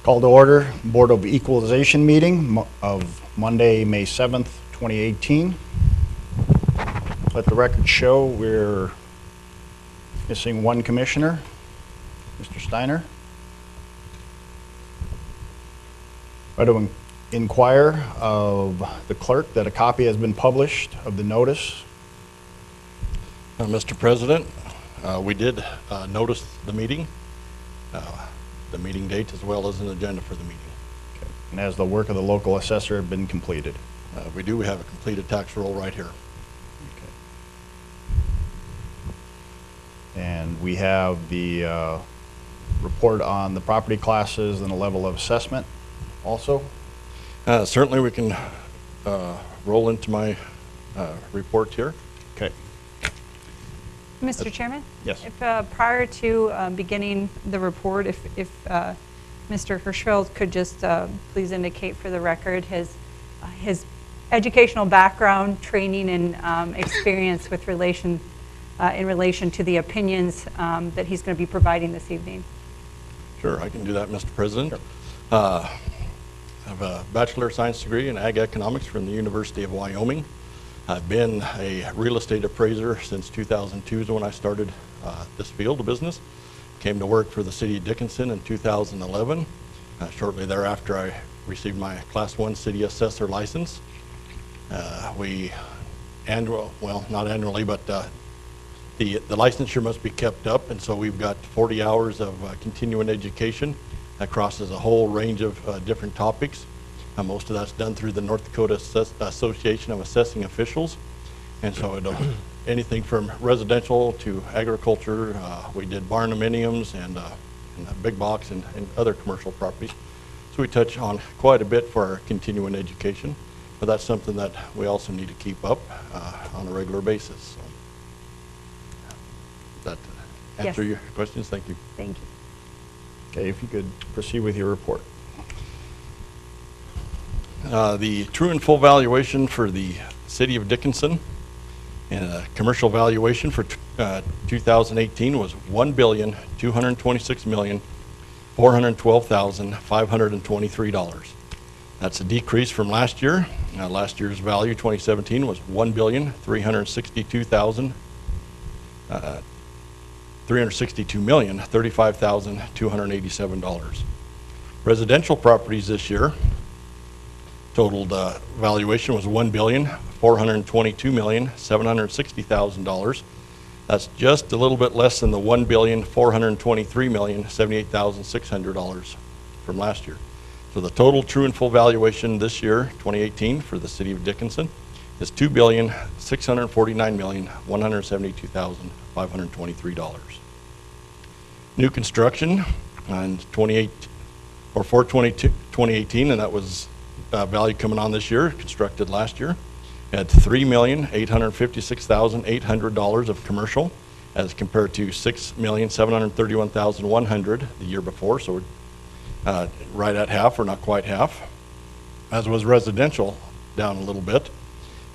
Call to order, Board of Equalization meeting of Monday, May 7th, 2018. Let the record show we're missing one commissioner, Mr. Steiner. I do inquire of the clerk that a copy has been published of the notice. Mr. President, we did notice the meeting date, as well as an agenda for the meeting. Okay. And has the work of the local assessor been completed? We do. We have a completed tax roll right here. Okay. And we have the report on the property classes and the level of assessment also? Certainly we can roll into my report here. Okay. Mr. Chairman? Yes. If prior to beginning the report, if Mr. Hirschfeld could just please indicate for the record his educational background, training, and experience with in relation to the opinions that he's going to be providing this evening. Sure, I can do that, Mr. President. Sure. I have a Bachelor of Science degree in Ag Economics from the University of Wyoming. I've been a real estate appraiser since 2002 is when I started this field of business. Came to work for the city of Dickinson in 2011. Shortly thereafter, I received my Class 1 city assessor license. Not annually, but the licensure must be kept up, and so we've got 40 hours of continuing education that crosses a whole range of different topics. Most of that's done through the North Dakota Association of Assessing Officials. And so anything from residential to agriculture. We did barnuminiums and big box and other commercial properties. So we touch on quite a bit for our continuing education. But that's something that we also need to keep up on a regular basis. So that answer Yes. your questions? Thank you. Thank you. Okay, if you could proceed with your report. The true and full valuation for the city of Dickinson and commercial valuation for 2018 was $1,226,412,523. That's a decrease from last year. Last year's value, 2017, was $362,035,287. Residential properties this year, totaled valuation was $1,422,760,000. That's just a little bit less than the $1,423,078,600 from last year. So the total true and full valuation this year, 2018, for the city of Dickinson is $2,649,172,523. New construction in 2018, and that was value coming on this year, constructed last year, at $3,856,800 of commercial, as compared to $6,731,100 the year before. So we're right at half, or not quite half. As was residential, down a little bit.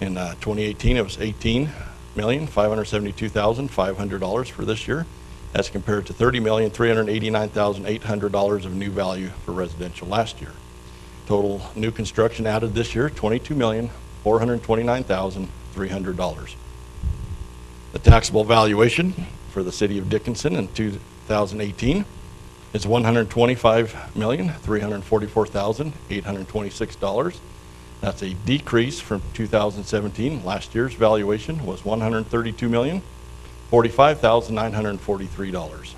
In 2018, it was $18,572,500 for this year, as compared to $30,389,800 of new value for residential last year. Total new construction added this year, $22,429,300. The taxable valuation for the city of Dickinson in 2018 is $125,344,826. That's a decrease from 2017. Last year's valuation was $132,045,943.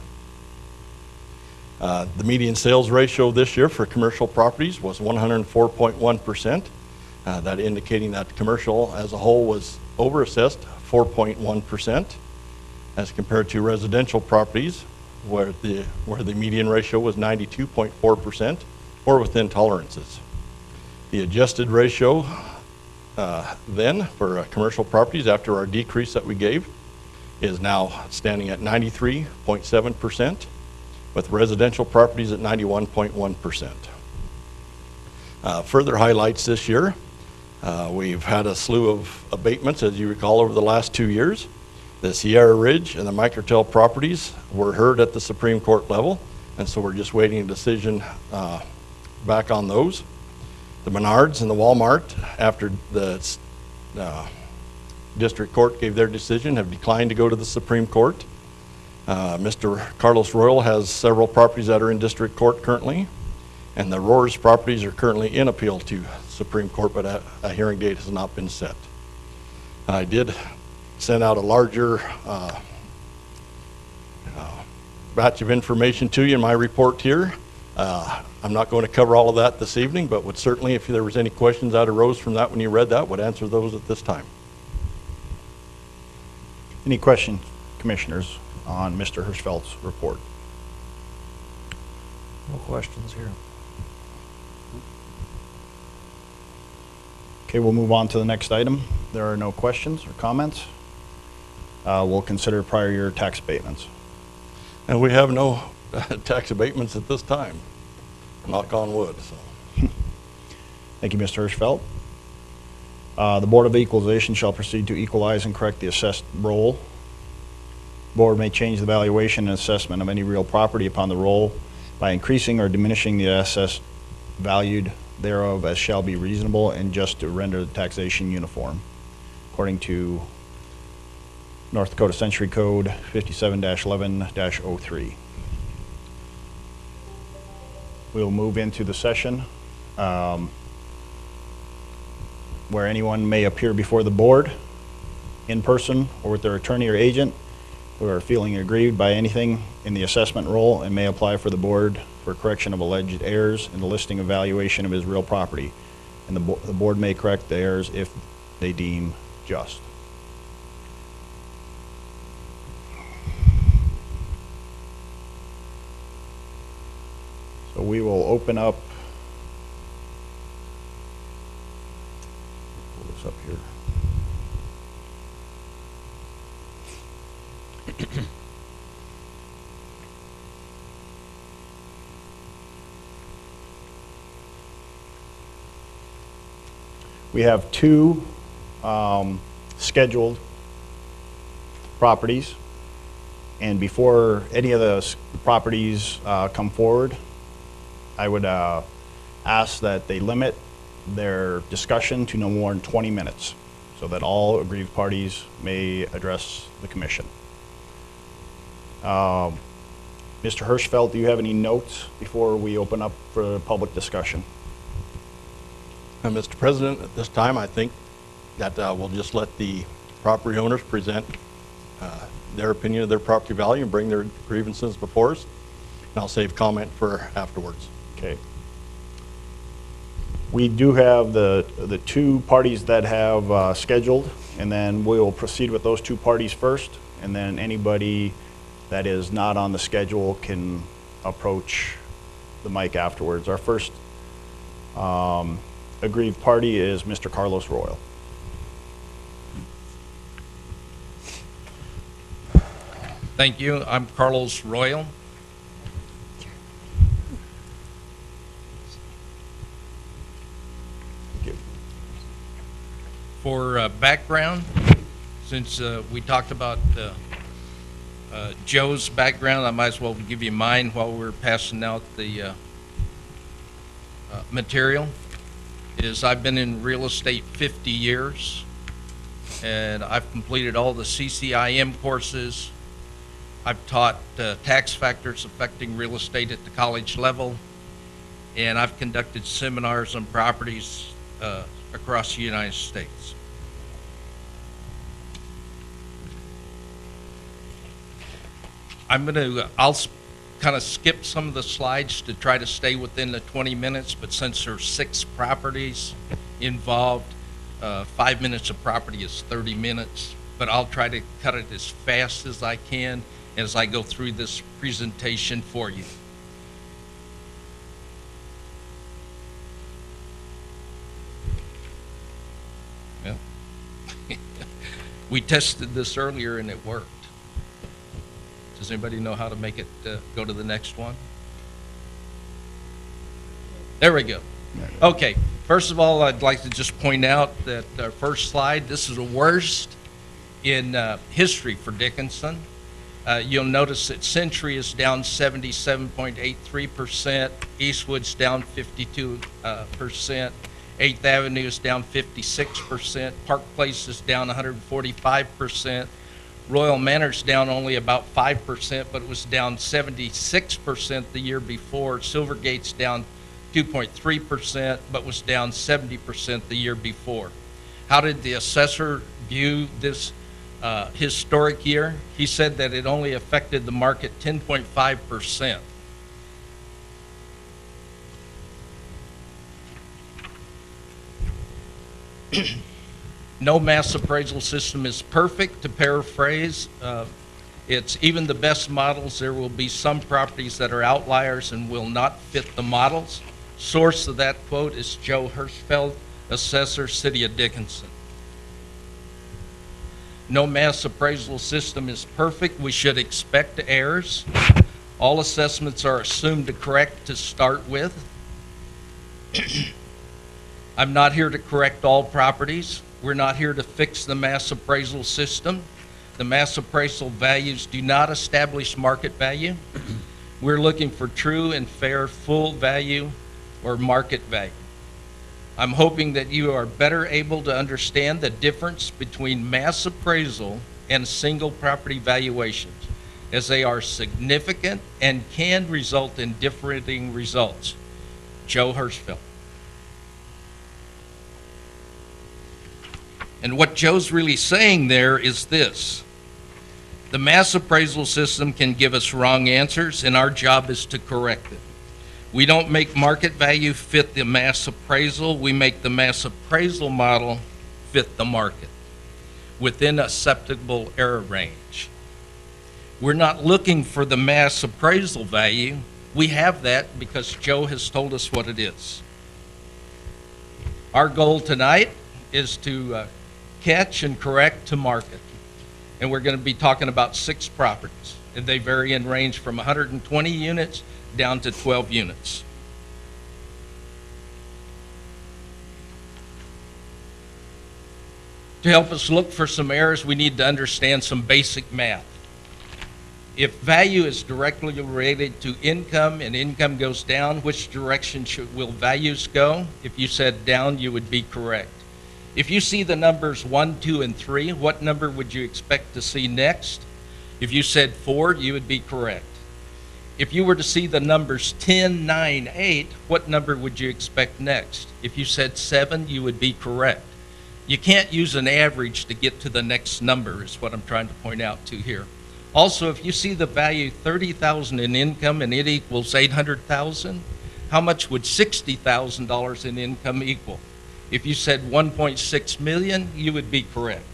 The median sales ratio this year for commercial properties was 104.1%. That indicating that commercial as a whole was overassessed 4.1%, as compared to residential properties where the median ratio was 92.4%, or within tolerances. The adjusted ratio then for commercial properties after our decrease that we gave is now standing at 93.7%. with residential properties at 91.1%. Further highlights this year, we've had a slew of abatements, as you recall, over the last 2 years. The Sierra Ridge and the Microtel properties were heard at the Supreme Court level, and so we're just waiting a decision back on those. The Menards and the Walmart, after the district court gave their decision, have declined to go to the Supreme Court. Mr. Carlos Royal has several properties that are in district court currently, and the Roars properties are currently in appeal to Supreme Court, but a hearing date has not been set. I did send out a larger batch of information to you in my report here. I'm not going to cover all of that this evening, but would certainly, if there was any questions that arose from that when you read that, would answer those at this time. Any questions, commissioners, on Mr. Hirschfeld's report? No questions here. Okay, we'll move on to the next item. There are no questions or comments. We'll consider prior year tax abatements. And we have no tax abatements at this time, knock on wood. So. Thank you, Mr. Hirschfeld. The Board of Equalization shall proceed to equalize and correct the assessed roll. Board may change the valuation and assessment of any real property upon the roll by increasing or diminishing the assessed valued thereof as shall be reasonable and just to render the taxation uniform, according to North Dakota Century Code 57-11-03. We'll move into the session where anyone may appear before the board in person or with their attorney or agent who are feeling aggrieved by anything in the assessment roll and may apply for the board for correction of alleged errors in the listing of valuation of his real property. And the board may correct the errors if they deem just. So we will open up, pull this up here. We have two scheduled properties, and before any of the properties come forward, I would ask that they limit their discussion to no more than 20 minutes so that all aggrieved parties may address the commission. Mr. Hirschfeld, do you have any notes before we open up for public discussion? Mr. President, at this time, I think that we'll just let the property owners present their opinion of their property value and bring their grievances before us, and I'll save comment for afterwards. Okay. We do have the two parties that have scheduled, and then we will proceed with those two parties first, and then anybody that is not on the schedule can approach the mic afterwards. Our first aggrieved party is Mr. Carlos Royal. Thank you. I'm Carlos Royal. For background, since we talked about Joe's background, I might as well give you mine while we're passing out the material. I've been in real estate 50 years, and I've completed all the CCIM courses. I've taught tax factors affecting real estate at the college level, and I've conducted seminars on properties across the United States. I'll kind of skip some of the slides to try to stay within the 20 minutes, but since there's 6 properties involved, 5 minutes of property is 30 minutes, but I'll try to cut it as fast as I can as I go through this presentation for you. Yeah. We tested this earlier and it worked. Does anybody know how to make it go to the next one? There we go. Okay, first of all, I'd like to just point out that our first slide, this is the worst in history for Dickinson. You'll notice that Century is down 77.83%, Eastwood's down 52%, 8th Avenue is down 56%, Park Place is down 145%, Royal Manor's down only about 5%, but it was down 76% the year before. Silvergate's down 2.3%, but was down 70% the year before. How did the assessor view this historic year? He said that it only affected the market 10.5%. No mass appraisal system is perfect, to paraphrase. It's even the best models, there will be some properties that are outliers and will not fit the models. Source of that quote is Joe Hirschfeld, assessor, City of Dickinson. No mass appraisal system is perfect. We should expect errors. All assessments are assumed to correct to start with. I'm not here to correct all properties. We're not here to fix the mass appraisal system. The mass appraisal values do not establish market value. We're looking for true and fair full value or market value. I'm hoping that you are better able to understand the difference between mass appraisal and single property valuations, as they are significant and can result in differing results. Joe Hirschfeld. And what Joe's really saying there is this: the mass appraisal system can give us wrong answers, and our job is to correct it. We don't make market value fit the mass appraisal. We make the mass appraisal model fit the market within a acceptable error range. We're not looking for the mass appraisal value. We have that because Joe has told us what it is. Our goal tonight is to catch and correct to market. And we're going to be talking about 6 properties. And they vary in range from 120 units down to 12 units. To help us look for some errors, we need to understand some basic math. If value is directly related to income and income goes down, which direction will values go? If you said down, you would be correct. If you see the numbers 1, 2, and 3, what number would you expect to see next? If you said 4, you would be correct. If you were to see the numbers 10, 9, 8, what number would you expect next? If you said 7, you would be correct. You can't use an average to get to the next number, is what I'm trying to point out to here. Also, if you see the value $30,000 in income and it equals $800,000, how much would $60,000 in income equal? If you said 1.6 million, you would be correct.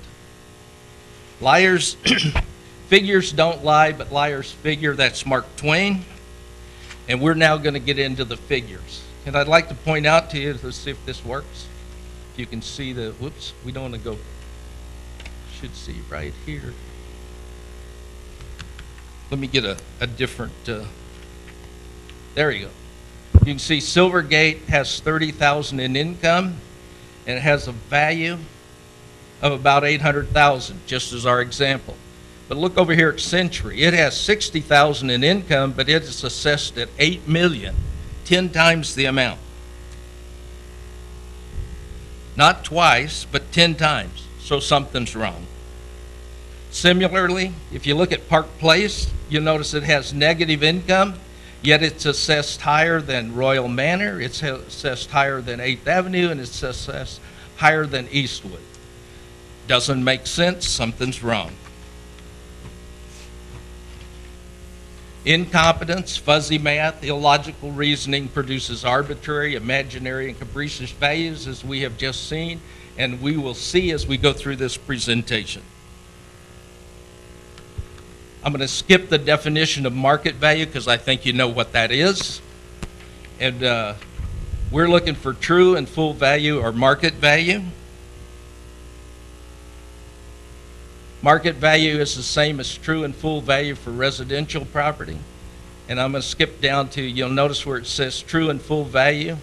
Liars, figures don't lie, but liars figure. That's Mark Twain. And we're now going to get into the figures. And I'd like to point out to you, let's see if this works. If you can see the, whoops, we don't want to go, should see right here. Let me get a different, there you go. You can see Silvergate has $30,000 in income, and it has a value of about $800,000, just as our example. But look over here at Century. It has $60,000 in income, but it is assessed at $8 million, 10 times the amount. Not twice, but 10 times. So something's wrong. Similarly, if you look at Park Place, you'll notice it has negative income, yet it's assessed higher than Royal Manor, it's assessed higher than 8th Avenue, and it's assessed higher than Eastwood. Doesn't make sense, something's wrong. Incompetence, fuzzy math, illogical reasoning produces arbitrary, imaginary, and capricious values, as we have just seen, and we will see as we go through this presentation. I'm going to skip the definition of market value because I think you know what that is. And we're looking for true and full value or market value. Market value is the same as true and full value for residential property. And I'm going to skip down to, you'll notice where it says true and full value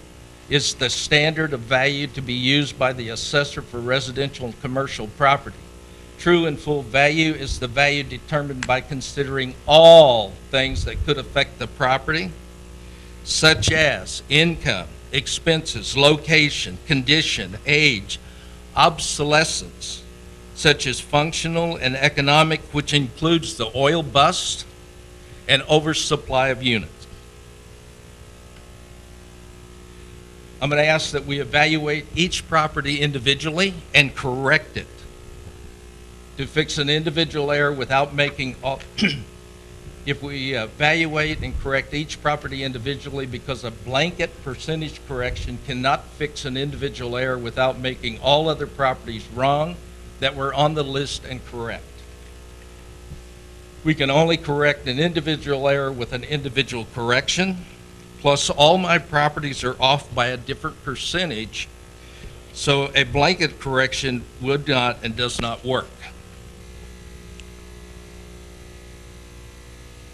is the standard of value to be used by the assessor for residential and commercial property. true and full value is the value determined by considering all things that could affect the property, such as income, expenses, location, condition, age, obsolescence, such as functional and economic, which includes the oil bust and oversupply of units. I'm going to ask that we evaluate each property individually and correct it to fix an individual error without making all. If we evaluate and correct each property individually, because a blanket percentage correction cannot fix an individual error without making all other properties wrong that were on the list and correct. We can only correct an individual error with an individual correction, plus all my properties are off by a different percentage, so a blanket correction would not and does not work.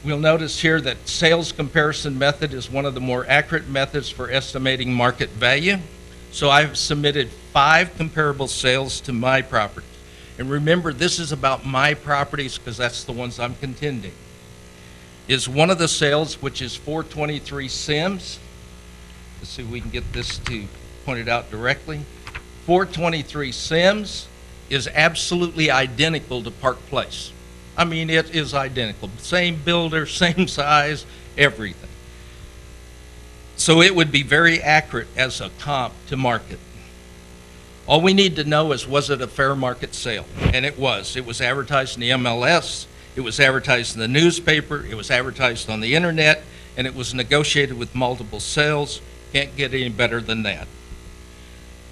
We'll notice here that sales comparison method is one of the more accurate methods for estimating market value. So I've submitted 5 comparable sales to my properties. And remember, this is about my properties because that's the ones I'm contending. Is one of the sales, which is 423 Sims. Let's see if we can get this to point it out directly. 423 Sims is absolutely identical to Park Place. I mean, it is identical. Same builder, same size, everything. So it would be very accurate as a comp to market. All we need to know is, was it a fair market sale? And it was. It was advertised in the MLS, it was advertised in the newspaper, it was advertised on the internet, and it was negotiated with multiple sales. Can't get any better than that.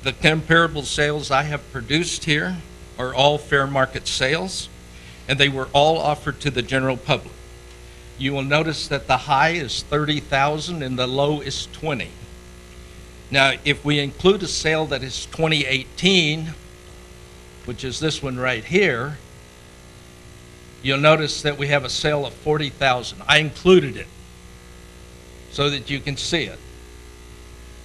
The comparable sales I have produced here are all fair market sales, and they were all offered to the general public. You will notice that the high is $30,000 and the low is $20,000. Now, if we include a sale that is 2018, which is this one right here, you'll notice that we have a sale of $40,000. I included it so that you can see it.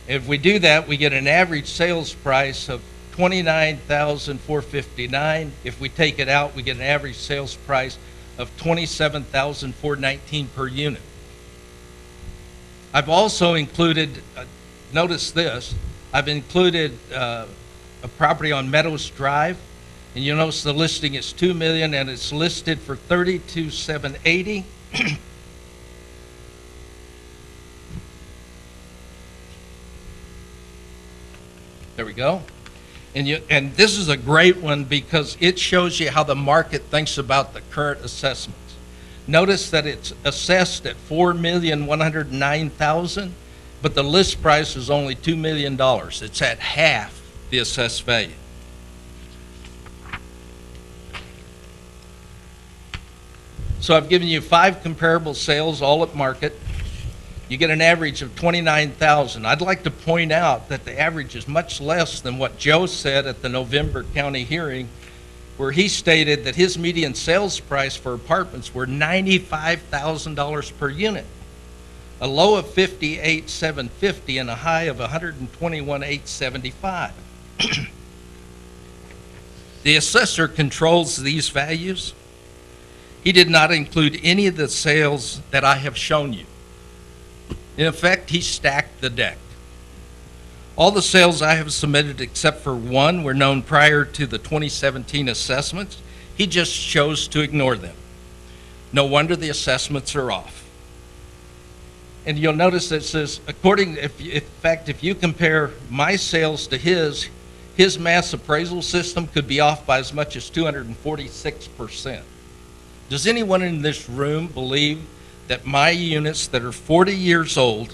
If we do that, we get an average sales price of $29,459. If we take it out, we get an average sales price of $27,419 per unit. I've also included, notice this, I've included a property on Meadows Drive, and you'll notice the listing is $2 million and it's listed for $32,780. There we go. And this is a great one because it shows you how the market thinks about the current assessments. Notice that it's assessed at $4,109,000, but the list price is only $2 million. It's at half the assessed value. So I've given you 5 comparable sales, all at market. You get an average of $29,000. I'd like to point out that the average is much less than what Joe said at the November county hearing, where he stated that his median sales price for apartments were $95,000 per unit, a low of $58,750 and a high of $121,875. The assessor controls these values. He did not include any of the sales that I have shown you. In effect, he stacked the deck. All the sales I have submitted except for one were known prior to the 2017 assessments. He just chose to ignore them. No wonder the assessments are off. And you'll notice that it says, if you compare my sales to his mass appraisal system could be off by as much as 246%. Does anyone in this room believe that my units that are 40 years old,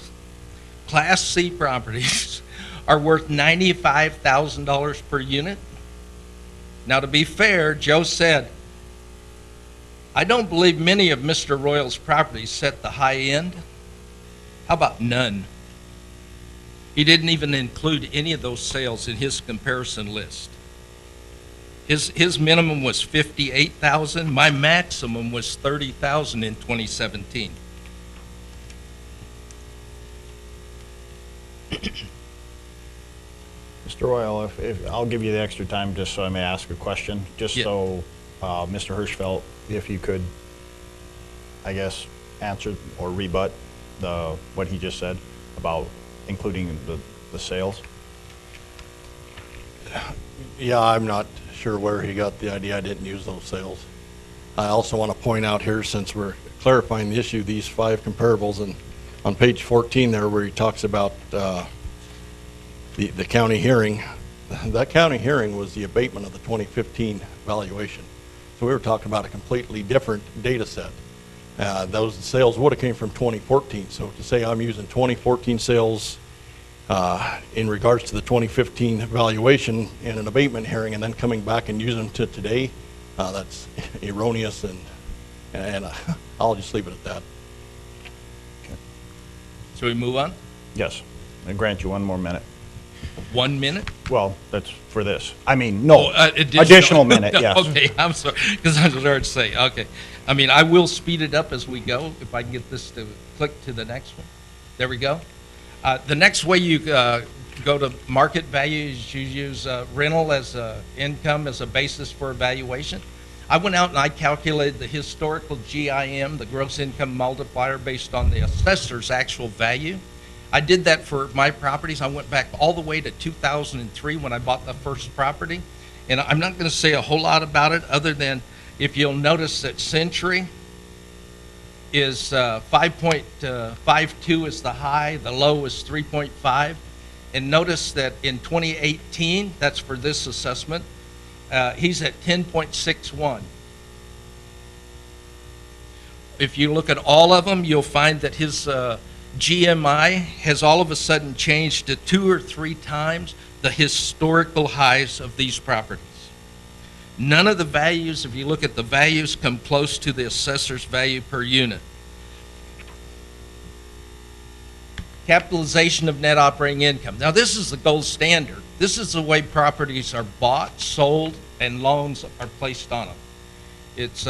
Class C properties, are worth $95,000 per unit? Now, to be fair, Joe said, I don't believe many of Mr. Royal's properties set the high end. How about none? He didn't even include any of those sales in his comparison list. His minimum was $58,000. My maximum was $30,000 in 2017. Mr. Royal, if I'll give you the extra time just so I may ask a question, just Yeah. so Mr. Hirschfeld, if you could, I guess, answer or rebut what he just said about including the sales. Yeah, I'm not sure where he got the idea I didn't use those sales. I also want to point out here, since we're clarifying the issue, these 5 comparables, and on page 14 there where he talks about the county hearing, that county hearing was the abatement of the 2015 valuation. So we were talking about a completely different data set. Those sales would have came from 2014. So to say I'm using 2014 sales in regards to the 2015 valuation in an abatement hearing and then coming back and using them to today, that's erroneous, and I'll just leave it at that. So we move on? Yes, I grant you one more minute. 1 minute? Well, that's for this. I mean, no, Additional additional minute, yes. Okay, I'm sorry, because I was hard to say, okay. I mean, I will speed it up as we go, if I can get this to click to the next one. There we go. The next way you go to market value is you use rental as income as a basis for evaluation. I went out and I calculated the historical GIM, the gross income multiplier, based on the assessor's actual value. I did that for my properties. I went back all the way to 2003 when I bought the first property. And I'm not going to say a whole lot about it other than if you'll notice that Century is 5.52 is the high, the low is 3.5. And notice that in 2018, that's for this assessment, he's at 10.61. If you look at all of them, you'll find that his GMI has all of a sudden changed to 2 or 3 times the historical highs of these properties. None of the values, if you look at the values, come close to the assessor's value per unit. Capitalization of net operating income. Now this is the gold standard. This is the way properties are bought, sold, and loans are placed on them. It's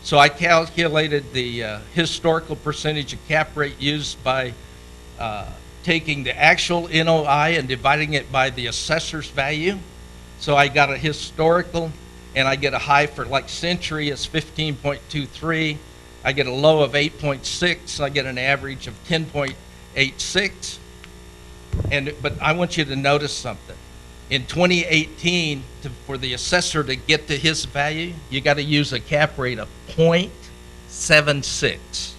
so I calculated the historical percentage of cap rate used by taking the actual NOI and dividing it by the assessor's value. So I got a historical, and I get a high for like Century is 15.23. I get a low of 8.6. I get an average of 10.86. But I want you to notice something. In 2018, for the assessor to get to his value, you got to use a cap rate of 0.76.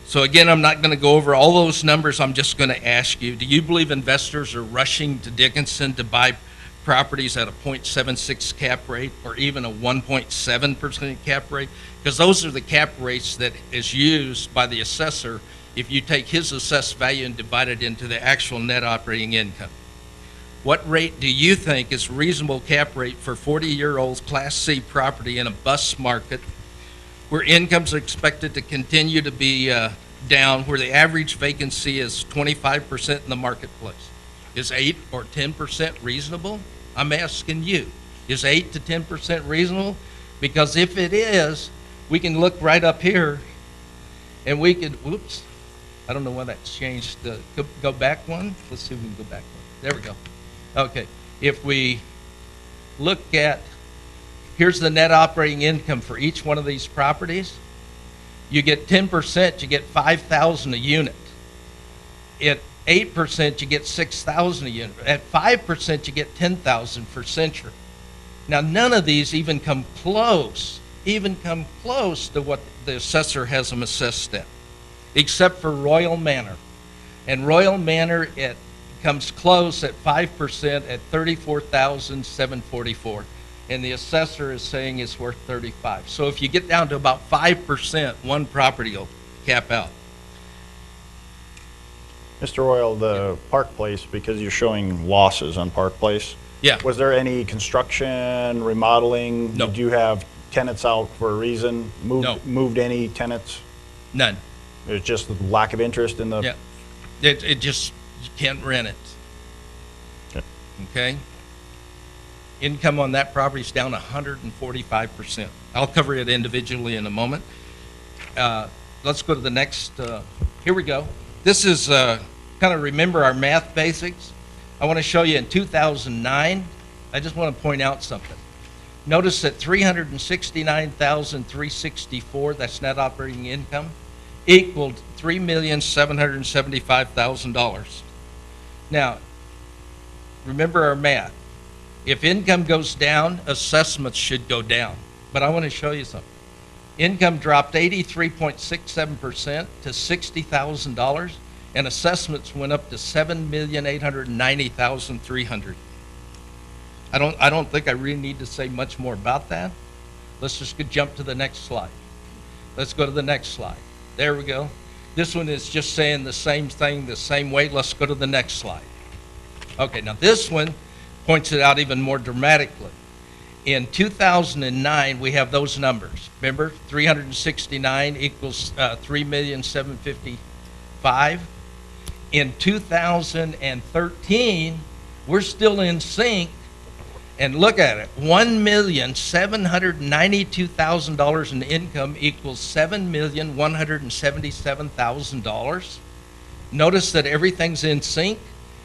So again, I'm not going to go over all those numbers. I'm just going to ask you, do you believe investors are rushing to Dickinson to buy properties at a 0.76 cap rate or even a 1.7% cap rate? Because those are the cap rates that is used by the assessor if you take his assessed value and divide it into the actual net operating income. What rate do you think is reasonable cap rate for 40-year-old Class C property in a bus market where incomes are expected to continue to be down, where the average vacancy is 25% in the marketplace? Is 8 or 10% reasonable? I'm asking you. Is 8 to 10% reasonable? Because if it is, we can look right up here and we could, whoops, I don't know why that's changed. Go back one. Let's see if we can go back one. There we go. Okay. If we look at, here's the net operating income for each one of these properties. You get 10%, you get $5,000 a unit. At 8%, you get $6,000 a unit. At 5%, you get $10,000 for Century. Now, none of these even come close to what the assessor has them assessed at, except for Royal Manor. And Royal Manor, it comes close at 5% at $34,744. And the assessor is saying it's worth $35,000. So if you get down to about 5%, one property will cap out. Mr. Royal, the Park Place, because you're showing losses on Park Place. Yeah. Was there any construction, remodeling? No. Did you have tenants out for a reason? No. Moved any tenants? None. It was just the lack of interest in the? Yeah. It just, you can't rent it. Okay. Okay? Income on that property is down 145%. I'll cover it individually in a moment. Let's go to the next. Here we go. This is kind of remember our math basics. I want to show you in 2009, I just want to point out something. Notice that 369,364, that's net operating income, equaled $3,775,000. Now, remember our math. If income goes down, assessments should go down. But I want to show you something. Income dropped 83.67% to $60,000, and assessments went up to $7,890,300. I don't think I really need to say much more about that. Let's just jump to the next slide. Let's go to the next slide. There we go. This one is just saying the same thing the same way. Let's go to the next slide. Okay, now this one points it out even more dramatically. In 2009, we have those numbers. Remember, 369 equals 3,755,000. In 2013, we're still in sync. And look at it, $1,792,000 in income equals $7,177,000. Notice that everything's in sync,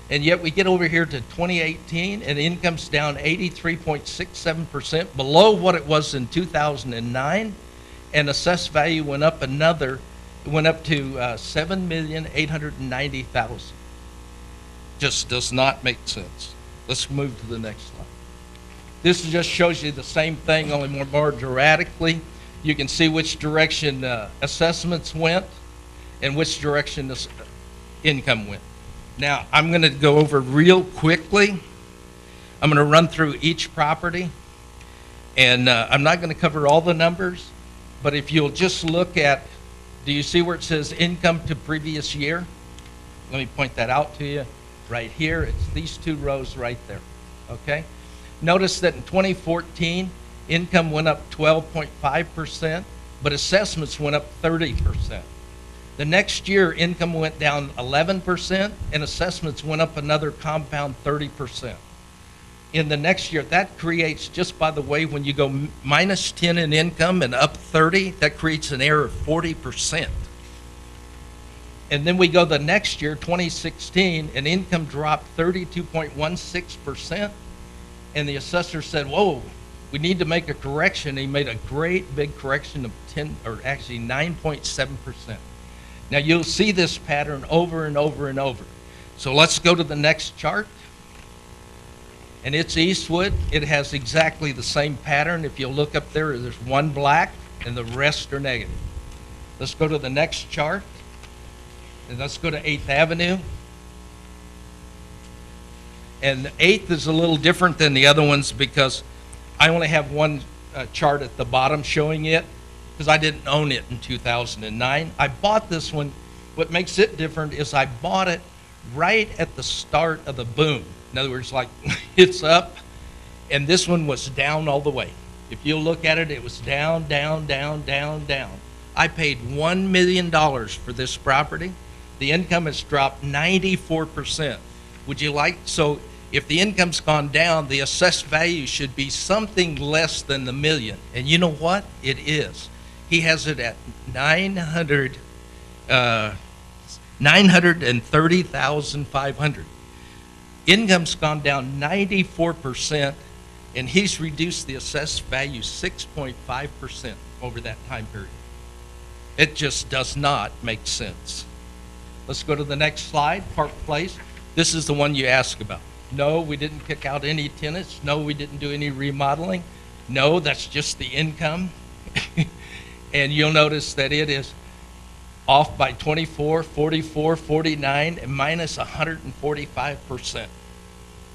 and yet we get over here to 2018, and income's down 83.67%, below what it was in 2009, and assessed value went up to $7,890,000. Just does not make sense. Let's move to the next slide. This just shows you the same thing, only more dramatically. You can see which direction assessments went and which direction income went. Now, I'm going to go over real quickly. I'm going to run through each property, and I'm not going to cover all the numbers, but if you'll just look at, do you see where it says income to previous year? Let me point that out to you right here. It's these two rows right there, okay? Notice that in 2014, income went up 12.5%, but assessments went up 30%. The next year, income went down 11%, and assessments went up another compound 30%. In the next year, that creates, just by the way, when you go minus 10 in income and up 30, that creates an error of 40%. And then we go the next year, 2016, and income dropped 32.16%. And the assessor said, whoa, we need to make a correction. He made a great big correction of 9.7%. Now you'll see this pattern over and over and over. So let's go to the next chart. And it's Eastwood. It has exactly the same pattern. If you look up there, there's one black and the rest are negative. Let's go to the next chart. And let's go to 8th Avenue. And 8th is a little different than the other ones because I only have one chart at the bottom showing it because I didn't own it in 2009. I bought this one. What makes it different is I bought it right at the start of the boom. In other words, like it's up, and this one was down all the way. If you look at it, it was down, down, down, down, down. I paid $1 million for this property. The income has dropped 94%. Would you like, so if the income's gone down, the assessed value should be something less than the million. And you know what? It is. He has it at 930,500. Income's gone down 94%, and he's reduced the assessed value 6.5% over that time period. It just does not make sense. Let's go to the next slide, Park Place. This is the one you ask about. No, we didn't kick out any tenants. No, we didn't do any remodeling. No, that's just the income. And you'll notice that it is off by 24, 44, 49, and minus 145%.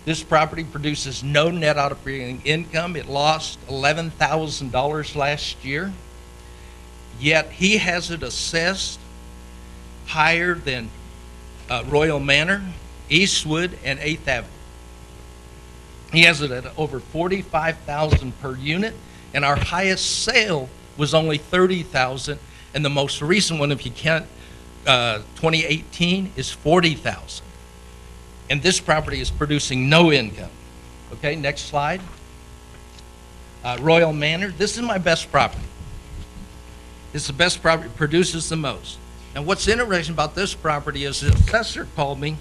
This property produces no net operating income. It lost $11,000 last year. Yet he has it assessed higher than Royal Manor, Eastwood, and 8th Avenue. He has it at over $45,000 per unit, and our highest sale was only $30,000, and the most recent one, if you count 2018, is $40,000. And this property is producing no income. Okay, next slide. Royal Manor. This is my best property. It's the best property, produces the most. And what's interesting about this property is the assessor called me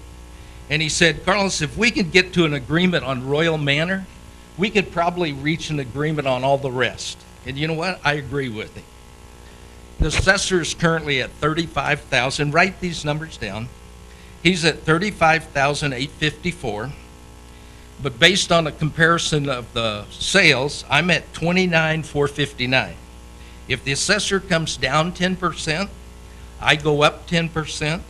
and he said, Carlos, if we can get to an agreement on Royal Manor, we could probably reach an agreement on all the rest. And you know what? I agree with him. The assessor is currently at 35,000. Write these numbers down. He's at 35,854. But based on a comparison of the sales, I'm at 29,459. If the assessor comes down 10%, I go up 10%,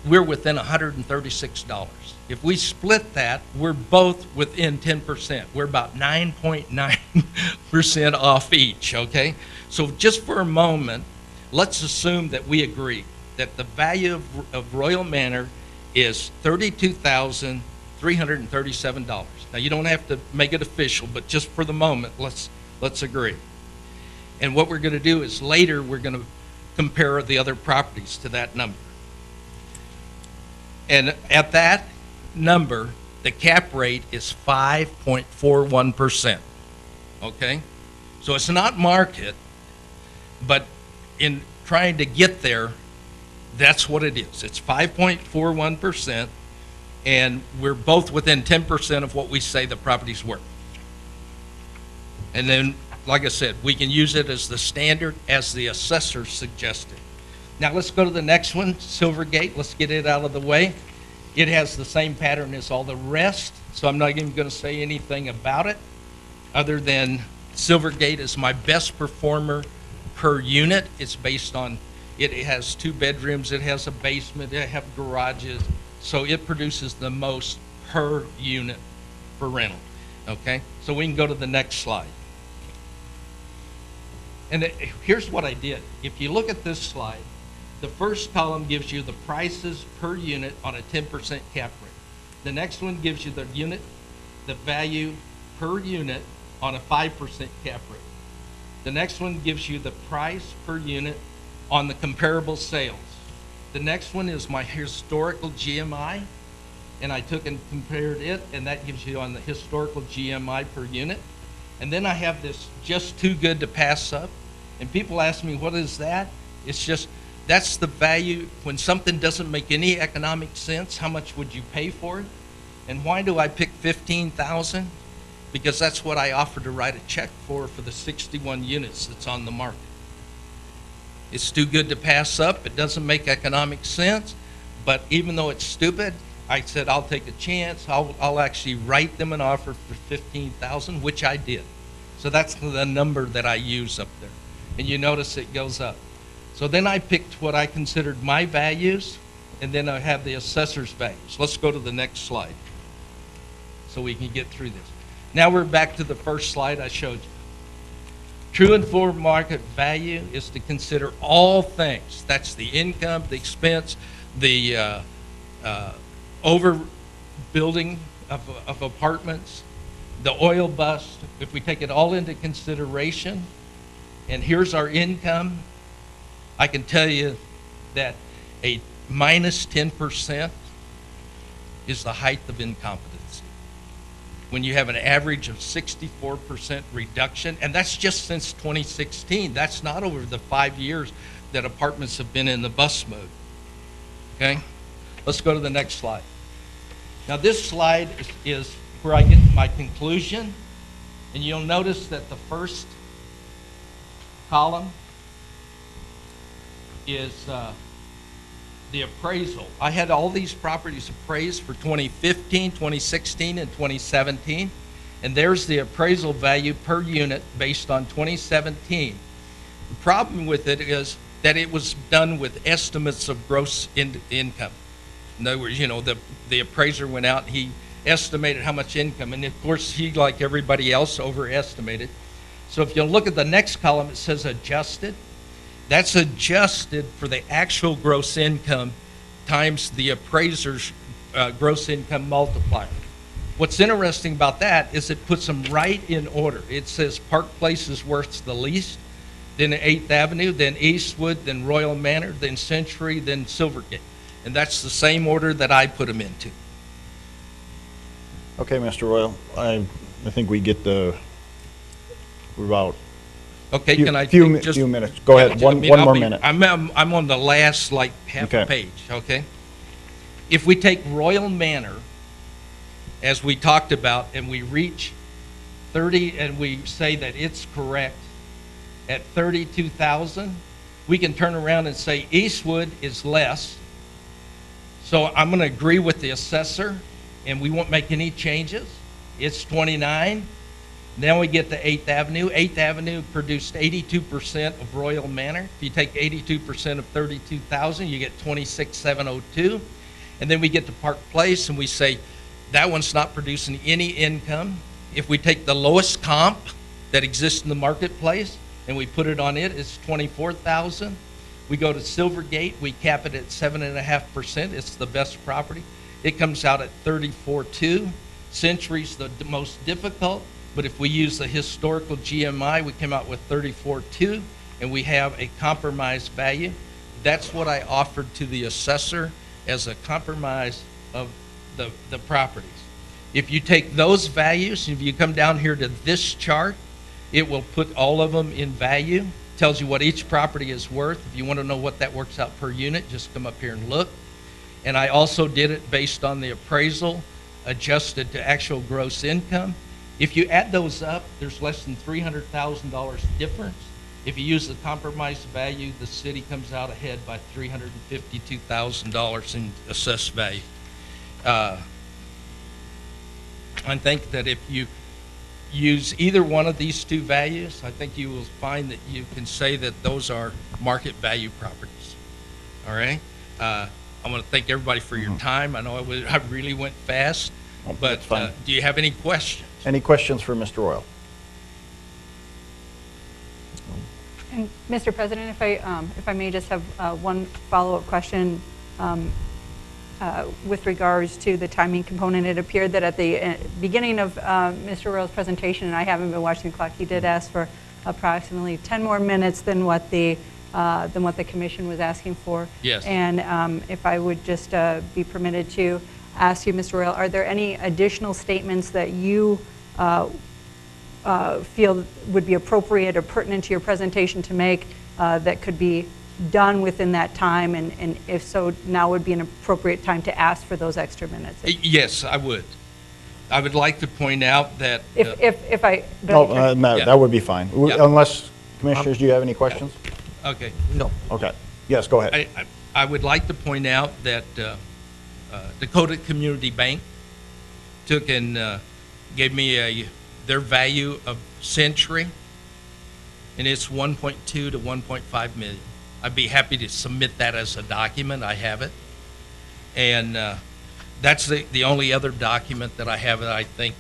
we're within $136. If we split that, we're both within 10%. We're about 9.9% off each, okay? So just for a moment, let's assume that we agree that the value of Royal Manor is $32,337. Now, you don't have to make it official, but just for the moment, let's agree. And what we're going to do is later we're going to compare the other properties to that number. And at that number, the cap rate is 5.41%. Okay? So it's not market, but in trying to get there, that's what it is. It's 5.41%, and we're both within 10% of what we say the property's worth. And then, like I said, we can use it as the standard as the assessor suggested. Now let's go to the next one, Silvergate. Let's get it out of the way. It has the same pattern as all the rest, so I'm not even going to say anything about it other than Silvergate is my best performer per unit. It's based on, it has 2 bedrooms, it has a basement, it has garages, so it produces the most per unit for rental. Okay, so we can go to the next slide. And here's what I did. If you look at this slide, the first column gives you the prices per unit on a 10% cap rate. The next one gives you the value per unit on a 5% cap rate. The next one gives you the price per unit on the comparable sales. The next one is my historical GMI, and I took and compared it, and that gives you on the historical GMI per unit. And then I have this just too good to pass up. And people ask me, what is that? It's just, that's the value when something doesn't make any economic sense. How much would you pay for it? And why do I pick 15,000? Because that's what I offer to write a check for the 61 units that's on the market. It's too good to pass up. It doesn't make economic sense. But even though it's stupid, I said I'll take a chance. I'll actually write them an offer for 15,000, which I did. So that's the number that I use up there. And you notice it goes up. So then I picked what I considered my values, and then I have the assessor's values. Let's go to the next slide so we can get through this. Now we're back to the first slide I showed you. True and fair market value is to consider all things. That's the income, the expense, the overbuilding of apartments, the oil bust. If we take it all into consideration, and here's our income, I can tell you that a minus 10% is the height of incompetency. When you have an average of 64% reduction, and that's just since 2016. That's not over the 5 years that apartments have been in the bust mode. Okay? Let's go to the next slide. Now this slide is where I get to my conclusion, and you'll notice that the first column is the appraisal. I had all these properties appraised for 2015, 2016, and 2017, and there's the appraisal value per unit based on 2017. The problem with it is that it was done with estimates of gross income. In other words, you know, the appraiser went out and he estimated how much income, and of course he, like everybody else, overestimated. So if you look at the next column, it says adjusted. That's adjusted for the actual gross income times the appraiser's gross income multiplier. What's interesting about that is it puts them right in order. It says Park Place is worth the least, then 8th Avenue, then Eastwood, then Royal Manor, then Century, then Silvergate. And that's the same order that I put them into. Okay, Mr. Royal, I think we get we're about Okay, few, can I few, take just more minutes. Go ahead, one more minute. I'm on the last, half a page, okay? If we take Royal Manor as we talked about, and we reach 30, and we say that it's correct at 32,000, we can turn around and say Eastwood is less. So I'm going to agree with the assessor, and we won't make any changes. It's 29. Then we get to 8th Avenue. 8th Avenue produced 82% of Royal Manor. If you take 82% of 32,000, you get 26,702. And then we get to Park Place, and we say that one's not producing any income. If we take the lowest comp that exists in the marketplace and we put it on it, it's 24,000. We go to Silvergate, we cap it at 7.5%. It's the best property. It comes out at 34.2. Century's the most difficult, but if we use the historical GMI, we come out with 34.2, and we have a compromise value. That's what I offered to the assessor as a compromise of the properties. If you take those values, if you come down here to this chart, it will put all of them in value, tells you what each property is worth. If you want to know what that works out per unit, just come up here and look. And I also did it based on the appraisal, adjusted to actual gross income. If you add those up, there's less than $300,000 difference. If you use the compromise value, the city comes out ahead by $352,000 in assessed value. I think that if you use either one of these two values, I think you will find that you can say that those are market value properties. All right? I want to thank everybody for your time. I know I really went fast, but do you have any questions? Any questions for Mr. Royal? And Mr. President, if I may just have one follow-up question with regards to the timing component. It appeared that at the beginning of Mr. Royal's presentation, and I haven't been watching the clock, he did ask for approximately 10 more minutes than what the commission was asking for. Yes. And if I would just be permitted to ask you, Mr. Royal, are there any additional statements that you feel would be appropriate or pertinent to your presentation to make that could be done within that time, and if so, now would be an appropriate time to ask for those extra minutes? Yes, I would. I would like to point out that If I No, Yeah. that would be fine. Yeah. Unless, commissioners, do you have any questions? okay. No. Okay. Yes, go ahead. I would like to point out that Dakota Community Bank took and gave me their value of Century, and it's 1.2 to 1.5 million. I'd be happy to submit that as a document. I have it. And that's the only other document that I have that I think,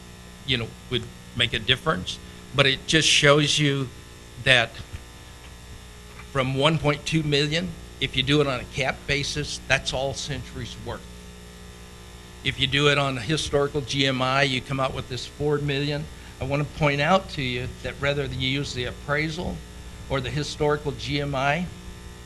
would make a difference. But it just shows you that from 1.2 million, if you do it on a cap basis, that's all Century's worth. If you do it on a historical GMI, you come out with this 4 million. I want to point out to you that whether you use the appraisal or the historical GMI,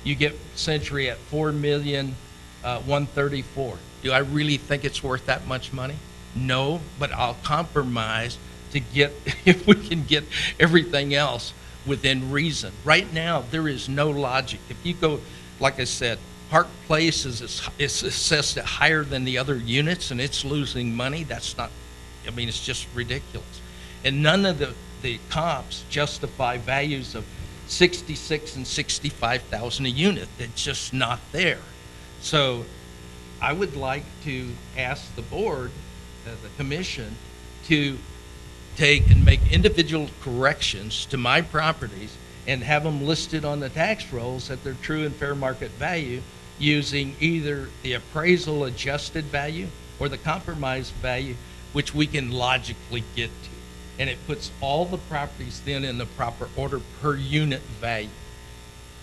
you get Century at 4,134,000. Do I really think it's worth that much money? No, but I'll compromise to get, if we can get everything else within reason. Right now, there is no logic. If you go, like I said, Park Place is assessed at higher than the other units, and it's losing money. That's not, it's just ridiculous. And none of the comps justify values of 66 and 65,000 a unit. It's just not there. So I would like to ask the board, the commission, to take and make individual corrections to my properties and have them listed on the tax rolls at their true and fair market value using either the appraisal adjusted value or the compromise value, which we can logically get to. And it puts all the properties then in the proper order per unit value.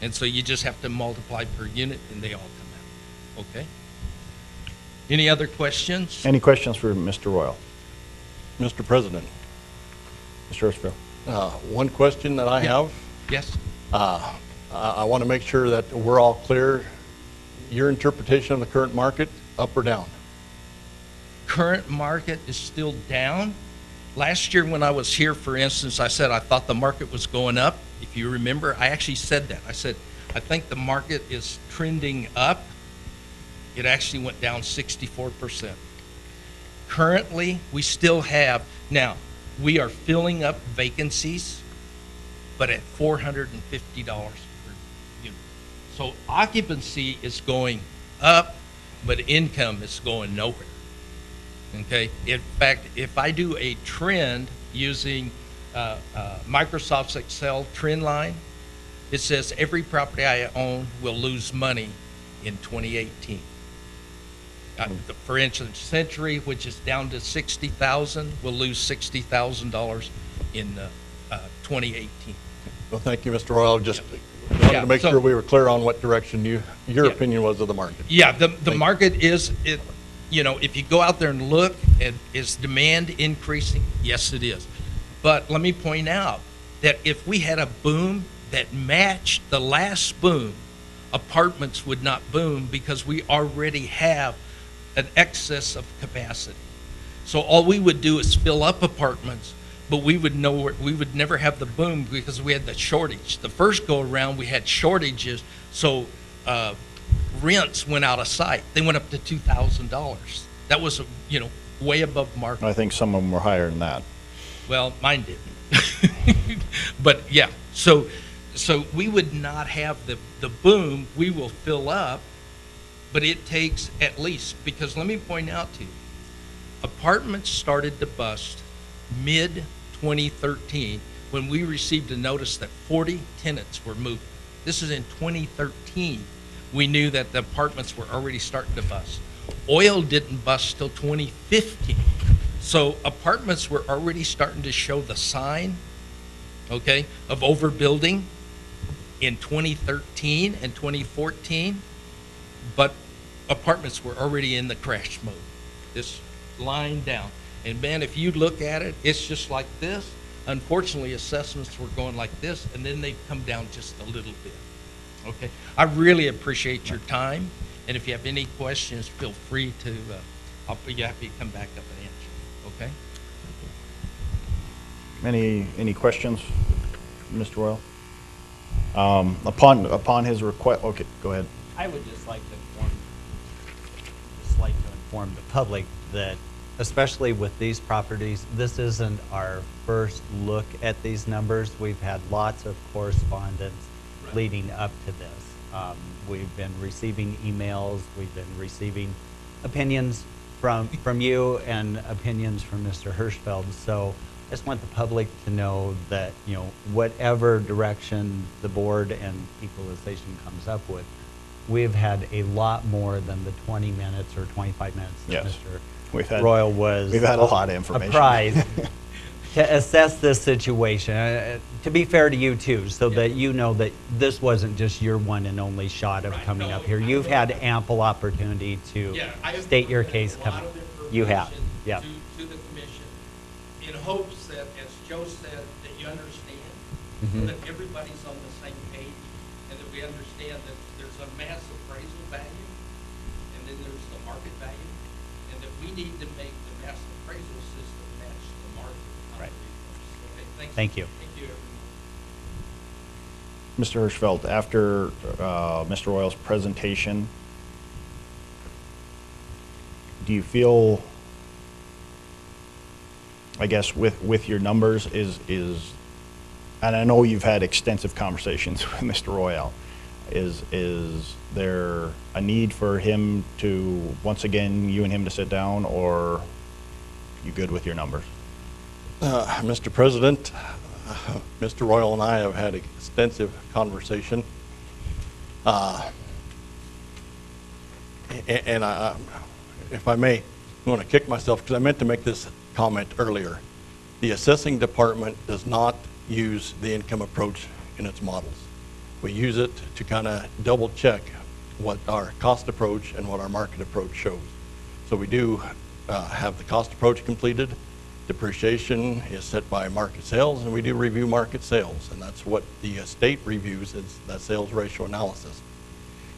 And so you just have to multiply per unit and they all come out. Okay? Any other questions? Any questions for Mr. Royal? Mr. President, Mr. Earthfield? one question that I have, Yes? I want to make sure that we're all clear. Your interpretation of the current market, up or down? Current market is still down. Last year when I was here, for instance, I said I thought the market was going up. If you remember, I actually said that. I said, I think the market is trending up. It actually went down 64%. Currently, we still have, now, we are filling up vacancies, but at $450 per unit. So occupancy is going up, but income is going nowhere. Okay? In fact, if I do a trend using Microsoft's Excel trend line, it says every property I own will lose money in 2018. For instance, Century, which is down to 60,000, will lose $60,000 in 2018. Well, thank you, Mr. Royal. Just wanted Yeah, to make so- sure we were clear on what direction your Yeah. opinion was of the market. Yeah, the market is, if you go out there and look, is demand increasing? Yes, it is. But let me point out that if we had a boom that matched the last boom, apartments would not boom because we already have an excess of capacity. So all we would do is fill up apartments, but we would never have the boom because we had the shortage. The first go around, we had shortages, so rents went out of sight. They went up to $2,000. That was, way above market. I think some of them were higher than that. Well, mine didn't. But yeah, so we would not have the boom. We will fill up, but it takes at least, because let me point out to you, apartments started to bust mid-2013 when we received a notice that 40 tenants were moving. This is in 2013. We knew that the apartments were already starting to bust. Oil didn't bust till 2015. So apartments were already starting to show the sign, okay, of overbuilding in 2013 and 2014, but apartments were already in the crash mode, this line down. And man, if you look at it, it's just like this. Unfortunately, assessments were going like this, and then they've come down just a little bit, okay? I really appreciate your time, and if you have any questions, feel free to, I'll be happy to come back up and answer, okay? Any questions, Mr. Royal? Upon his request, okay, go ahead. I would just like to inform the public that, especially with these properties, this isn't our first look at these numbers. We've had lots of correspondence leading up to this. We've been receiving emails, we've been receiving opinions from you and opinions from Mr. Hirschfeld. So I just want the public to know that, whatever direction the board and Equalization comes up with, we've had a lot more than the 20 minutes or 25 minutes that Yes. Mr. Royal was We've had a lot of information. apprised to assess this situation. To be fair to you too, so that you know that this wasn't just your one and only shot of coming up here. You've had ample opportunity to state your case coming. You have, yeah. To the commission, in hopes that, as Joe said, that you understand, that everybody's on the same page, and that we understand that there's a mass appraisal value, and then there's the market value, and that we need to make the mass appraisal system match the market. Right. Okay, Thank you. Thank you, everyone. Mr. Hirschfeld, after Mr. Royal's presentation, do you feel, I guess, with your numbers, is, and I know you've had extensive conversations with Mr. Royal, is there a need for him to, once again, you and him to sit down, or you good with your numbers? Mr. President, Mr. Royal and I have had extensive conversation. And I, if I may, I want to kick myself because I meant to make this comment earlier. The assessing department does not use the income approach in its models. We use it to kind of double check what our cost approach and what our market approach shows. So we do have the cost approach completed. Depreciation is set by market sales, and we do review market sales, and that's what the state reviews, is that sales ratio analysis.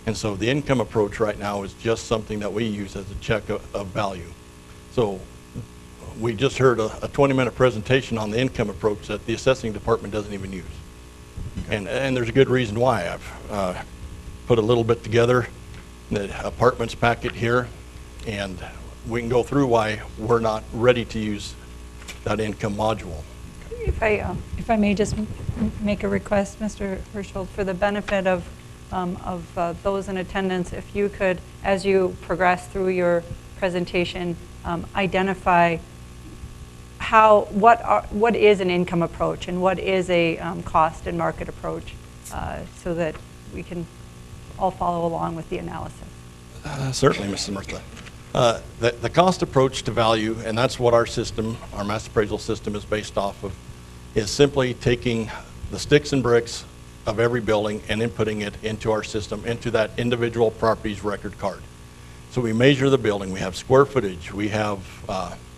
And so the income approach right now is just something that we use as a check of value. So we just heard a 20-minute presentation on the income approach that the assessing department doesn't even use. And there's a good reason why. I've put a little bit together, the apartments packet here, and we can go through why we're not ready to use that income module. If I may just make a request, Mr. Hirschfeld, for the benefit of those in attendance, if you could, as you progress through your presentation, identify what is an income approach and what is a cost and market approach, so that we can all follow along with the analysis. Certainly, Mrs. Murtha. The cost approach to value, and that's what our system, our mass appraisal system is based off of, is simply taking the sticks and bricks of every building and inputting it into our system, into that individual property's record card. So we measure the building, we have square footage, we have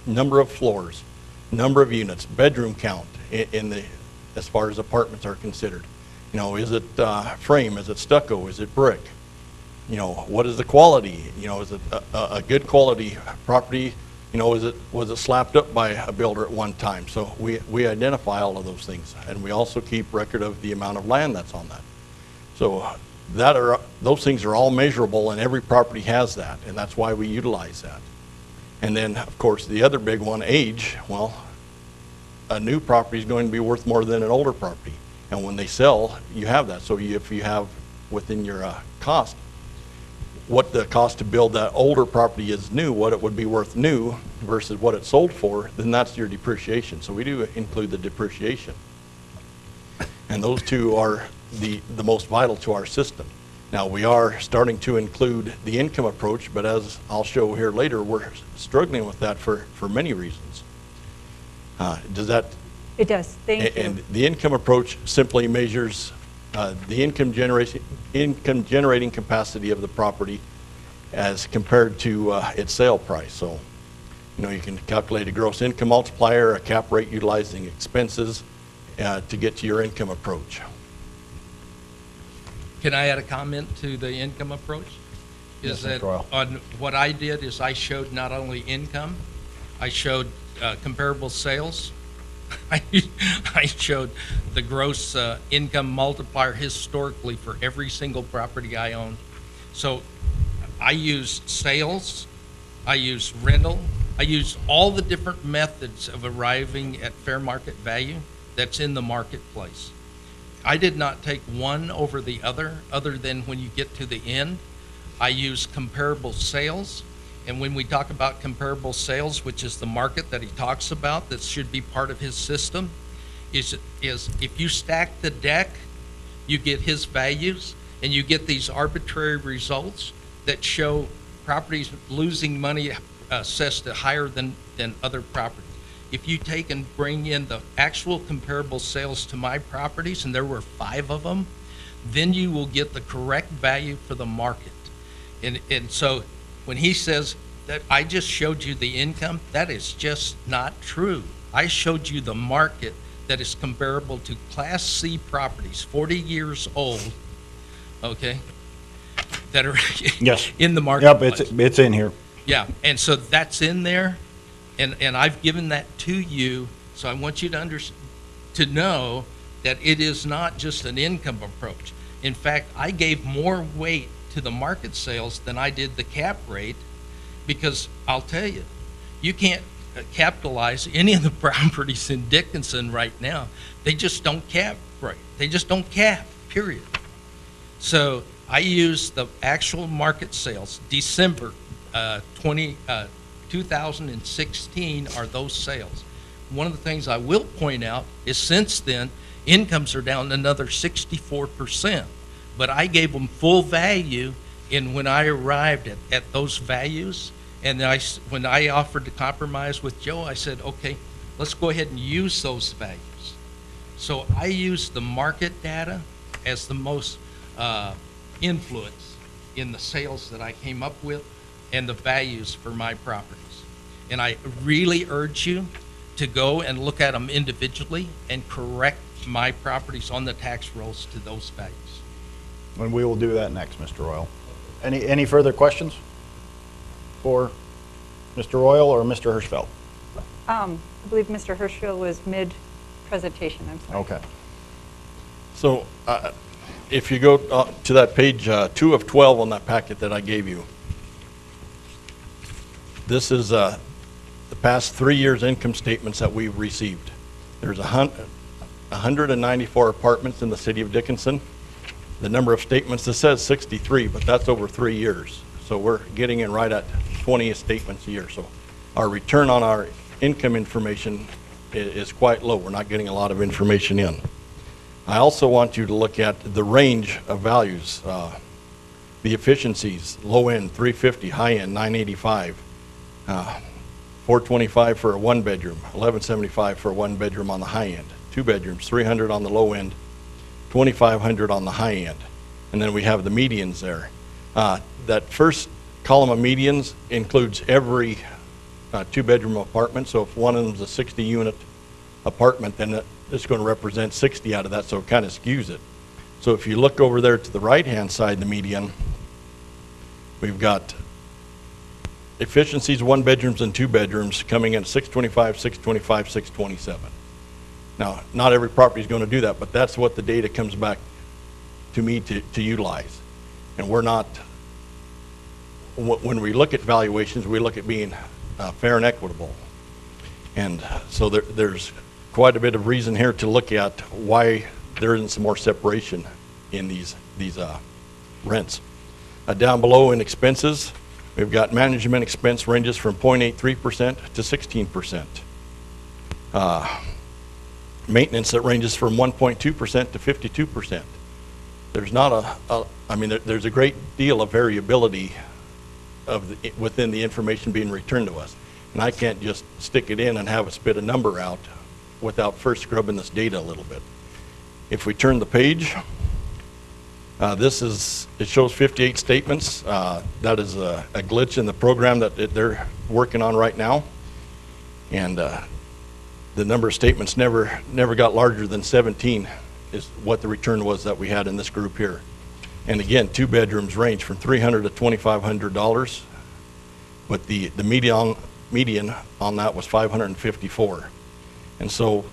number of floors, number of units, bedroom count as far as apartments are considered. You know, is it frame, is it stucco, is it brick? You know, what is the quality? You know, is it a good quality property? You know, was it slapped up by a builder at one time? So we identify all of those things, and we also keep record of the amount of land that's on that. So those things are all measurable, and every property has that, and that's why we utilize that. And then, of course, the other big one, age. Well, a new property is going to be worth more than an older property, and when they sell, you have that. So if you have within your cost, what the cost to build that older property is new, what it would be worth new versus what it sold for, then that's your depreciation. So we do include the depreciation. And those two are the most vital to our system. Now, we are starting to include the income approach, but as I'll show here later, we're struggling with that for many reasons. Does that? It does. Thank you. And the income approach simply measures the income generating capacity of the property as compared to its sale price. So, you know, you can calculate a gross income multiplier, a cap rate utilizing expenses to get to your income approach. Can I add a comment to the income approach? Yes, Is that Mr. Royal. on what I did is I showed not only income, I showed comparable sales. I showed the gross income multiplier historically for every single property I owned. So I used sales, I used rental, I used all the different methods of arriving at fair market value that's in the marketplace. I did not take one over the other than when you get to the end. I use comparable sales. And when we talk about comparable sales, which is the market that he talks about, that should be part of his system, is if you stack the deck, you get his values, and you get these arbitrary results that show properties losing money assessed at higher than other properties. If you take and bring in the actual comparable sales to my properties, and there were 5 of them, then you will get the correct value for the market. And so when he says that I just showed you the income, that is just not true. I showed you the market that is comparable to Class C properties, 40 years old, okay, that are Yes. in the marketplace. Yep, it's in here. Yeah, and so that's in there, and I've given that to you, so I want you to know that it is not just an income approach. In fact, I gave more weight to the market sales than I did the cap rate, because I'll tell you, you can't capitalize any of the properties in Dickinson right now. They just don't cap right. They just don't cap, period. So I use the actual market sales. December 2016 are those sales. One of the things I will point out is since then, incomes are down another 64%. But I gave them full value when I arrived at those values. And when I offered to compromise with Joe, I said, okay, let's go ahead and use those values. So I used the market data as the most influence in the sales that I came up with and the values for my properties. And I really urge you to go and look at them individually and correct my properties on the tax rolls to those values. And we will do that next, Mr. Royal. Any further questions for Mr. Royal or Mr. Hirschfeld? I believe Mr. Hirschfeld was mid-presentation, I'm sorry. Okay. So if you go to that page 2 of 12 on that packet that I gave you, This is the past 3 years' income statements that we've received. There's 194 apartments in the city of Dickinson. The number of statements, this says 63, but that's over 3 years. So we're getting in right at 20 statements a year. So our return on our income information is quite low. We're not getting a lot of information in. I also want you to look at the range of values. The efficiencies, low end 350, high end 985, 425 for a 1-bedroom, 1175 for a 1-bedroom on the high end, 2 bedrooms, 300 on the low end, 2,500 on the high end. And then we have the medians there. That first column of medians includes every 2-bedroom apartment. So if one of them is a 60-unit apartment, then it's going to represent 60 out of that, so it kind of skews it. So if you look over there to the right-hand side, the median, we've got efficiencies, 1-bedrooms and 2-bedrooms coming in 625, 625, 627. Now, not every property is going to do that, but that's what the data comes back to me to utilize. And we're not, when we look at valuations, we look at being fair and equitable. And so there's quite a bit of reason here to look at why there isn't some more separation in these rents. Down below in expenses, we've got management expense ranges from 0.83% to 16%. Maintenance that ranges from 1.2% to 52%. There's not there's a great deal of variability within the information being returned to us. And I can't just stick it in and have it spit a number out without first scrubbing this data a little bit. If we turn the page, it shows 58 statements. That is a glitch in the program that they're working on right now. And the number of statements never got larger than 17 is what the return was that we had in this group here. And again, 2-bedrooms range from $300 to $2,500, but the median on that was $554. And so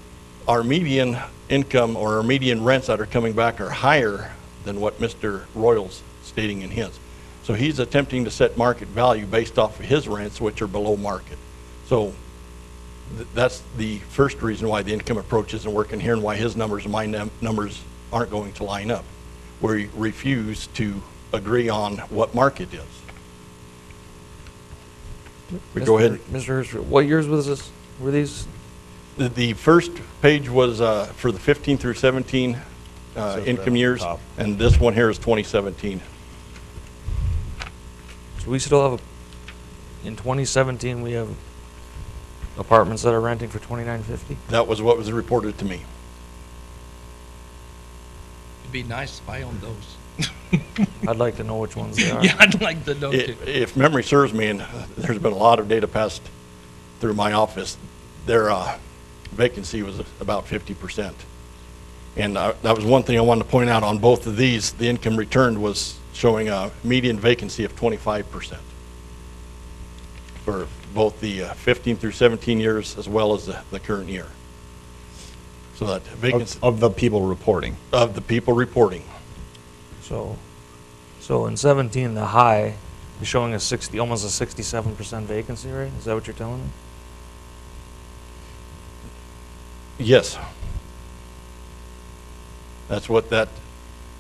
our median income or our median rents that are coming back are higher than what Mr. Royal's stating in his. So he's attempting to set market value based off of his rents, which are below market. So that's the first reason why the income approach isn't working here and why his numbers and my numbers aren't going to line up. We refuse to agree on what market is. Go ahead. Mr. Hirschfeld, what years were these? The first page was for the 15 through 17 income years, and this one here is 2017. So we still have, in 2017, we have apartments that are renting for $2,950? That was what was reported to me. It'd be nice if I owned those. I'd like to know which ones they are. Yeah, I'd like to know too. If memory serves me, and there's been a lot of data passed through my office, their vacancy was about 50%. And that was one thing I wanted to point out on both of these. The income returned was showing a median vacancy of 25% for both the 15 through 17 years as well as the current year. So that vacancy Of the people reporting. of the people reporting. So in 17, the high is showing almost a 67% vacancy rate. Is that what you're telling me? Yes. That's what that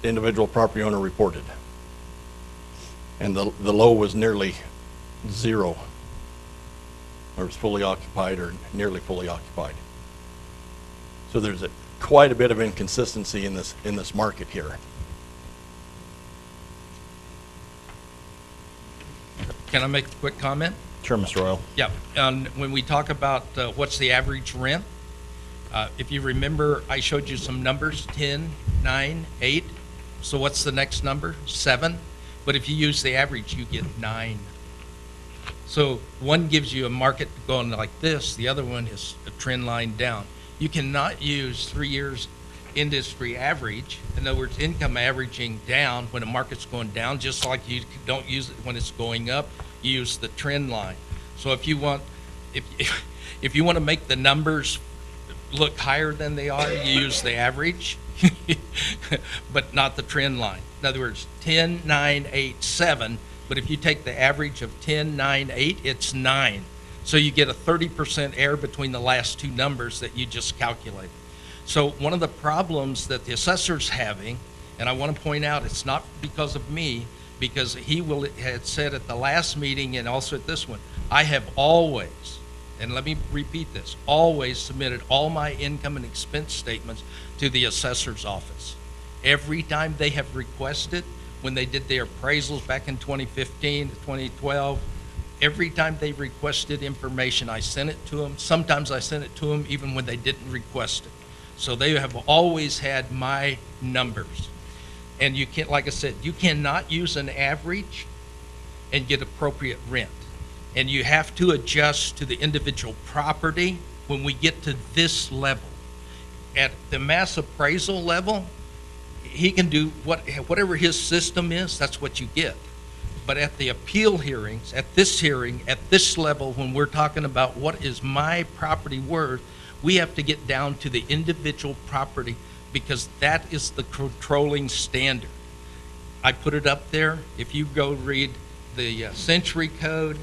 individual property owner reported. And the low was nearly zero, or was fully occupied or nearly fully occupied. So there's quite a bit of inconsistency in this market here. Can I make a quick comment? Sure, Mr. Royal. Yeah, when we talk about what's the average rent, if you remember, I showed you some numbers, 10, 9, 8. So what's the next number? 7. But if you use the average, you get 9. So one gives you a market going like this, the other one is a trend line down. You cannot use 3 years industry average, in other words, income averaging down when the market's going down, just like you don't use it when it's going up, you use the trend line. So if you want to make the numbers look higher than they are, you use the average, but not the trend line. In other words, 10, 9, 8, 7, But if you take the average of 10, 9, 8, it's 9. So you get a 30% error between the last two numbers that you just calculated. So one of the problems that the assessor's having, and I want to point out, it's not because of me, because had said at the last meeting and also at this one, I have always, and let me repeat this, always submitted all my income and expense statements to the assessor's office. Every time they have requested, when they did their appraisals back in 2015 to 2012, every time they requested information, I sent it to them. Sometimes I sent it to them even when they didn't request it. So they have always had my numbers. And you can't, like I said, you cannot use an average and get appropriate rent. And you have to adjust to the individual property when we get to this level. At the mass appraisal level, he can do whatever his system is, that's what you get. But at the appeal hearings, at this hearing, at this level, when we're talking about what is my property worth, we have to get down to the individual property because that is the controlling standard. I put it up there. If you go read the Century Code,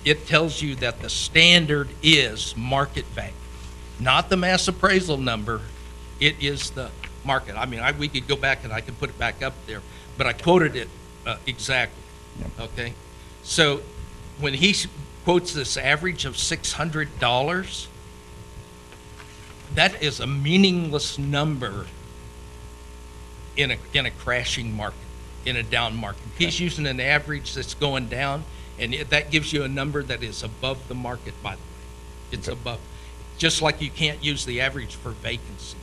it tells you that the standard is market value, not the mass appraisal number. It is the market. I mean, we could go back and I could put it back up there, but I quoted it exactly. Yep. Okay, so when he quotes this average of $600, that is a meaningless number in a crashing market, in a down market. Okay. He's using an average that's going down, and that gives you a number that is above the market, by the way. It's okay. Above. Just like you can't use the average for vacancy.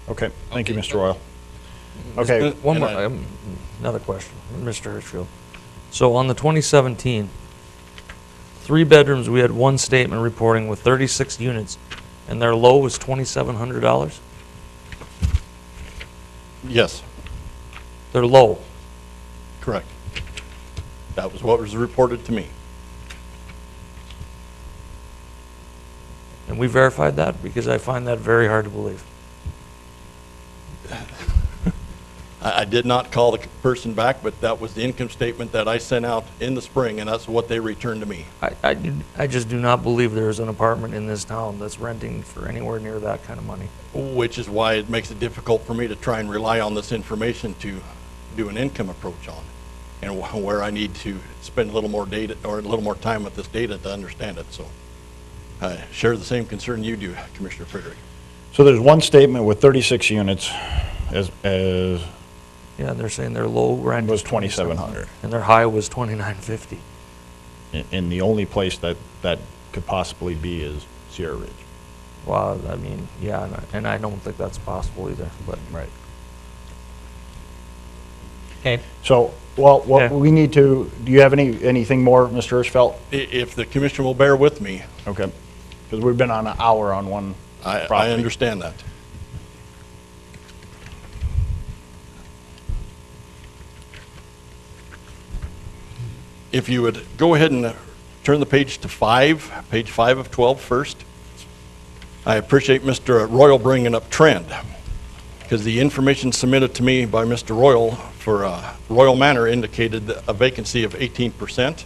Okay, thank you, Mr. Royal. Okay. One more, another question, Mr. Hirschfield. So on the 2017, 3 bedrooms, we had one statement reporting with 36 units, and their low was $2,700? Yes. They're low. Correct. That was what was reported to me. And we verified that because I find that very hard to believe. I did not call the person back, but that was the income statement that I sent out in the spring, and that's what they returned to me. I just do not believe there's an apartment in this town that's renting for anywhere near that kind of money. Which is why it makes it difficult for me to try and rely on this information to do an income approach on, and where I need to spend a little more data or a little more time with this data to understand it. So I share the same concern you do, Commissioner Frederick. So there's one statement with 36 units as yeah, they're saying their low rent was $2,700, and their high was $2,950. and the only place that could possibly be is Sierra Ridge. Well, I mean, yeah, and I don't think that's possible either. But right. Okay. So, well, what we need to. Do you have anything more, Mr. Hirschfeld? If the commission will bear with me. Okay. Because we've been on an hour on one. I understand that. If you would go ahead and turn the page to page 5 of 12 first. I appreciate Mr. Royal bringing up trend, because the information submitted to me by Mr. Royal for Royal Manor indicated a vacancy of 18%,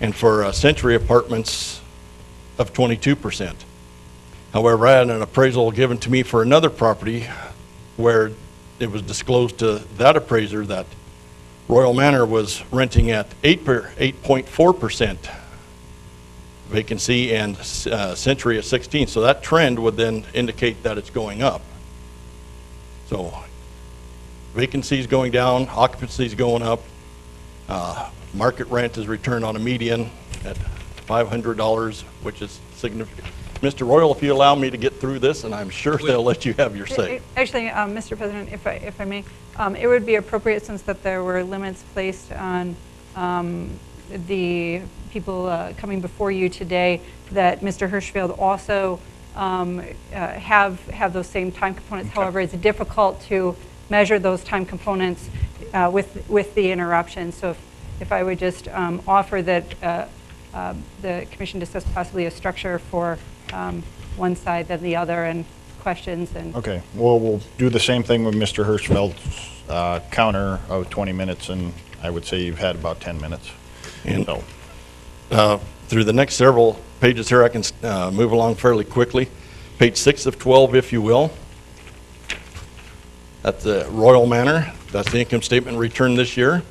and for Century Apartments of 22%. However, I had an appraisal given to me for another property where it was disclosed to that appraiser that Royal Manor was renting at 8.4% vacancy and Century at 16. So that trend would then indicate that it's going up. So vacancy is going down, occupancy is going up, market rent is returned on a median at $500, which is significant. Mr. Royal, if you allow me to get through this, and I'm sure they'll let you have your say. Actually, Mr. President, if I may, it would be appropriate, since that there were limits placed on the people coming before you today, that Mr. Hirschfield also have those same time components. Okay. However, it's difficult to measure those time components with the interruption. So if I would just offer that the commission discuss possibly a structure for one side than the other, and questions. And okay, well, we'll do the same thing with Mr. Hirschfeld's counter of 20 minutes, and I would say you've had about 10 minutes. And So, through the next several pages here, I can move along fairly quickly. Page 6 of 12, if you will. At the Royal Manor, that's the income statement return this year.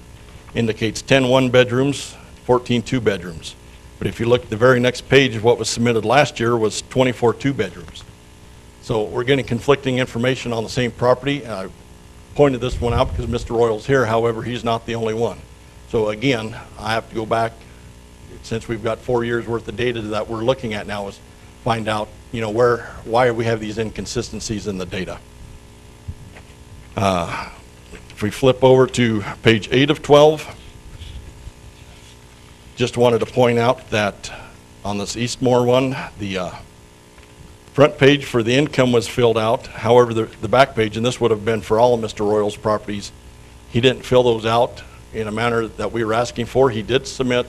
Indicates 10 one-bedrooms, 14 two-bedrooms. But if you look at the very next page, what was submitted last year was 24 two-bedrooms. So we're getting conflicting information on the same property. I pointed this one out because Mr. Royal's here. However, he's not the only one. So again, I have to go back, since we've got 4 years worth of data that we're looking at now, is find out, why we have these inconsistencies in the data. If we flip over to page 8 of 12, just wanted to point out that on this Eastmore one, the front page for the income was filled out. However, the back page, and this would have been for all of Mr. Royal's properties, he didn't fill those out in a manner that we were asking for. He did submit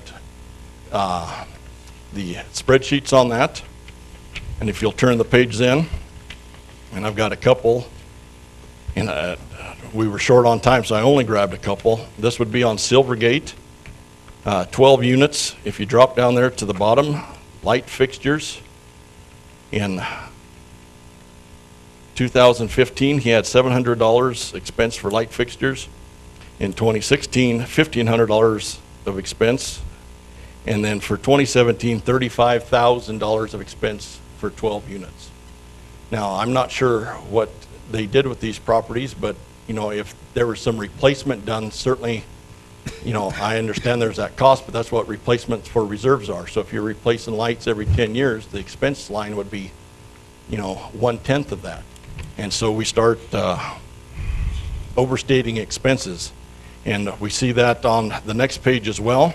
the spreadsheets on that. And if you'll turn the page in, and I've got a couple, and we were short on time, so I only grabbed a couple. This would be on Silvergate, 12 units. If you drop down there to the bottom, light fixtures. In 2015, he had $700 expense for light fixtures. In 2016, $1,500 of expense. And then for 2017, $35,000 of expense for 12 units. Now, I'm not sure what they did with these properties, but if there was some replacement done, certainly, I understand there's that cost, but that's what replacements for reserves are. So if you're replacing lights every 10 years, the expense line would be, 1/10 of that. And so we start overstating expenses. And we see that on the next page as well,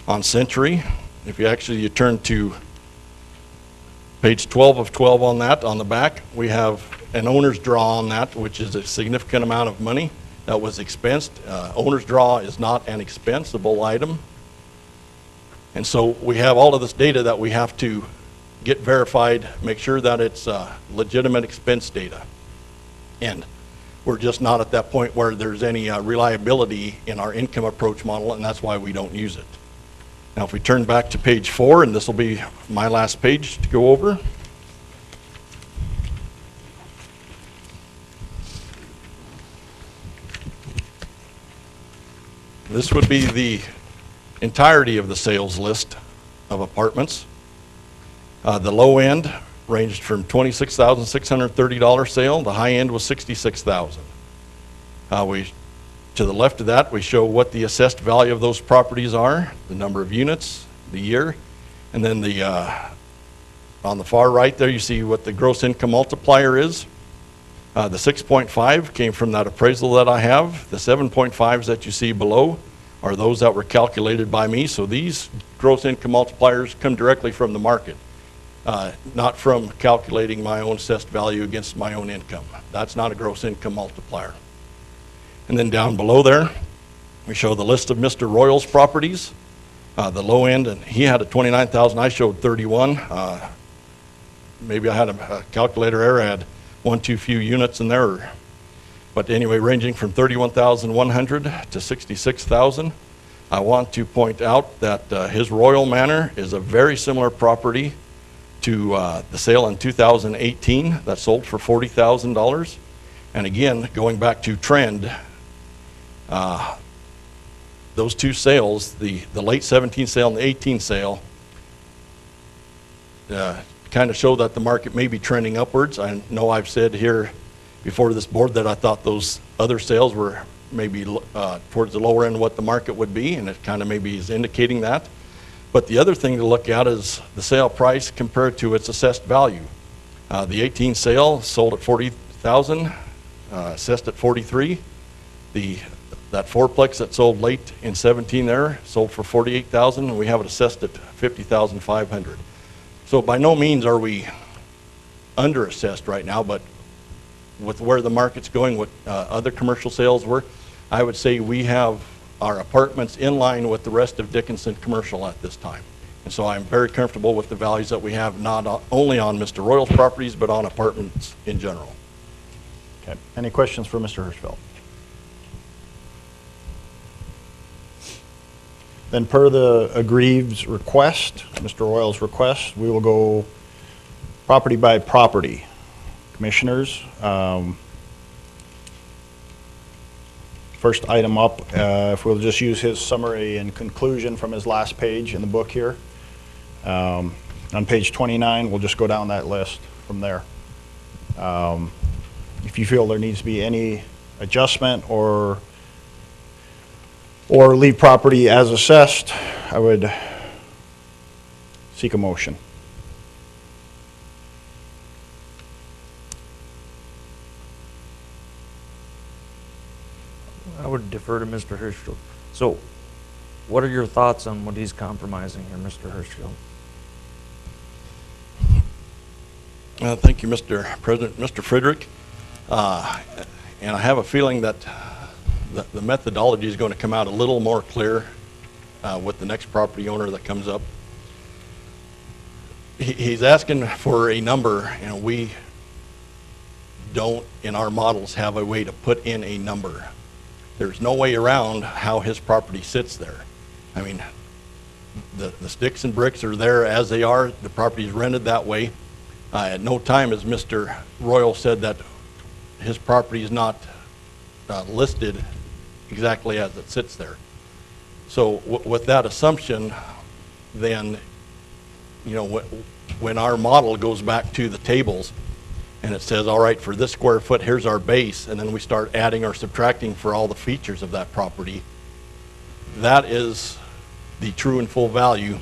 on Century. If you turn to page 12 of 12 on that, on the back, we have an owner's draw on that, which is a significant amount of money that was expensed. Owner's draw is not an expensable item. And so we have all of this data that we have to get verified, make sure that it's legitimate expense data. And we're just not at that point where there's any reliability in our income approach model, and that's why we don't use it. Now, if we turn back to page 4, and this will be my last page to go over. This would be the entirety of the sales list of apartments. The low end ranged from $26,630 sale. The high end was $66,000. To the left of that, we show what the assessed value of those properties are, the number of units, the year, and then on the far right there, you see what the gross income multiplier is. The 6.5 came from that appraisal that I have. The 7.5s that you see below are those that were calculated by me. So these gross income multipliers come directly from the market, not from calculating my own assessed value against my own income. That's not a gross income multiplier. And then down below there, we show the list of Mr. Royal's properties. The low end, and he had a 29,000, I showed 31. Maybe I had a calculator error. I had one too few units in there. But anyway, ranging from 31,100 to 66,000. I want to point out that his Royal Manor is a very similar property to the sale in 2018 that sold for $40,000. And again, going back to trend, those two sales, the late 17 sale and the 18 sale, kind of show that the market may be trending upwards. I know I've said here before this board that I thought those other sales were maybe towards the lower end of what the market would be, and it kind of maybe is indicating that. But the other thing to look at is the sale price compared to its assessed value. The 18 sale sold at $40,000, assessed at $43,000. That fourplex that sold late in 17 there sold for $48,000, and we have it assessed at $50,500. So by no means are we under-assessed right now, but with where the market's going, what other commercial sales were, I would say we have our apartments in line with the rest of Dickinson commercial at this time. And so I'm very comfortable with the values that we have, not only on Mr. Royal's properties, but on apartments in general. Okay. Any questions for Mr. Hirschfeld? Then per the aggrieved request, Mr. Royal's request, we will go property by property. Commissioners, first item up, if we'll just use his summary and conclusion from his last page in the book here. On page 29, we'll just go down that list from there. If you feel there needs to be any adjustment or leave property as assessed, I would seek a motion. I would defer to Mr. Hirschfield. So, what are your thoughts on what he's compromising here, Mr. Hirschfield? Thank you, Mr. President. Mr. Friedrich, and I have a feeling that the methodology is going to come out a little more clear with the next property owner that comes up. He's asking for a number, and we don't, in our models, have a way to put in a number. There's no way around how his property sits there. I mean, the sticks and bricks are there as they are. The property is rented that way. At no time has Mr. Royal said that his property is not listed exactly as it sits there. So with that assumption, then, you know, when our model goes back to the tables and it says, all right, for this square foot, here's our base, and then we start adding or subtracting for all the features of that property, that is the true and full value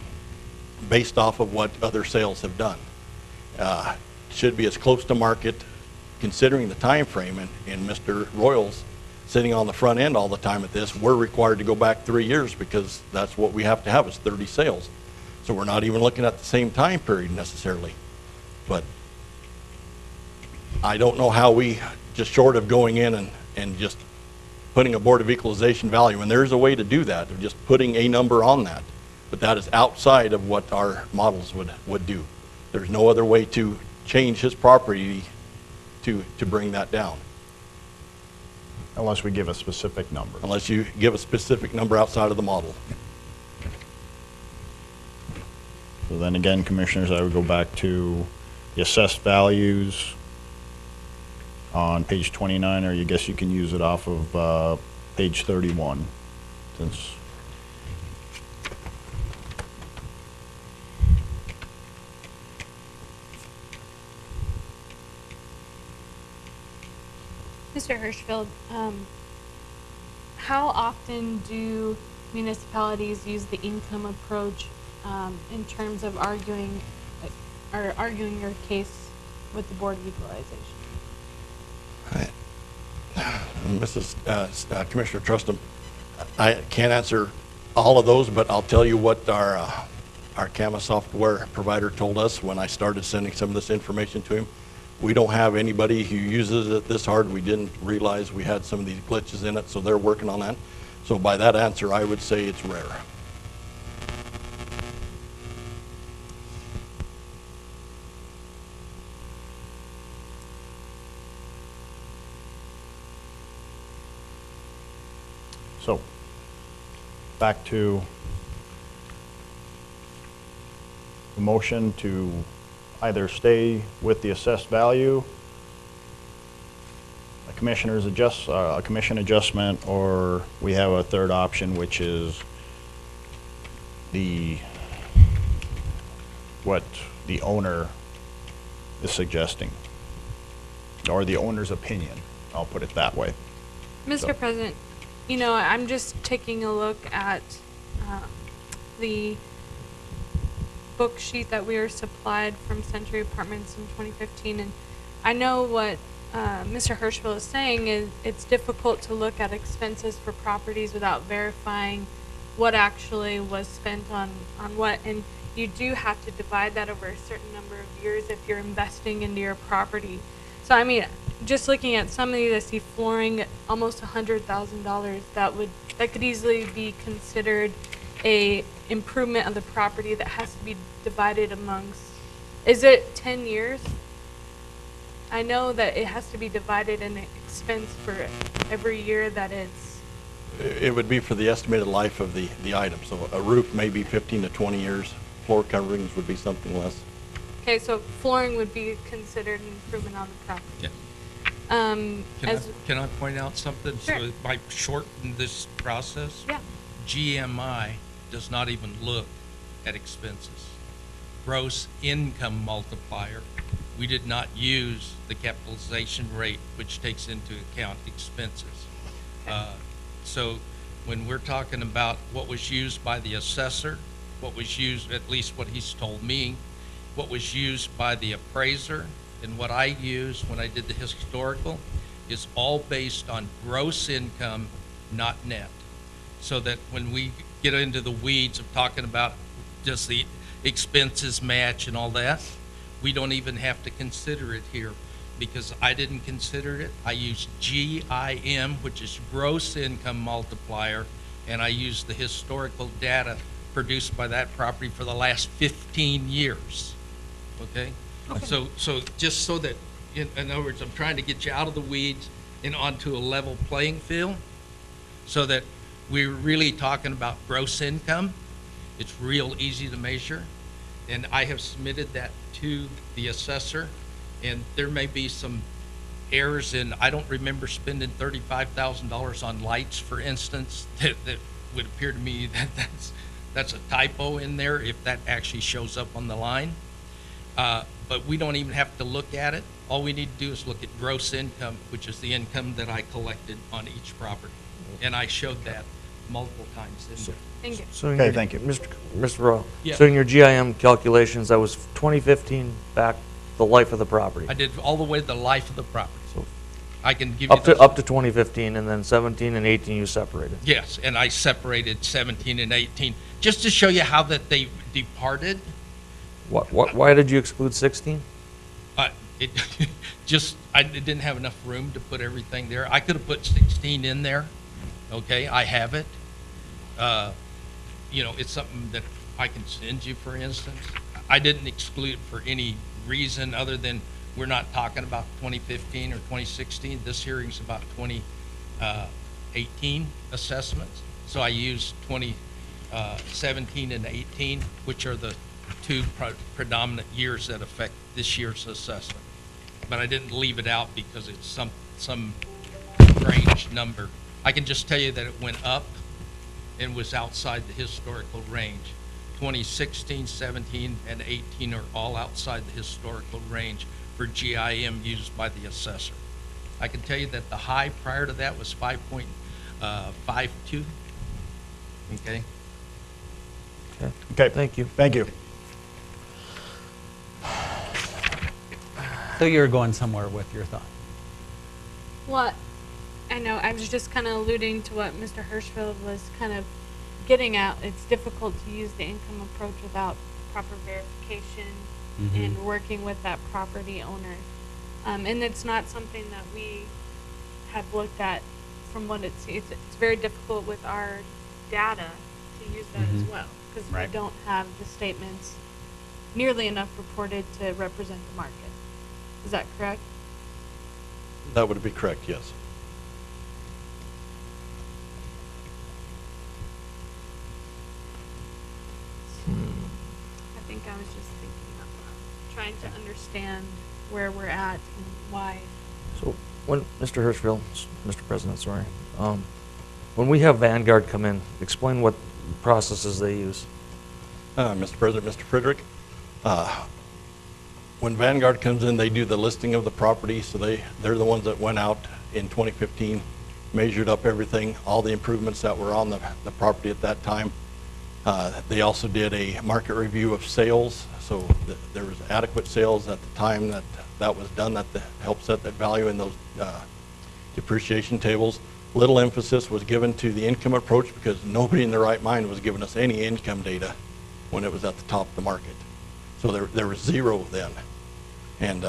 based off of what other sales have done. Should be as close to market considering the time frame, and Mr. Royal's sitting on the front end all the time at this. We're required to go back 3 years because that's what we have to have is 30 sales. So we're not even looking at the same time period necessarily. But I don't know how we, just short of going in and just putting a Board of Equalization value, and there's a way to do that, of just putting a number on that. But that is outside of what our models would do. There's no other way to change his property to bring that down. Unless we give a specific number. Unless you give a specific number outside of the model. So then again, Commissioners, I would go back to the assessed values on page 29, or I guess you can use it off of page 31, since Mr. Hirschfield, how often do municipalities use the income approach in terms of arguing your case with the Board of Equalization? Mrs. Commissioner Trustum, I can't answer all of those, but I'll tell you what our CAMA software provider told us when I started sending some of this information to him. We don't have anybody who uses it this hard. We didn't realize we had some of these glitches in it, so they're working on that. So by that answer, I would say it's rare. So, back to the motion to either stay with the assessed value, a commission adjustment, or we have a third option, which is what the owner is suggesting, or the owner's opinion. I'll put it that way. Mr. So- President, you know, I'm just taking a look at the book sheet that we were supplied from Century Apartments in 2015, and I know what Mr. Hirschfield is saying is it's difficult to look at expenses for properties without verifying what actually was spent on what, and you do have to divide that over a certain number of years if you're investing into your property. So I mean, just looking at some of these, I see flooring at almost $100,000. That could easily be considered a improvement of the property that has to be divided amongst. Is it 10 years? I know that it has to be divided in expense for every year that it's It would be for the estimated life of the item. So a roof may be 15 to 20 years. Floor coverings would be something less. Okay, so flooring would be considered an improvement on the property. Yeah. As, Can I point out something? Sure. So it might shorten this process? yeah, GMI does not even look at expenses. Gross income multiplier, we did not use the capitalization rate, which takes into account expenses. So when we're talking about what was used by the assessor, what was used, at least what he's told me, what was used by the appraiser, and what I used when I did the historical, is all based on gross income, not net. So that when we get into the weeds of talking about does the expenses match and all that, we don't even have to consider it here, because I didn't consider it. I used GIM, which is gross income multiplier, and I used the historical data produced by that property for the last 15 years. Okay? So just so that, in other words, I'm trying to get you out of the weeds and onto a level playing field, so that we're really talking about gross income. It's real easy to measure, and I have submitted that to the assessor, and there may be some errors in, I don't remember spending $35,000 on lights, for instance, that would appear to me that that's a typo in there if that actually shows up on the line. But we don't even have to look at it. All we need to do is look at gross income, which is the income that I collected on each property. And I showed that multiple times in there. thank you. So in Okay, your- thank you. Mr. Royal? Yeah. So in your GIM calculations, that was 2015 back the life of the property? I did all the way to the life of the property. So I can give you up to, those. up to 2015, and then 17 and 18 you separated? Yes, and I separated 17 and 18, just to show you how that they departed. Why did you exclude 16? It just, I didn't have enough room to put everything there. I could have put 16 in there, okay, I have it. You know, it's something that I can send you, for instance. I didn't exclude it for any reason other than we're not talking about 2015 or 2016. This hearing's about 2018 assessments. So I used 2017 and 18, which are the two predominant years that affect this year's assessment. But I didn't leave it out because it's some strange number. I can just tell you that it went up and was outside the historical range. 2016, 17, and 18 are all outside the historical range for GIM used by the assessor. I can tell you that the high prior to that was 5.52. Okay? Okay. Thank you. Thank you. So you're going somewhere with your thought. What, I know, I was just kind of alluding to what Mr. Hirschfeld was kind of getting at. It's difficult to use the income approach without proper verification and working with that property owner. And it's not something that we have looked at from what it's very difficult with our data to use that as well, because Right. we don't have the statements nearly enough reported to represent the market. Is that correct? That would be correct, yes. I think I was just thinking of trying to understand where we're at and why. So when, Mr. Hirschfield, Mr. President, sorry, when we have Vanguard come in, explain what processes they use. Mr. President, Mr. Frederick, when Vanguard comes in, they do the listing of the property, so they're the ones that went out in 2015, measured up everything, all the improvements that were on the property at that time. They also did a market review of sales, so there was adequate sales at the time that was done that helped set that value in those depreciation tables. Little emphasis was given to the income approach because nobody in their right mind was giving us any income data when it was at the top of the market. So there was zero then. And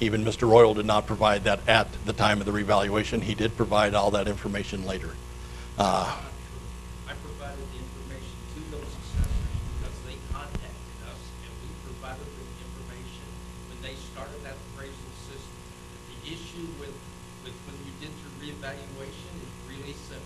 even Mr. Royal did not provide that at the time of the revaluation. He did provide all that information later. I provided the information to those assessors because they contacted us, and we provided the information when they started that appraisal system. The issue issue with when you did your reevaluation is really simple.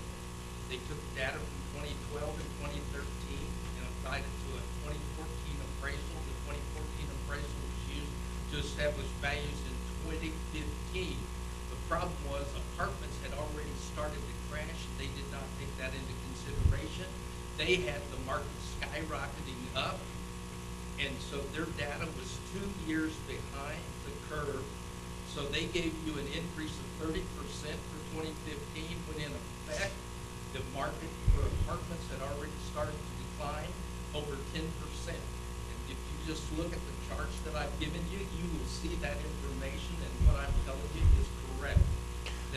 They took data from 2012 and 2013 and applied it to a 2014 appraisal. The 2014 appraisal was used to establish values in 2015. The problem was apartments had already started to crash. They did not take that into consideration. They had the market skyrocketing up, and so their data was 2 years behind the curve. So they gave you an increase of 30% for 2015, when in effect, the market for apartments had already started to decline over 10%. And if you just look at the charts that I've given you, you will see that information, and what I'm telling you is correct.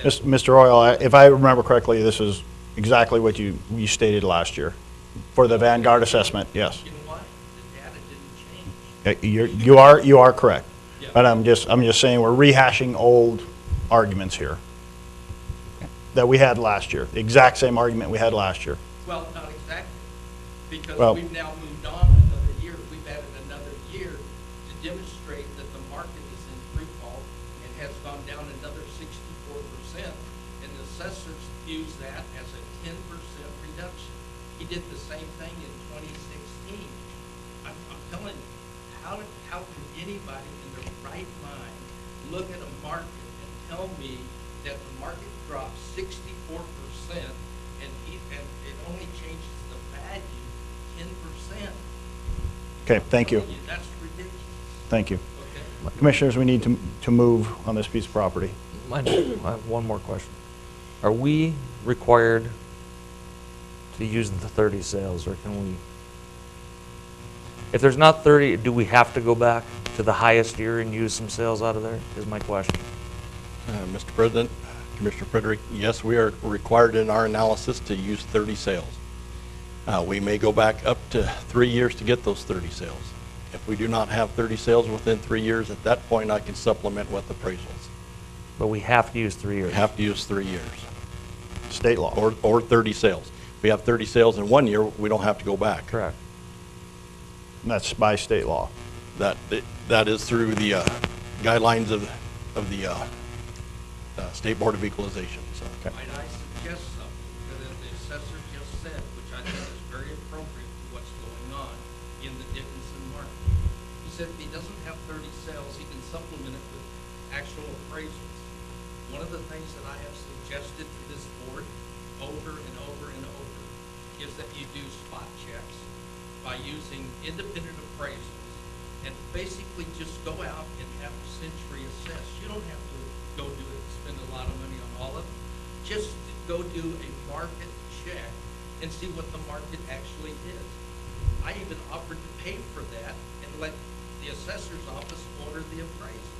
That Mr. Royal, if I remember correctly, this is exactly what you stated last year for the Vanguard assessment, yes. You know what? The data didn't change. You are correct. Yeah. But I'm just saying we're rehashing old arguments here that we had last year, the exact same argument we had last year. Well, not exactly, because Well- we've now moved on another year. We've added another year to demonstrate that the market is in free fall and has gone down another 64%, and the assessors use that as a 10% reduction. He did the same thing in 2016. I'm telling you, how can anybody in their right mind look at a market and tell me that the market dropped 64% and it only changes the value 10%? Okay, thank you. That's ridiculous. Thank you. Okay. Commissioners, we need to move on this piece of property. I have one more question. Are we required to use the 30 sales, or can we? If there's not 30, do we have to go back to the highest year and use some sales out of there, is my question. Mr. President, Commissioner Frederick, yes, we are required in our analysis to use 30 sales. We may go back up to 3 years to get those 30 sales. If we do not have 30 sales within 3 years, at that point I can supplement with appraisals. But we have to use 3 years. We have to use 3 years, State law. or 30 sales. If we have 30 sales in 1 year, we don't have to go back. Correct. And that's by state law. That is through the guidelines of the State Board of Equalization, so. Might I suggest something that the assessor just said, which I think is very appropriate to what's going on in the Dickinson market. He said if he doesn't have 30 sales, he can supplement it with actual appraisals. One of the things that I have suggested to this board over and over and over is that you do spot checks by using independent appraisals and basically just go out and have Century assess. You don't have to go do it, spend a lot of money on all of it. Just go do a market check and see what the market actually is. I even offered to pay for that and let the assessor's office order the appraisal.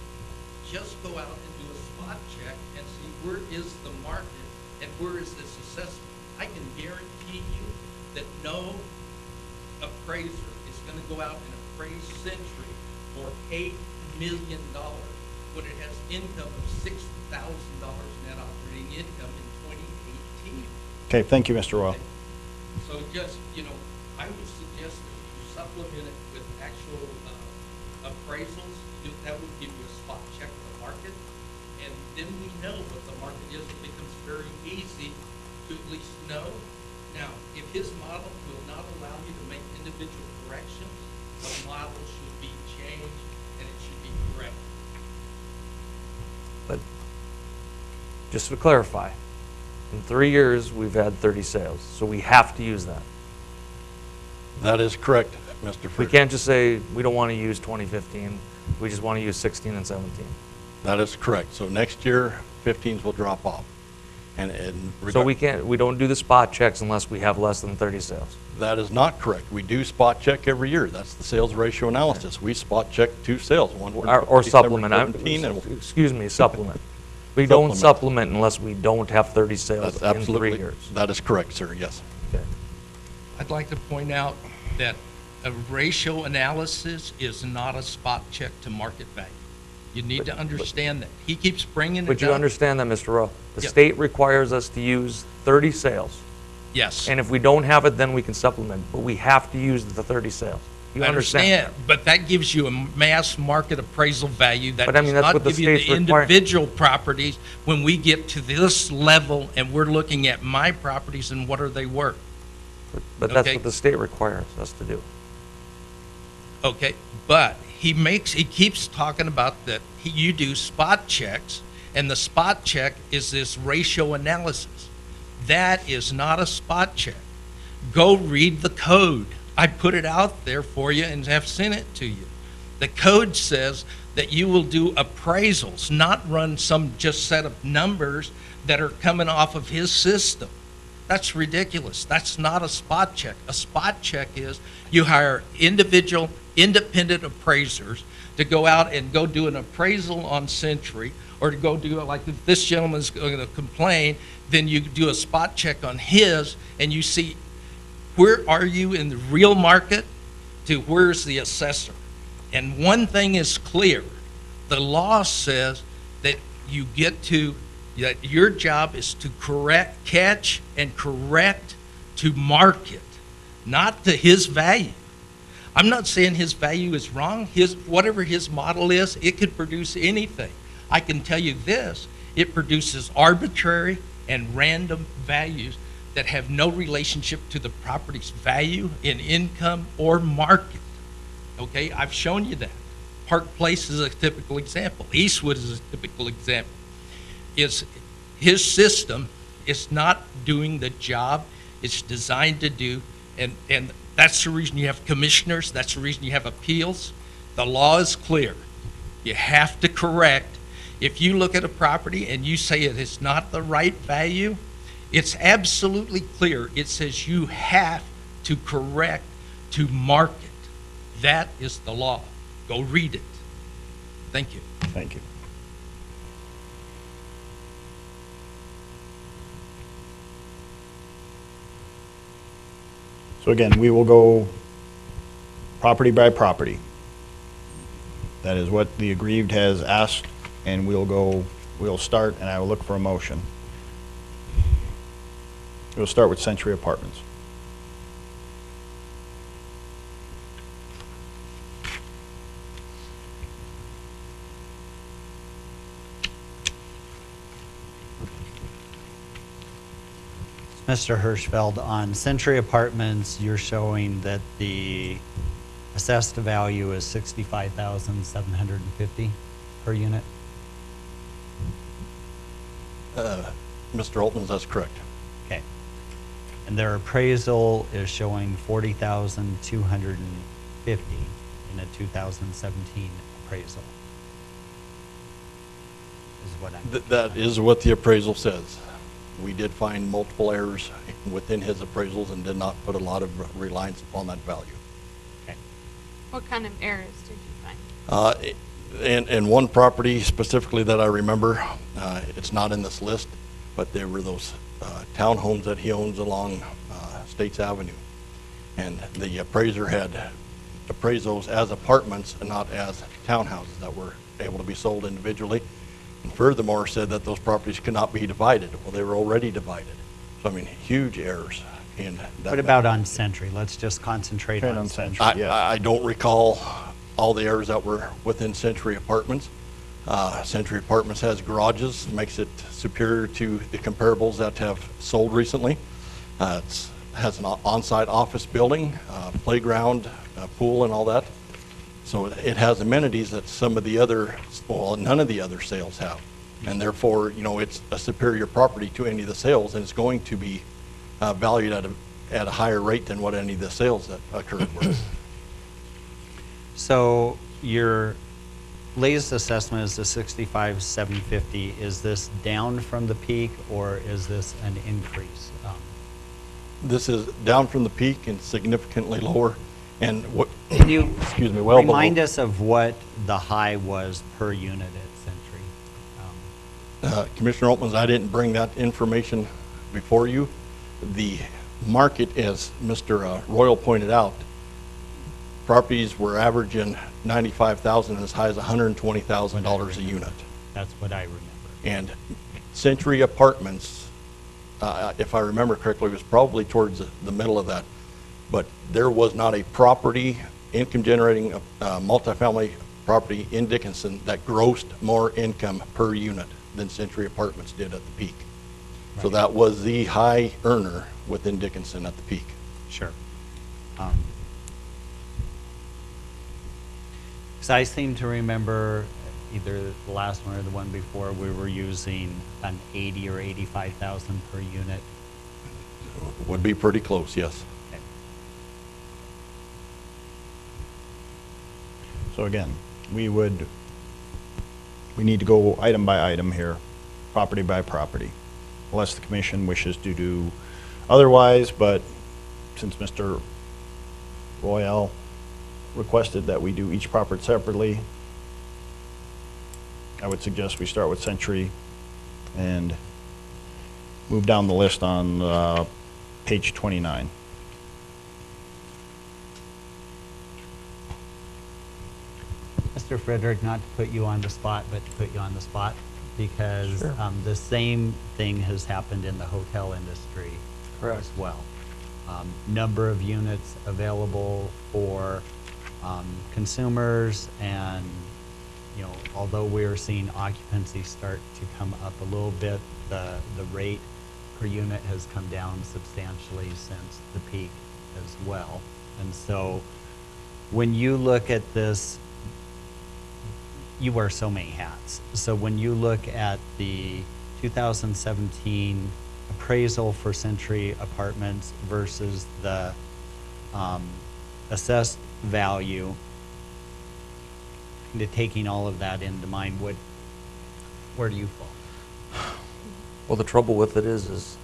Just go out and do a spot check and see where is the market and where is this assessment. I can guarantee you that no appraiser is going to go out and appraise Century for $8 million when it has income of $6,000 net operating income in 2018. Okay, thank you, Mr. Royal. So just, I would suggest that you supplement it with actual appraisals. That would give you a spot check of the market, and then we know what the market is. It becomes very easy to at least know. Now, if his model will not allow you to make individual corrections, the model should be changed and it should be corrected. But just to clarify, in 3 years, we've had 30 sales, so we have to use that. That is correct, Mr. We Frederick. can't just say we don't want to use 2015, we just want to use 16 and 17. That is correct. So next year, 15s will drop off. So we don't do the spot checks unless we have less than 30 sales. That is not correct. We do spot check every year. That's the sales ratio analysis. We spot check 2 sales, one for Or December supplement. 17 and Excuse me, supplement. We don't Supplement. supplement unless we don't have 30 sales that's in absolutely, 3 years. that is correct, sir, yes. Okay. I'd like to point out that a ratio analysis is not a spot check to market value. You need to understand that. He keeps bringing it up. But you understand that, Mr. Rowe? The Yep. state requires us to use 30 sales. Yes. And if we don't have it, then we can supplement. But we have to use the 30 sales. You I understand. understand, but that gives you a mass market appraisal value that But I mean, does that's not what the give you the state's requiring. individual properties when we get to this level and we're looking at my properties and what are they worth. But that's Okay. what the state requires us to do. Okay, but he keeps talking about that you do spot checks, and the spot check is this ratio analysis. That is not a spot check. Go read the code. I put it out there for you and have sent it to you. The code says that you will do appraisals, not run some just set of numbers that are coming off of his system. That's ridiculous. That's not a spot check. A spot check is you hire individual, independent appraisers to go out and go do an appraisal on Century, or to go do, like if this gentleman's going to complain, then you do a spot check on his, and you see where are you in the real market to where's the assessor. And one thing is clear. The law says that you get to, that your job is to catch and correct to market, not to his value. I'm not saying his value is wrong. Whatever his model is, it could produce anything. I can tell you this, it produces arbitrary and random values that have no relationship to the property's value in income or market. Okay, I've shown you that. Park Place is a typical example. Eastwood is a typical example. His system is not doing the job it's designed to do, and that's the reason you have commissioners, that's the reason you have appeals. The law is clear. You have to correct. If you look at a property and you say it is not the right value, it's absolutely clear. It says you have to correct to market. That is the law. Go read it. Thank you. Thank you. So again, we will go property by property. That is what the aggrieved has asked, and we'll start, and I will look for a motion. We'll start with Century Apartments. Mr. Hirschfeld, on Century Apartments, you're showing that the assessed value is $65,750 per unit? Mr. Altman, that's correct. Okay. And their appraisal is showing $40,250 in a 2017 appraisal. Is what I'm. That is what the appraisal says. We did find multiple errors within his appraisals and did not put a lot of reliance upon that value. Okay. What kind of errors did you find? In one property specifically that I remember, it's not in this list, but there were those townhomes that he owns along States Avenue. And the appraiser had appraised those as apartments and not as townhouses that were able to be sold individually. And furthermore, said that those properties could not be divided. Well, they were already divided. So, I mean, huge errors in that. What about on Century? Let's just concentrate on Century. I don't recall all the errors that were within Century Apartments. Century Apartments has garages, makes it superior to the comparables that have sold recently. It has an on-site office building, playground, pool, and all that. So it has amenities that some of the other, well, none of the other sales have. And therefore, you know, it's a superior property to any of the sales, and it's going to be valued at a higher rate than what any of the sales that occurred were. So your latest assessment is the $65,750. Is this down from the peak, or is this an increase? This is down from the peak and significantly lower. And what, Can you excuse me, well remind below. us of what the high was per unit at Century? Commissioner Altman, I didn't bring that information before you. The market, as Mr. Royal pointed out, properties were averaging $95,000 as high as $120,000 a unit. That's what I remember. And Century Apartments, if I remember correctly, was probably towards the middle of that. But there was not a property income-generating multifamily property in Dickinson that grossed more income per unit than Century Apartments did at the peak. So Right. that was the high earner within Dickinson at the peak. Sure. Because I seem to remember either the last one or the one before, we were using an 80 or 85,000 per unit. Would be pretty close, yes. Okay. So again, we need to go item by item here, property by property, unless the commission wishes to do otherwise, but since Mr. Royale requested that we do each property separately, I would suggest we start with Century and move down the list on page 29. Mr. Frederick, not to put you on the spot, but to put you on the spot, because Sure. the same thing has happened in the hotel industry Correct. as well. Number of units available for consumers, and although we're seeing occupancy start to come up a little bit, the rate per unit has come down substantially since the peak as well. And so when you look at this, you wear so many hats. So when you look at the 2017 appraisal for Century Apartments versus the assessed value, taking all of that into mind, where do you fall? Well, the trouble with it is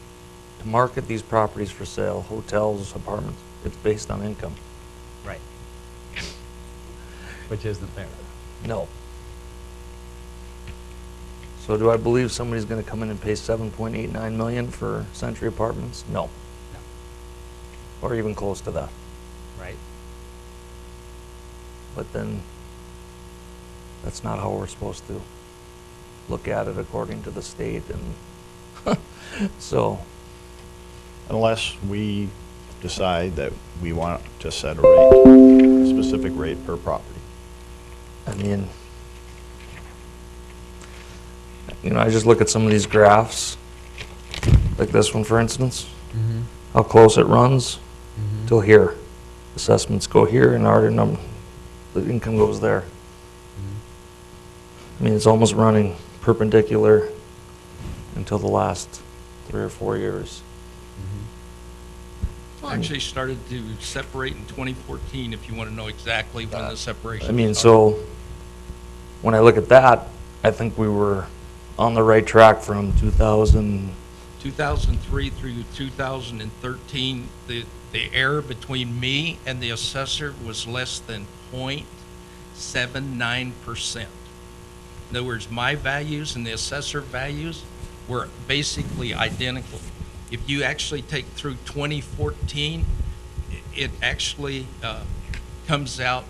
to market these properties for sale, hotels, apartments, it's based on income. Right. Which isn't fair. No. So do I believe somebody's gonna come in and pay 7.89 million for Century Apartments? No. No. Or even close to that. Right. But then, that's not how we're supposed to look at it according to the state, and so, Unless we decide that we want to set a rate, a specific rate per property. I mean, I just look at some of these graphs, like this one, for instance, Mm-hmm. how close it runs till here. Assessments go here, and the income goes there. I mean, it's almost running perpendicular until the last 3 or 4 years. Actually started to separate in 2014, if you want to know exactly when the separation I mean, started. so when I look at that, I think we were on the right track from 2000. 2003 through 2013, the error between me and the assessor was less than 0.79%. In other words, my values and the assessor values were basically identical. If you actually take through 2014, it actually comes out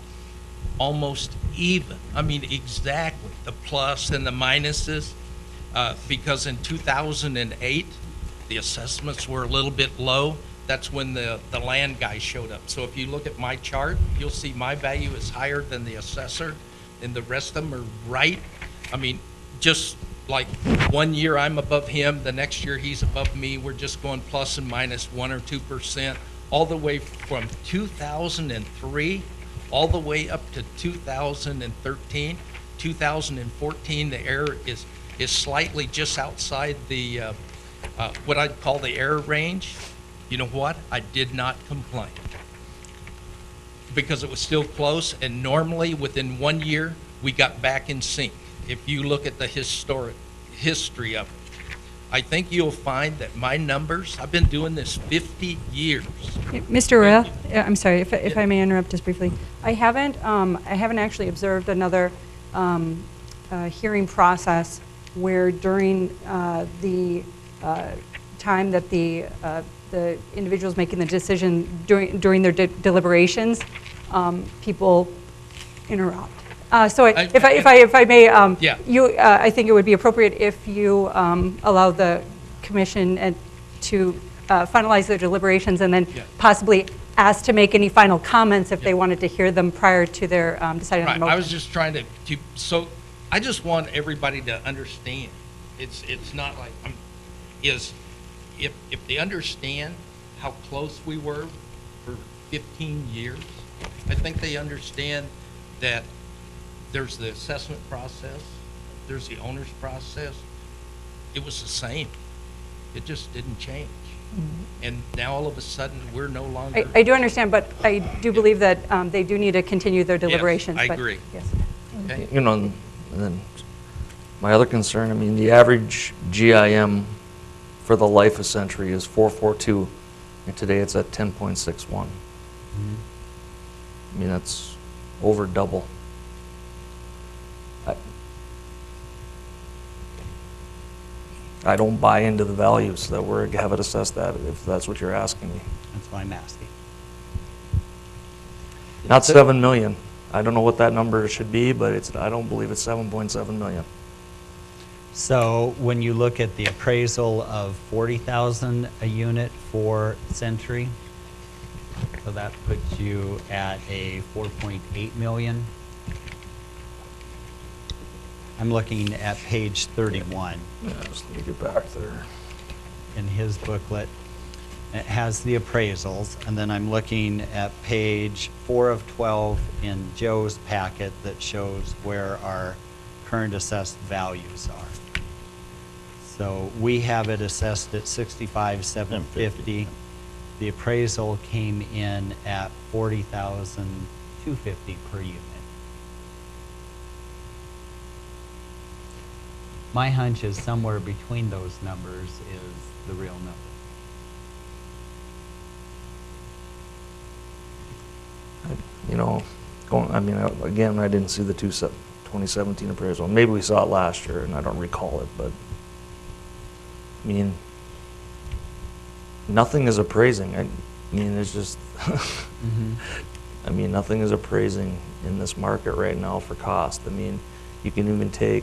almost even. I mean, exactly, the plus and the minuses, because in 2008, the assessments were a little bit low. That's when the land guy showed up. So if you look at my chart, you'll see my value is higher than the assessor, and the rest of them are right. I mean, just like 1 year I'm above him, the next year he's above me. We're just going plus and minus 1 or 2%, all the way from 2003 all the way up to 2013. 2014, the error is slightly just outside the what I'd call the error range. You know what? I did not complain because it was still close, and normally within 1 year we got back in sync. If you look at the history of it, I think you'll find that my numbers, I've been doing this 50 years. Mr. Royale, I'm sorry, if I may interrupt just briefly. I haven't actually observed another hearing process where during the time that the individuals making the decision during their deliberations, people interrupt. So if I may, Yeah. I think it would be appropriate if you allow the commission to finalize their deliberations and then Yeah. possibly asked to make any final comments if they wanted to hear them prior to their deciding on Right, the motion. I was just trying to, so I just want everybody to understand. It's not like, if they understand how close we were for 15 years, I think they understand that there's the assessment process, there's the owner's process. It was the same. It just didn't change. And now all of a sudden, we're no longer. I do understand, but I do believe that they do need to continue their deliberations. I but- agree. Yes. Okay. You know, and then my other concern, I mean, the average GIM for the life of Century is 442, and today it's at 10.61. I mean, that's over double. I don't buy into the values that we're have it assessed at, if that's what you're asking me. That's why I'm asking. Not 7 million. I don't know what that number should be, but it's, I don't believe it's 7.7 million. So when you look at the appraisal of 40,000 a unit for Century, so that puts you at a 4.8 million. I'm looking at page 31 Yeah, just let me get back there. in his booklet. It has the appraisals, and then I'm looking at page 4 of 12 in Joe's packet that shows where our current assessed values are. So we have it assessed at 65,750. The appraisal came in at 40,250 per unit. My hunch is somewhere between those numbers is the real number. You know, I mean, again, I didn't see the 2017 appraisal. Maybe we saw it last year, and I don't recall it, but, I mean, nothing is appraising. I mean, it's just, I mean, nothing is appraising in this market right now for cost. I mean, you can even take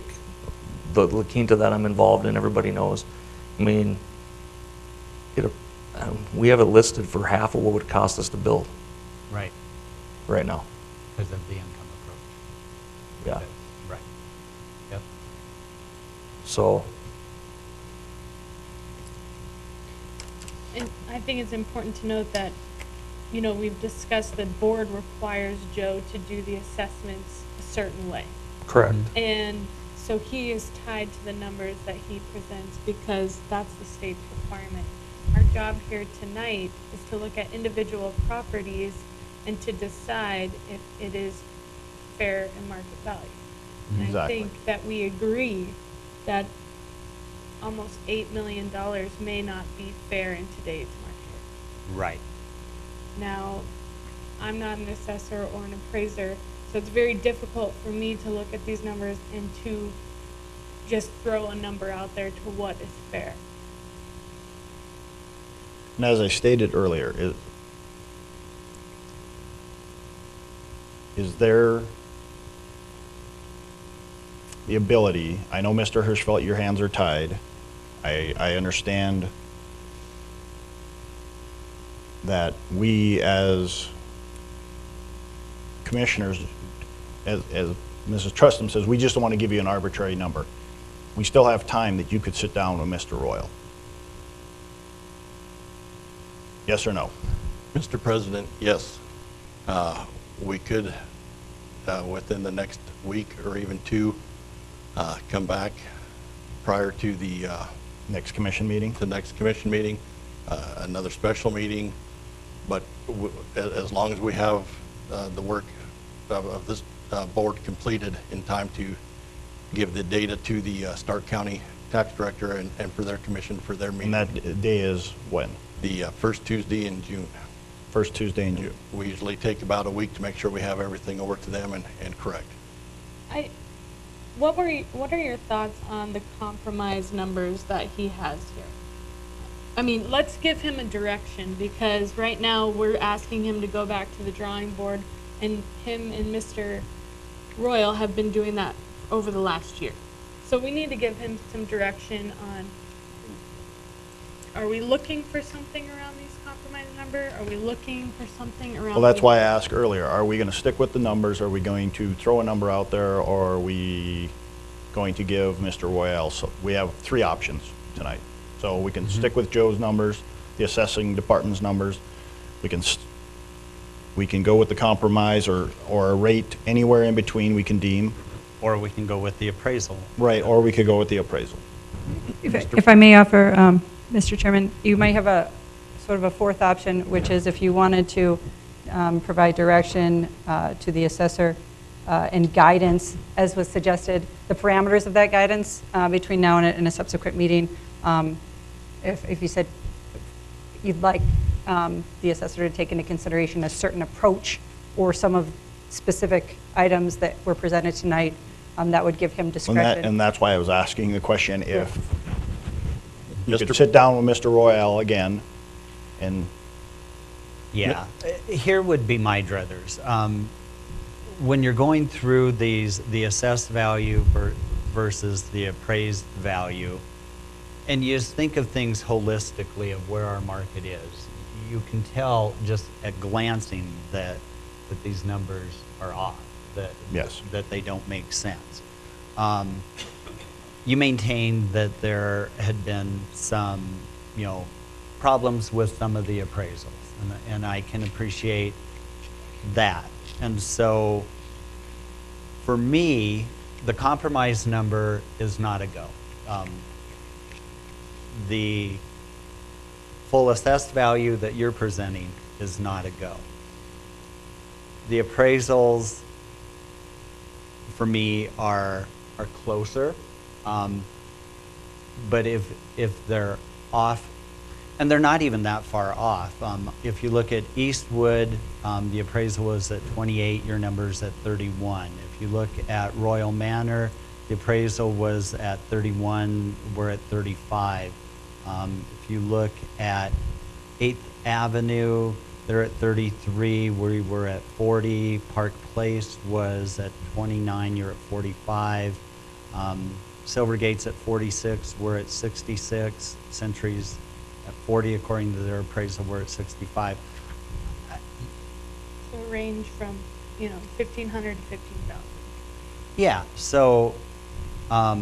the La Quinta that I'm involved in, everybody knows. I mean, we have it listed for half of what it would cost us to build Right, right now. because of the income approach. Yeah. Right. Yep. So, And I think it's important to note that, you know, we've discussed that board requires Joe to do the assessments a certain way. correct. And so he is tied to the numbers that he presents because that's the state's requirement. Our job here tonight is to look at individual properties and to decide if it is fair and market value. And I Exactly. think that we agree that almost $8 million may not be fair in today's market. Right. Now, I'm not an assessor or an appraiser, so it's very difficult for me to look at these numbers and to just throw a number out there to what is fair. And as I stated earlier, is there the ability, I know Mr. Hirschfeld, your hands are tied. I understand that we as commissioners, as Mrs. Trustum says, we just don't want to give you an arbitrary number. We still have time that you could sit down with Mr. Royal. Yes or no? Mr. President, yes. We could, within the next week or even two, come back prior to the Next commission meeting? next commission meeting, another special meeting, but as long as we have the work of this board completed in time to give the data to the Stark County Tax Director and for their commission for their meeting. And that day is when? The first Tuesday in June. First Tuesday in June. We usually take about a week to make sure we have everything over to them and correct. What are your thoughts on the compromise numbers that he has here? I mean, let's give him a direction, because right now we're asking him to go back to the drawing board, and him and Mr. Royal have been doing that over the last year. So we need to give him some direction on are we looking for something around these compromise number? Are we looking for something around? Well, that's the- why I asked earlier, are we gonna stick with the numbers? Are we going to throw a number out there, or are we going to give Mr. Royale, so we have 3 options tonight. So we can stick with Joe's numbers, the assessing department's numbers. We can go with the compromise or a rate anywhere in between we can deem. Or we can go with the appraisal. Right, or we could go with the appraisal. If I may offer, Mr. Chairman, you might have a sort of a 4th option, which is if you wanted to provide direction to the assessor and guidance, as was suggested, the parameters of that guidance between now and a subsequent meeting. If you said you'd like the assessor to take into consideration a certain approach or some of specific items that were presented tonight, that would give him discretion. And that's why I was asking the question, if you could Mr. sit down with Mr. Royale again and, Yeah, here would be my druthers. When you're going through these, the assessed value versus the appraised value, and you just think of things holistically of where our market is, you can tell just at glancing that these numbers are off, Yes. that they don't make sense. You maintain that there had been some, problems with some of the appraisals, and I can appreciate that. And so, for me, the compromise number is not a go. The full assessed value that you're presenting is not a go. The appraisals, for me, are closer, but if they're off, and they're not even that far off. If you look at Eastwood, the appraisal was at 28, your number's at 31. If you look at Royal Manor, the appraisal was at 31, we're at 35. If you look at 8th Avenue, they're at 33, we were at 40. Park Place was at 29, you're at 45. Silvergate's at 46, we're at 66. Century's at 40, according to their appraisal, we're at 65. So a range from, 1,500 to 15,000. Yeah, so, I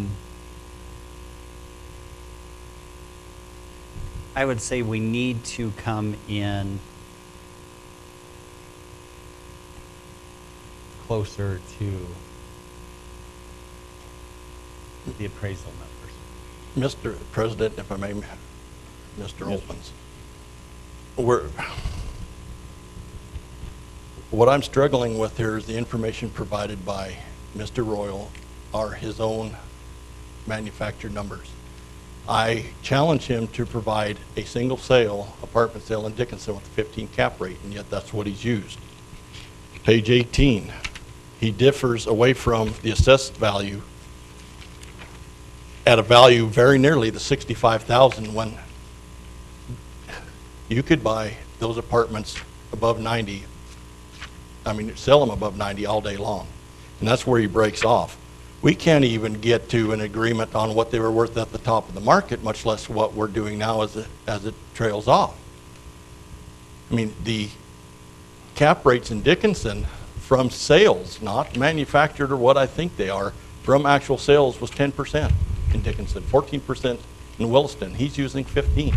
would say we need to come in closer to the appraisal numbers. Mr. President, if I may, Mr. Olmans, what I'm struggling with here is the information provided by Mr. Royal are his own manufactured numbers. I challenge him to provide a single sale, apartment sale in Dickinson with a 15 cap rate, and yet that's what he's used. Page 18, he differs away from the assessed value at a value very nearly the 65,000 when you could buy those apartments above 90, sell them above 90 all day long. And that's where he breaks off. We can't even get to an agreement on what they were worth at the top of the market, much less what we're doing now as it trails off. The cap rates in Dickinson from sales, not manufactured or what I think they are, from actual sales was 10% in Dickinson, 14% in Williston. He's using 15.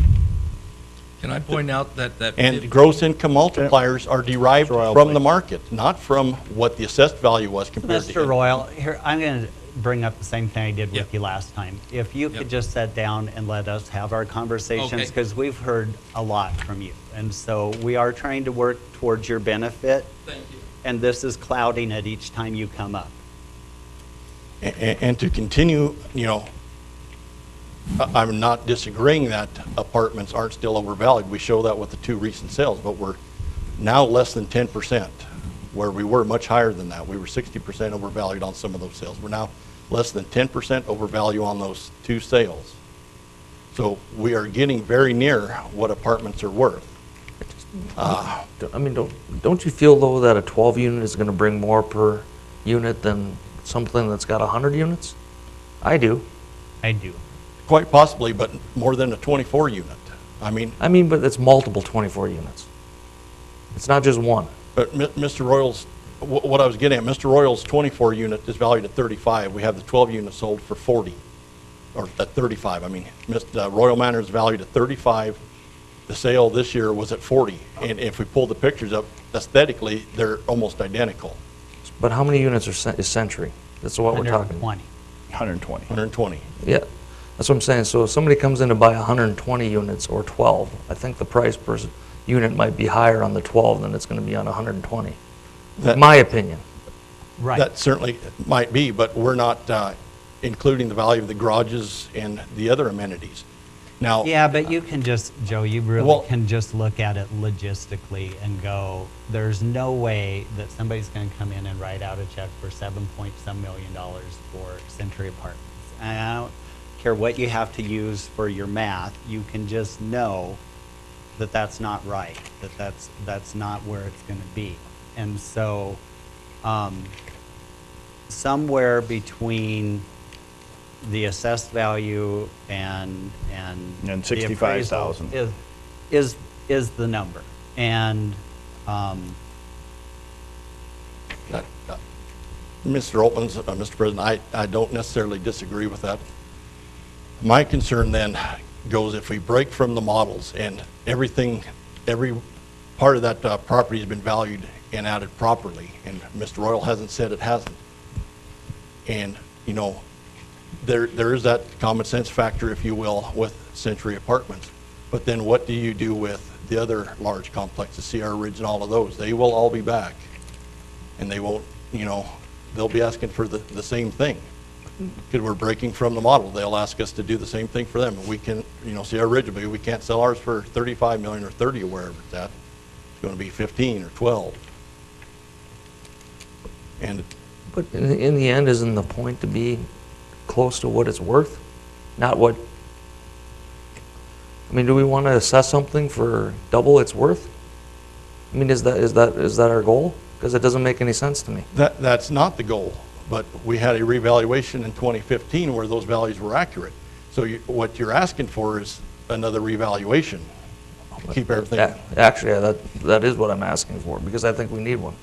Can I point out that And gross income multipliers are derived Royal, from the please. market, not from what the assessed value was compared to. Mr. Royal, here, I'm going to bring up the same thing I did with Yep. you last time. If you Yep. could just sit down and let us have our conversations, Okay. because we've heard a lot from you. And so we are trying to work towards your benefit, Thank you. and this is clouding it each time you come up. And to continue, I'm not disagreeing that apartments aren't still overvalued. We show that with the 2 recent sales, but we're now less than 10%, where we were much higher than that. We were 60% overvalued on some of those sales. We're now less than 10% overvalue on those 2 sales. So we are getting very near what apartments are worth. Don't you feel though that a 12 unit is going to bring more per unit than something that's got 100 units? I do. I do. Quite possibly, but more than a 24 unit. I mean, But it's multiple 24 units. It's not just one. but Mr. Royals, what I was getting at, Mr. Royals' 24 unit is valued at 35. We have the 12 units sold for 40, or at 35. I mean, Royal Manor is valued at 35. The sale this year was at 40. And if we pull the pictures up, aesthetically, they're almost identical. But how many units is Century? That's what we're talking. 120. 120. 120. Yeah, that's what I'm saying. So if somebody comes in to buy 120 units or 12, I think the price per unit might be higher on the 12 than it's going to be on 120. My opinion. Right. That certainly might be, but we're not including the value of the garages and the other amenities. Now, Yeah, but you can just, Joe, you really Well- can just look at it logistically and go, there's no way that somebody's going to come in and write out a check for $7-some million for Century Apartments. And I don't care what you have to use for your math, you can just know that that's not right, that that's not where it's going to be. And so, somewhere between the assessed value and And the appraisal $65,000. is the number. And Mr. Opens, Mr. President, I don't necessarily disagree with that. My concern then goes if we break from the models and every part of that property has been valued and added properly, and Mr. Royal hasn't said it hasn't. And, you know, there is that common sense factor, if you will, with Century Apartments. But then what do you do with the other large complexes, Sierra Ridge and all of those? They will all be back. And they won't, you know, they'll be asking for the same thing. Because we're breaking from the model. They'll ask us to do the same thing for them. And we can, you know, Sierra Ridge, maybe we can't sell ours for 35 million or 30 or wherever it's at. It's going to be 15 or 12. And But in the end, isn't the point to be close to what it's worth? Not what, I mean, do we want to assess something for double its worth? I mean, is that our goal? Because it doesn't make any sense to me. that's not the goal. But we had a revaluation in 2015 where those values were accurate. So what you're asking for is another revaluation. Keep everything. Actually, that is what I'm asking for, because I think we need one.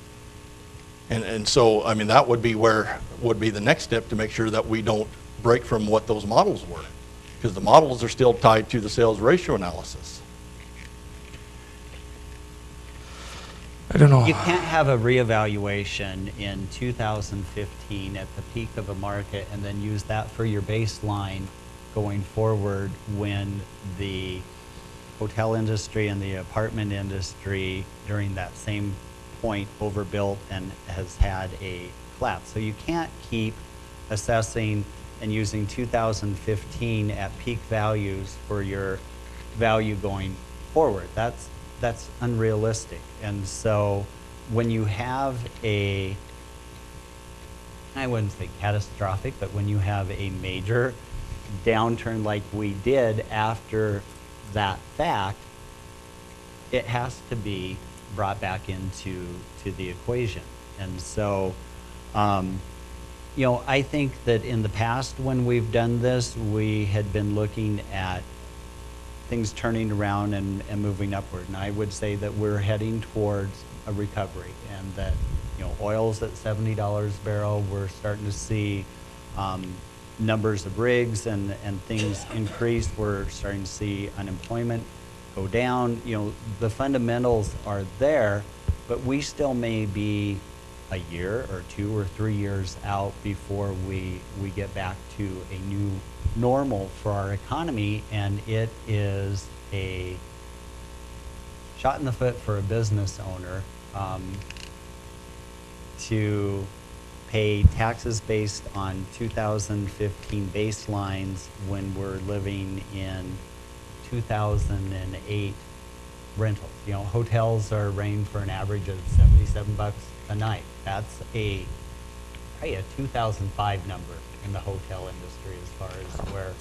And so, I mean, that would be the next step to make sure that we don't break from what those models were. Because the models are still tied to the sales ratio analysis. I don't know. you can't have a reevaluation in 2015 at the peak of a market and then use that for your baseline going forward when the hotel industry and the apartment industry during that same point overbuilt and has had a collapse. So you can't keep assessing and using 2015 at peak values for your value going forward. That's unrealistic. And so when you have I wouldn't say catastrophic, but when you have a major downturn like we did after that fact, it has to be brought back into the equation. And so, you know, I think that in the past when we've done this, we had been looking at things turning around and moving upward. And I would say that we're heading towards a recovery, and that, you know, oil's at $70 a barrel. We're starting to see numbers of rigs and things increase. We're starting to see unemployment go down. You know, the fundamentals are there, but we still may be a year or 2 or 3 years out before we get back to a new normal for our economy, and it is a shot in the foot for a business owner to pay taxes based on 2015 baselines when we're living in 2008 rentals. You know, hotels are renting for an average of $77 a night. That's probably a 2005 number in the hotel industry as far as where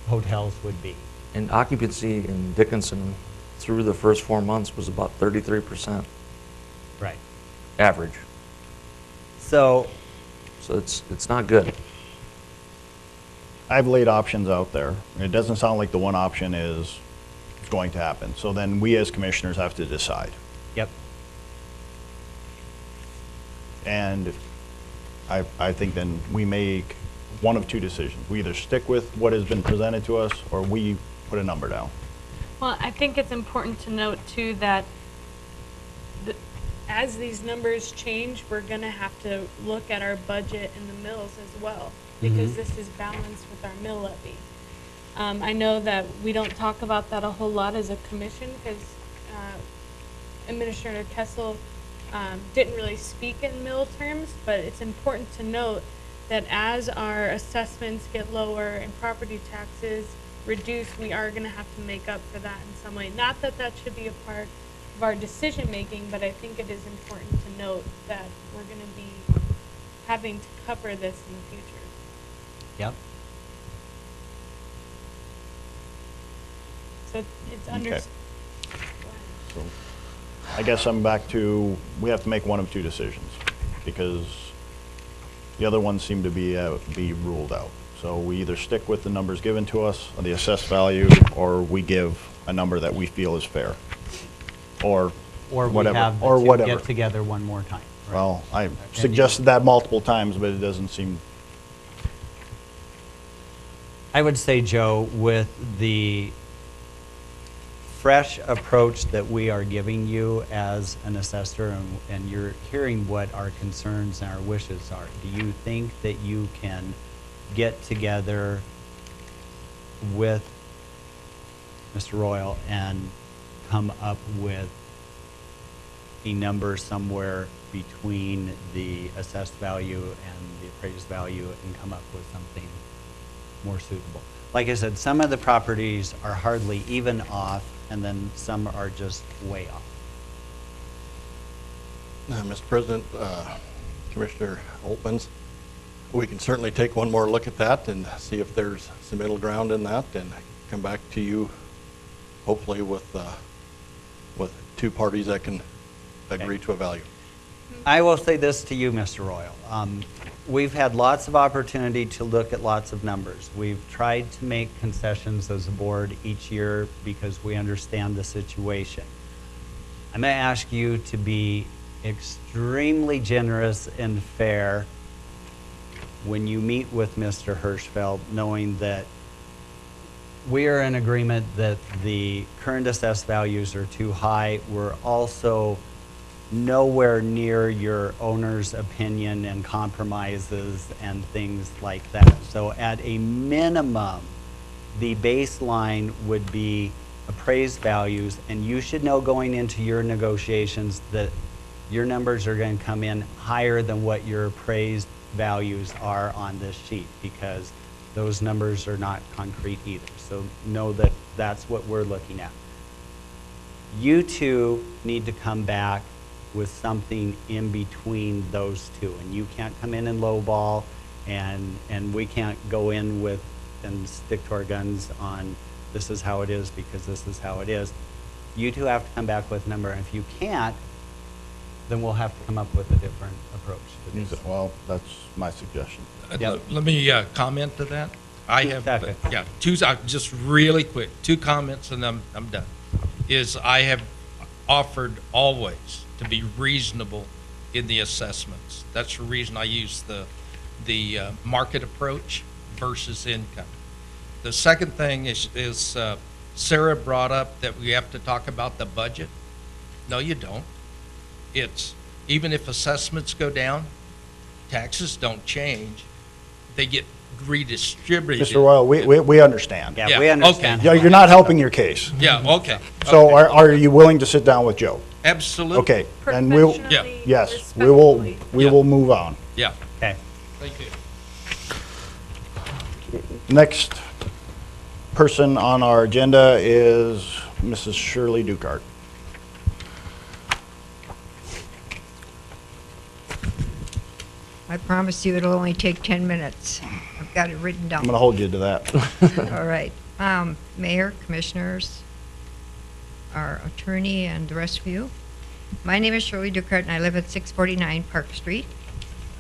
hotels would be. And occupancy in Dickinson through the first 4 months was about 33% Right. average. So, So it's not good. I've laid options out there. It doesn't sound like the one option is is going to happen. So then we as commissioners have to decide. Yep. And I think then we make one of two decisions. We either stick with what has been presented to us, or we put a number down. Well, I think it's important to note too that as these numbers change, we're gonna have to look at our budget and the mills as well, because this is balanced with our mill levy. I know that we don't talk about that a whole lot as a commission, because Administrator Kessel didn't really speak in mill terms, but it's important to note that as our assessments get lower and property taxes reduce, we are gonna have to make up for that in some way. Not that that should be a part of our decision-making, but I think it is important to note that we're gonna be having to cover this in the future. Yep. So it's Okay. So I guess I'm back to, we have to make one of two decisions, because the other ones seem to be ruled out. So we either stick with the numbers given to us, or the assessed value, or we give a number that we feel is fair. Or Or we whatever, have or the two whatever. get together one more time. right? Well, I suggested that multiple times, but it doesn't seem, I would say, Joe, with the fresh approach that we are giving you as an assessor, and you're hearing what our concerns and our wishes are, do you think that you can get together with Mr. Royal and come up with a number somewhere between the assessed value and the appraised value and come up with something more suitable? Like I said, some of the properties are hardly even off, and then some are just way off. Mr. President, Commissioner Oltmans, we can certainly take one more look at that and see if there's some middle ground in that, and come back to you hopefully with two parties that can agree to a value. I will say this to you, Mr. Royal. We've had lots of opportunity to look at lots of numbers. We've tried to make concessions as a board each year because we understand the situation. I'm going to ask you to be extremely generous and fair when you meet with Mr. Hirschfeld, knowing that we are in agreement that the current assessed values are too high. We're also nowhere near your owner's opinion and compromises and things like that. So at a minimum, the baseline would be appraised values, and you should know going into your negotiations that your numbers are going to come in higher than what your appraised values are on this sheet, because those numbers are not concrete either. So know that that's what we're looking at. You two need to come back with something in between those two, and you can't come in and lowball, and we can't go in with and stick to our guns on this is how it is because this is how it is. You two have to come back with a number, and if you can't, then we'll have to come up with a different approach to this. well, that's my suggestion. Yep. Let me comment to that. I have, Second. just really quick, two comments and I'm done. Is I have offered always to be reasonable in the assessments. That's the reason I use the market approach versus income. The second thing is Sarah brought up that we have to talk about the budget. No, you don't. It's, even if assessments go down, taxes don't change. They get redistributed. Mr. Royal, we understand. Yeah, Yeah, we understand. okay. Yeah, you're not helping your case. Yeah, okay. So okay. are you willing to sit down with Joe? Absolutely. Okay, and we'll, Professionally, yes, we will respectfully. move on. Yeah, Okay. thank you. Next person on our agenda is Mrs. Shirley Dukart. I promise you it'll only take 10 minutes. I've got it written I'm down. going to hold you to that. All right. Mayor, commissioners, our attorney, and the rest of you. My name is Shirley Dukart, and I live at 649 Park Street.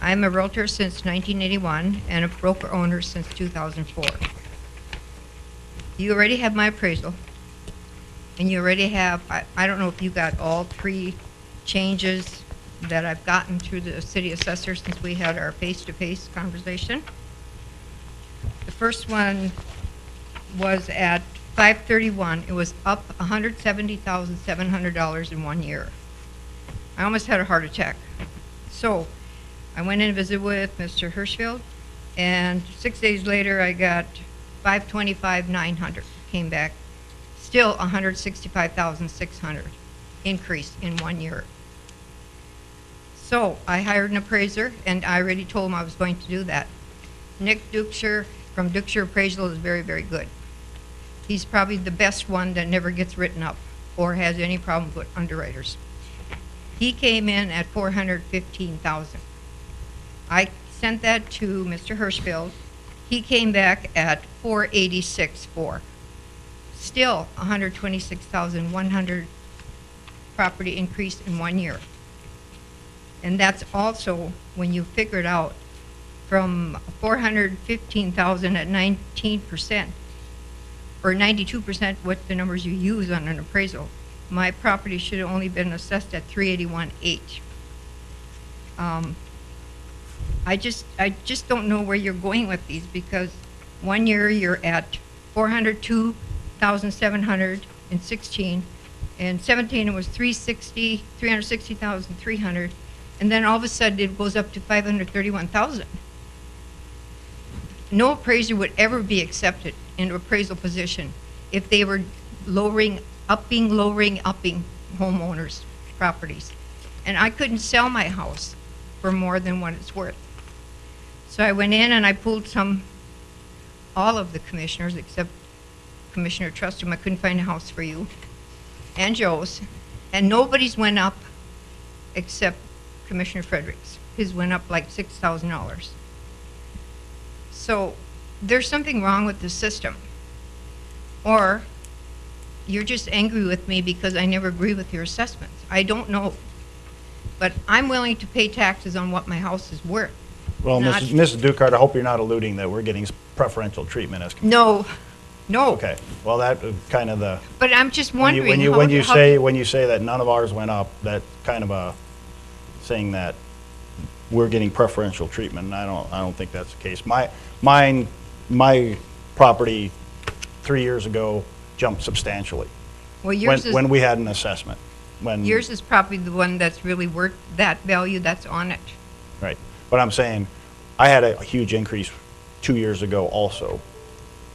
I'm a realtor since 1981 and a broker owner since 2004. You already have my appraisal. And you already have, I don't know if you got all 3 changes that I've gotten through the city assessor since we had our face-to-face conversation. The first one was at 5/31. It was up $170,700 in 1 year. I almost had a heart attack. So I went in and visited with Mr. Hirschfeld, and 6 days later I got 525,900. Came back, still 165,600 increase in 1 year. So I hired an appraiser, and I already told him I was going to do that. Nick Dukeshire from Dukeshire Appraisal is very, very good. He's probably the best one that never gets written up or has any problems with underwriters. He came in at 415,000. I sent that to Mr. Hirschfeld. He came back at 486,400. Still 126,100 property increase in 1 year. And that's also, when you figure it out, from 415,000 at 19%, or 92%, what the numbers you use on an appraisal, my property should have only been assessed at 381,800. I just don't know where you're going with these, because 1 year you're at 402,716, and 17 it was 360,300, and then all of a sudden it goes up to 531,000. No appraiser would ever be accepted in an appraisal position if they were upping homeowners' properties. And I couldn't sell my house for more than what it's worth. So I went in and I pulled all of the commissioners except Commissioner Trustum. I couldn't find a house for you, and Joe's, and nobody's went up except Commissioner Fredericks. His went up like $6,000. So there's something wrong with the system. Or you're just angry with me because I never agree with your assessments. I don't know. But I'm willing to pay taxes on what my house is worth. Well, Not- Mrs. Dukart, I hope you're not alluding that we're getting preferential treatment as. No. Okay, well, that kind of the. But I'm just When wondering you say that none of ours went up, that kind of a saying that we're getting preferential treatment, and I don't think that's the case. My property 3 years ago jumped substantially Well, yours when we had an assessment. yours is probably the one that's really worth that value that's on it. Right, but I'm saying I had a huge increase 2 years ago also.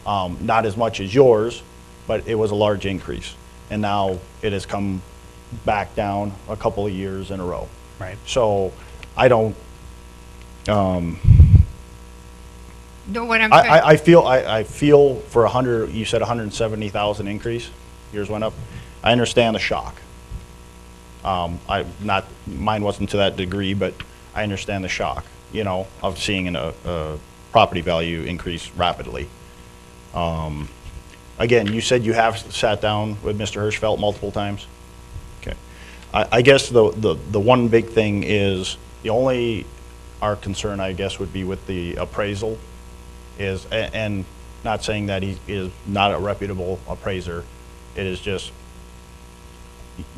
Not as much as yours, but it was a large increase. And now it has come back down a couple of years in a row. Right. So I don't, No, what I'm trying, I feel for 100, you said 170,000 increase, yours went up. I understand the shock. Mine wasn't to that degree, but I understand the shock, of seeing a property value increase rapidly. Again, you said you have sat down with Mr. Hirschfeld multiple times? Okay. I guess the one big thing is, our concern, I guess, would be with the appraisal is, and not saying that he is not a reputable appraiser, it is just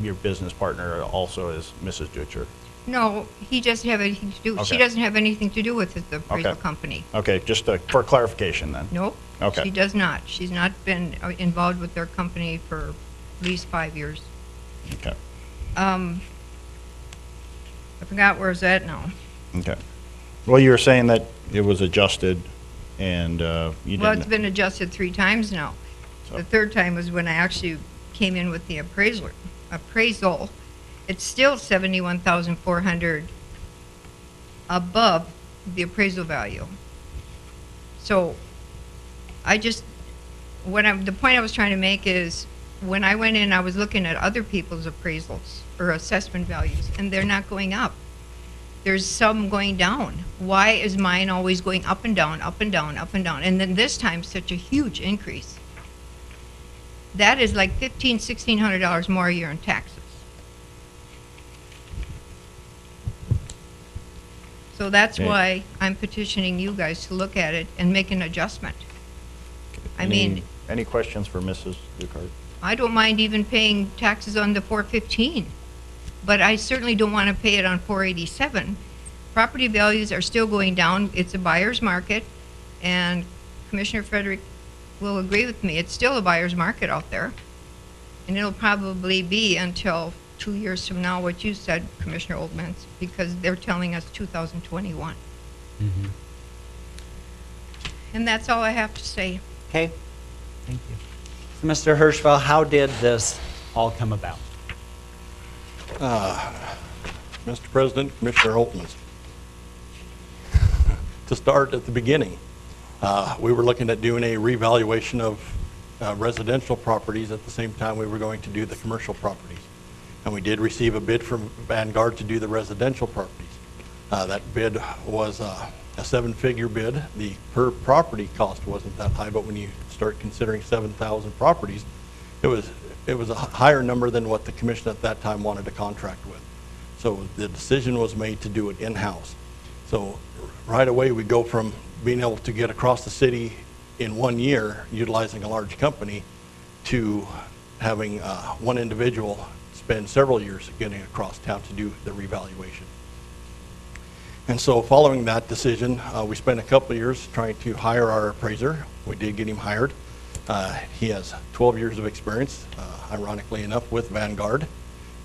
your business partner also is Mrs. Dutcher. no, he doesn't have anything to do, she Okay. doesn't have anything to do with the appraisal Okay. company. Okay, just for clarification then. Nope. Okay. She does not. She's not been involved with their company for at least 5 years. Okay, I forgot where it's at now. okay. Well, you were saying that it was adjusted and you didn't. Well, it's been adjusted 3 times now. So- The third time was when I actually came in with the appraisal. It's still 71,400 above the appraisal value. So the point I was trying to make is, when I went in, I was looking at other people's appraisals or assessment values, and they're not going up. There's some going down. Why is mine always going up and down, up and down, up and down? And then this time, such a huge increase. That is like $1,500, $1,600 more a year in taxes. So that's Okay. why I'm petitioning you guys to look at it and make an adjustment. I mean, Any questions for Mrs. Dukart? I don't mind even paying taxes on the 415, but I certainly don't want to pay it on 487. Property values are still going down. It's a buyer's market, and Commissioner Frederick will agree with me. It's still a buyer's market out there, and it'll probably be until 2 years from now, what you said, Commissioner Oldmans, because they're telling us 2021. Mm-hmm. And that's all I have to say. Okay, thank you. So, Mr. Hirschfeld, how did this all come about? Mr. President, Commissioner Holtmans. To start at the beginning, we were looking at doing a revaluation of residential properties at the same time we were going to do the commercial properties. And we did receive a bid from Vanguard to do the residential properties. That bid was a 7-figure bid. The per property cost wasn't that high, but when you start considering 7,000 properties, it was a higher number than what the commission at that time wanted to contract with. So the decision was made to do it in-house. So right away we go from being able to get across the city in 1 year utilizing a large company to having one individual spend several years getting across town to do the revaluation. And so following that decision, we spent a couple of years trying to hire our appraiser. We did get him hired. He has 12 years of experience, ironically enough, with Vanguard.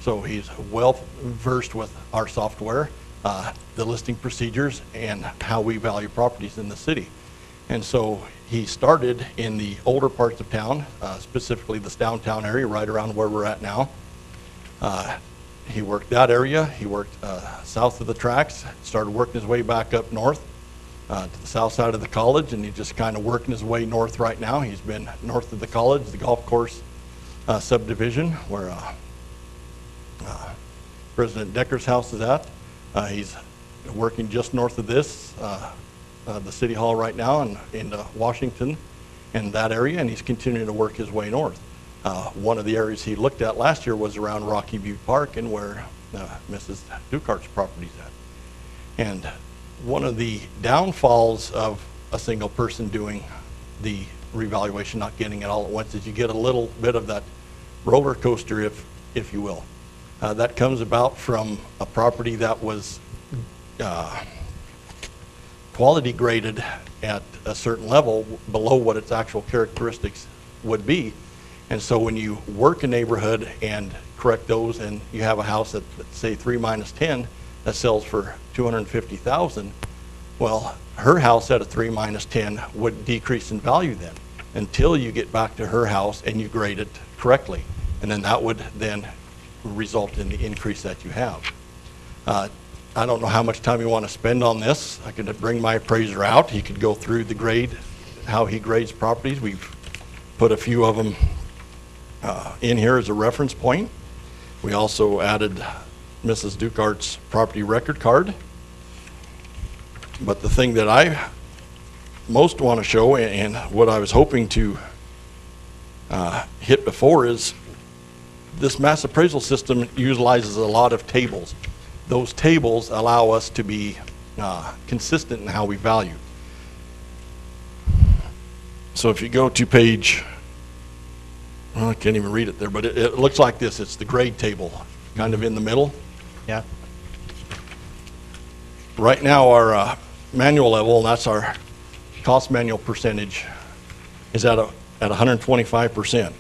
So he's well versed with our software, the listing procedures, and how we value properties in the city. And so he started in the older parts of town, specifically this downtown area, right around where we're at now. He worked that area. He worked south of the tracks, started working his way back up north to the south side of the college, and he's just kind of working his way north right now. He's been north of the college, the golf course subdivision, where President Decker's house is at. He's working just north of this, the city hall right now, and in Washington and that area, and he's continuing to work his way north. One of the areas he looked at last year was around Rocky Butte Park and where Mrs. Ducart's property's at. And one of the downfalls of a single person doing the revaluation, not getting it all at once, is you get a little bit of that roller coaster, if you will. That comes about from a property that was quality graded at a certain level below what its actual characteristics would be. And so when you work a neighborhood and correct those, and you have a house at, say, 3 minus 10 that sells for $250,000, well, her house at a 3 minus 10 would decrease in value then until you get back to her house and you grade it correctly. And then that would then result in the increase that you have. I don't know how much time you want to spend on this. I could bring my appraiser out. He could go through the grade, how he grades properties. We've put a few of them in here as a reference point. We also added Mrs. Ducart's property record card. But the thing that I most want to show, and what I was hoping to hit before, is this mass appraisal system utilizes a lot of tables. Those tables allow us to be consistent in how we value. So if you go to page, well, I can't even read it there, but it looks like this. It's the grade table, kind of in the middle. Yeah. Right now, our manual level, and that's our cost manual percentage, is at 125%.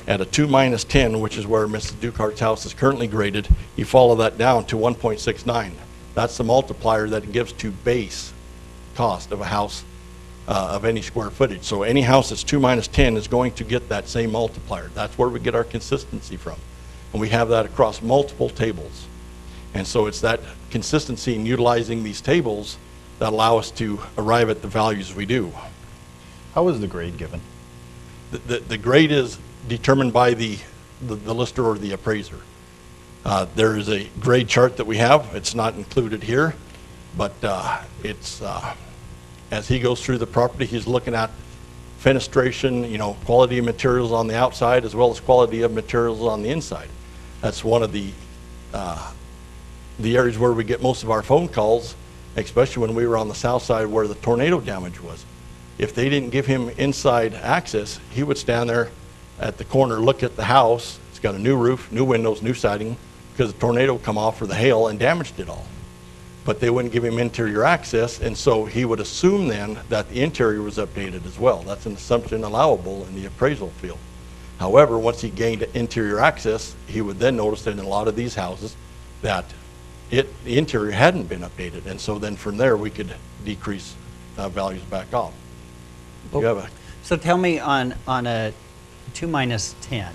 At a 2 minus 10, which is where Mrs. Ducart's house is currently graded, you follow that down to 1.69. That's the multiplier that it gives to base cost of a house of any square footage. So any house that's 2 minus 10 is going to get that same multiplier. That's where we get our consistency from. And we have that across multiple tables. And so it's that consistency in utilizing these tables that allow us to arrive at the values we do. How is the grade given? The grade is determined by the lister or the appraiser. There is a grade chart that we have. It's not included here, but it's as he goes through the property, he's looking at fenestration, quality of materials on the outside as well as quality of materials on the inside. That's one of the areas where we get most of our phone calls, especially when we were on the south side where the tornado damage was. If they didn't give him inside access, he would stand there at the corner, look at the house. It's got a new roof, new windows, new siding, because the tornado come off or the hail and damaged it all. But they wouldn't give him interior access, and so he would assume then that the interior was updated as well. That's an assumption allowable in the appraisal field. However, once he gained interior access, he would then notice that in a lot of these houses that the interior hadn't been updated, and so then from there we could decrease values back off. You have a So tell me on a 2 minus 10,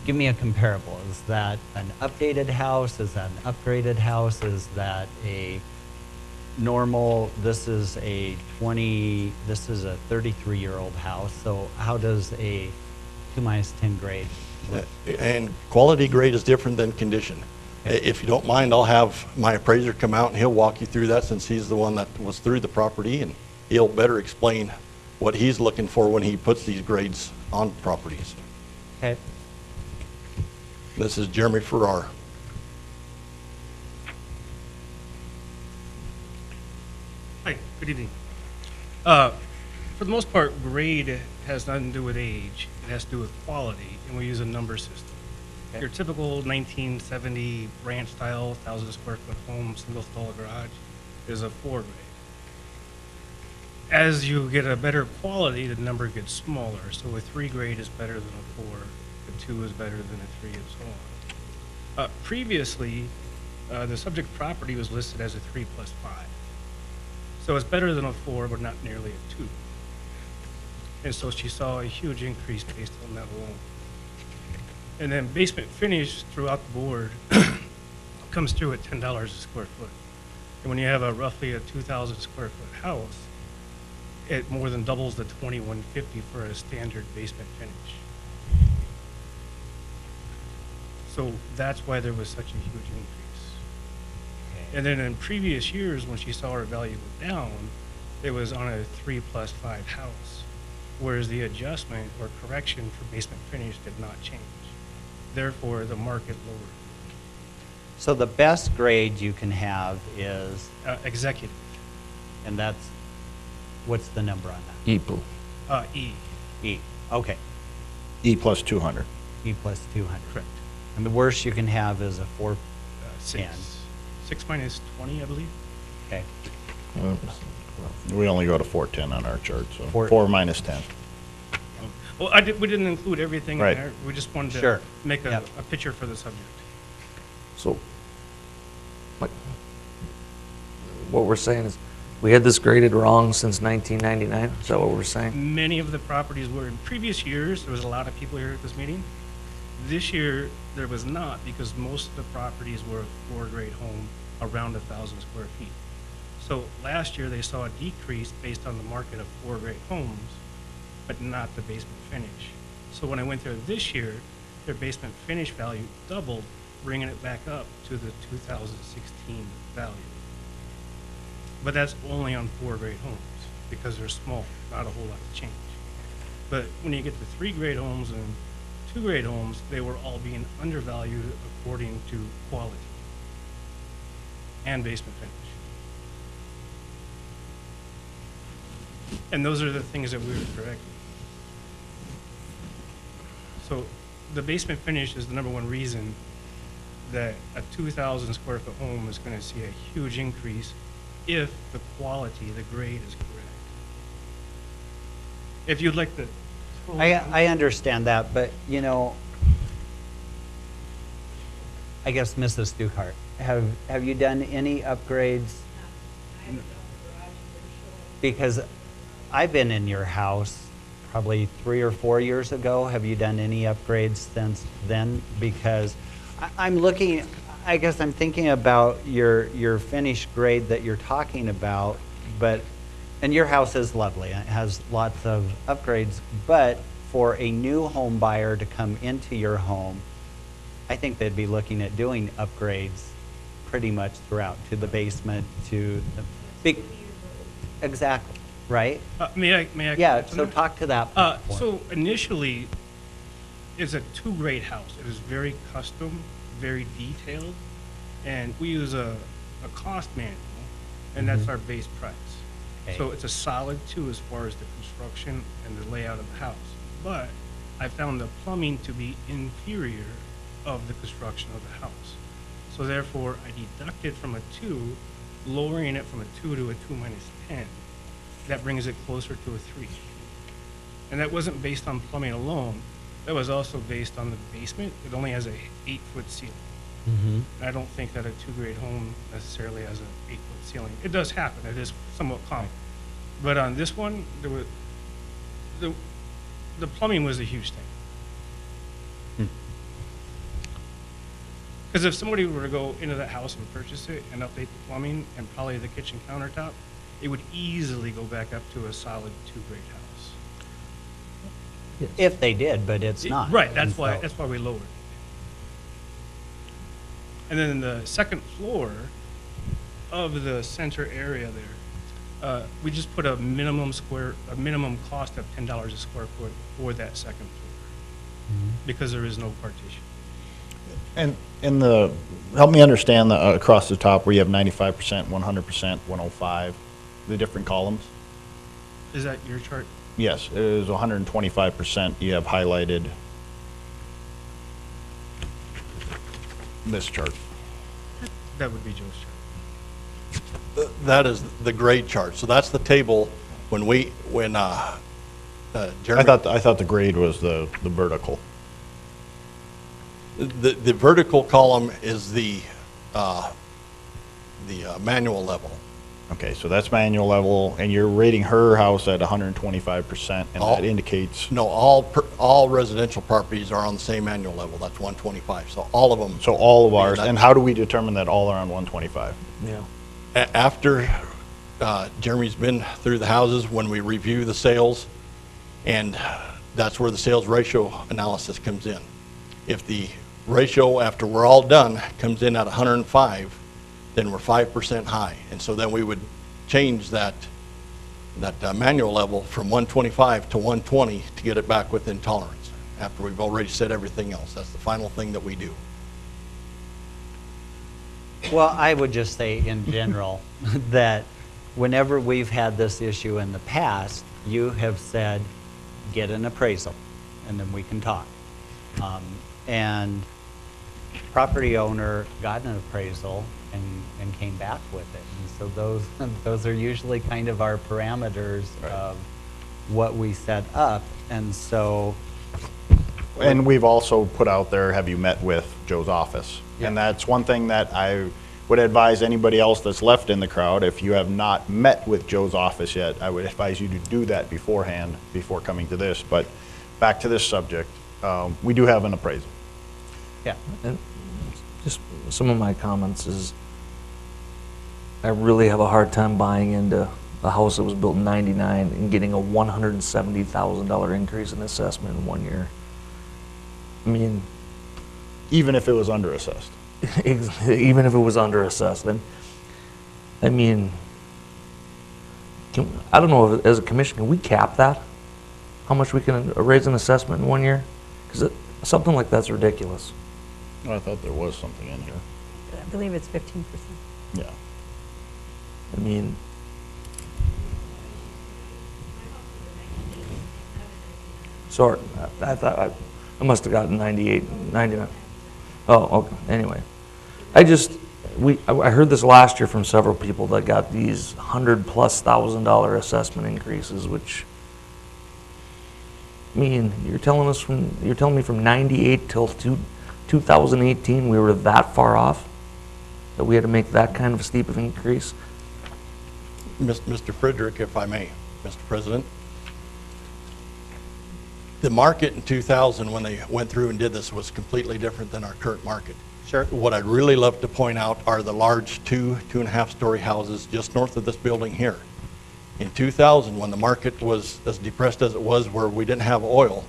give me a comparable. Is that an updated house? Is that an upgraded house? Is that a normal, this is a 33-year-old house. So how does a 2 minus 10 grade look? And quality grade is different than condition. If you don't mind, I'll have my appraiser come out and he'll walk you through that, since he's the one that was through the property, and he'll better explain what he's looking for when he puts these grades on properties. Okay. This is Jeremy Farrar. Hi, good evening. For the most part, grade has nothing to do with age. It has to do with quality, and we use a number system. Okay. Your typical 1970 ranch style, 1,000 square foot home, single stall garage is a 4 grade. As you get a better quality, the number gets smaller. So a 3 grade is better than a 4, a 2 is better than a 3, and so on. Previously, the subject property was listed as a 3 plus 5. So it's better than a 4, but not nearly a 2. And so she saw a huge increase based on that alone. And then basement finish throughout the board comes through at $10 a square foot. And when you have a roughly a 2,000 square foot house, it more than doubles the $2,150 for a standard basement finish. So that's why there was such a huge increase. And then in previous years, when she saw her value go down, it was on a 3 plus 5 house, whereas the adjustment or correction for basement finish did not change. Therefore, the market lowered. So the best grade you can have is, Executive, and that's, what's the number on that? EPU. E. E. Okay. E plus 200. E plus 200. Correct. And the worst you can have is a 4. 6. 6 minus 20, I believe. Okay. We only go to 410 on our chart, so 4 4 minus 10. Well, we didn't include everything Right. in there. We just wanted to Sure. make Yep. a picture for the subject. So, what we're saying is, we had this graded wrong since 1999? Is that what we're saying? Many of the properties were in previous years. There was a lot of people here at this meeting. This year, there was not, because most of the properties were a 4-grade home around 1,000 square feet. So last year, they saw a decrease based on the market of 4-grade homes, but not the basement finish. So when I went there this year, their basement finish value doubled, bringing it back up to the 2016 value. But that's only on 4-grade homes, because they're small, not a whole lot to change. But when you get to 3-grade homes and 2-grade homes, they were all being undervalued according to quality and basement finish. And those are the things that we were correcting. So the basement finish is the #1 reason that a 2,000 square foot home is going to see a huge increase if the quality, the grade is correct. If you'd like to. I understand that, but, you know, I guess, Mrs. Duhart, have you done any upgrades? Because I've been in your house probably 3 or 4 years ago. Have you done any upgrades since then? Because I'm looking, I guess I'm thinking about your finished grade that you're talking about, and your house is lovely. It has lots of upgrades, but for a new home buyer to come into your home, I think they'd be looking at doing upgrades pretty much throughout, to the basement, to the big, exactly, right? May I? Yeah, comment on so that? talk to that point for me. So initially, it's a 2-grade house. It is very custom, very detailed, and we use a cost manual, and that's our base price. Okay. So it's a solid 2 as far as the construction and the layout of the house. but I found the plumbing to be inferior of the construction of the house. So therefore, I deducted from a 2, lowering it from a 2 to a 2 minus 10. That brings it closer to a 3. And that wasn't based on plumbing alone. That was also based on the basement. It only has a 8-foot ceiling. And I don't think that a 2-grade home necessarily has an 8-foot ceiling. It does happen. It is somewhat common. But on this one, there was the plumbing was a huge thing. Because if somebody were to go into that house and purchase it and update the plumbing and probably the kitchen countertop, it would easily go back up to a solid 2-grade house. If they did, but it's not. Right, that's And why so- we lowered it. And then the second floor of the center area there, we just put a minimum cost of $10 a square foot for that second floor, because there is no partition. And in the, help me understand the, across the top where you have 95%, 100%, 105, the different columns? Is that your chart? Yes, it is 125% you have highlighted this chart. That would be Joe's chart. That is the grade chart. So that's the table when Jeremy. I thought the grade was the vertical. The vertical column is the manual level. Okay, so that's manual level, and you're rating her house at 125%, and All- that indicates, No, all residential properties are on the same annual level. That's 125. So all of them. so all of Yeah, ours, that- and how do we determine that all are on 125? Yeah. After Jeremy's been through the houses, when we review the sales, and that's where the sales ratio analysis comes in. If the ratio, after we're all done, comes in at 105, then we're 5% high. And so then we would change that manual level from 125 to 120 to get it back within tolerance, after we've already said everything else. That's the final thing that we do. Well, I would just say in general that whenever we've had this issue in the past, you have said, get an appraisal, and then we can talk. And property owner got an appraisal and came back with it. And so those are usually kind of our parameters of what we set up. And so, And we've also put out there, have you met with Joe's office? And Yeah. that's one thing that I would advise anybody else that's left in the crowd, if you have not met with Joe's office yet, I would advise you to do that beforehand, before coming to this. But back to this subject, we do have an appraisal. yeah. And just some of my comments is, I really have a hard time buying into a house that was built in '99 and getting a $170,000 increase in assessment in 1 year. I mean, Even if it was underassessed. even if it was underassessed. And I mean, I don't know, if, as a commission, can we cap that? How much we can raise an assessment in 1 year? Because something like that's ridiculous. I thought there was something in here. I believe it's 15%. Yeah. I mean, sorry, I thought I must have gotten 98, 99. Oh, okay, anyway. I heard this last year from several people that got these $100,000+ assessment increases, which, I mean, you're telling me from 98 till 2018 we were that far off? That we had to make that kind of steep of increase? Mr. Frederick, if I may, Mr. President. The market in 2000, when they went through and did this, was completely different than our current market. Sure. What I'd really love to point out are the large 2.5-story houses just north of this building here. In 2000, when the market was as depressed as it was, where we didn't have oil,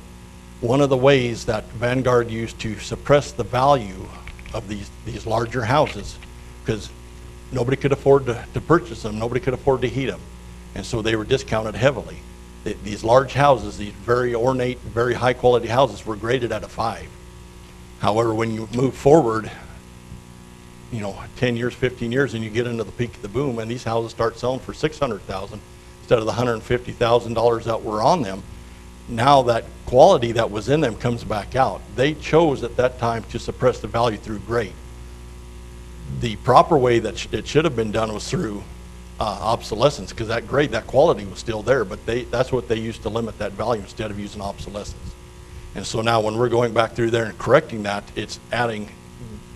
one of the ways that Vanguard used to suppress the value of these larger houses, because nobody could afford to purchase them, nobody could afford to heat them, and so they were discounted heavily. These large houses, these very ornate, very high-quality houses, were graded at a 5. However, when you move forward, 10 years, 15 years, and you get into the peak of the boom, and these houses start selling for $600,000 instead of the $150,000 that were on them, now that quality that was in them comes back out. They chose at that time to suppress the value through grade. The proper way that it should have been done was through obsolescence, because that grade, that quality was still there, but that's what they used to limit that value instead of using obsolescence. And so now when we're going back through there and correcting that, it's adding,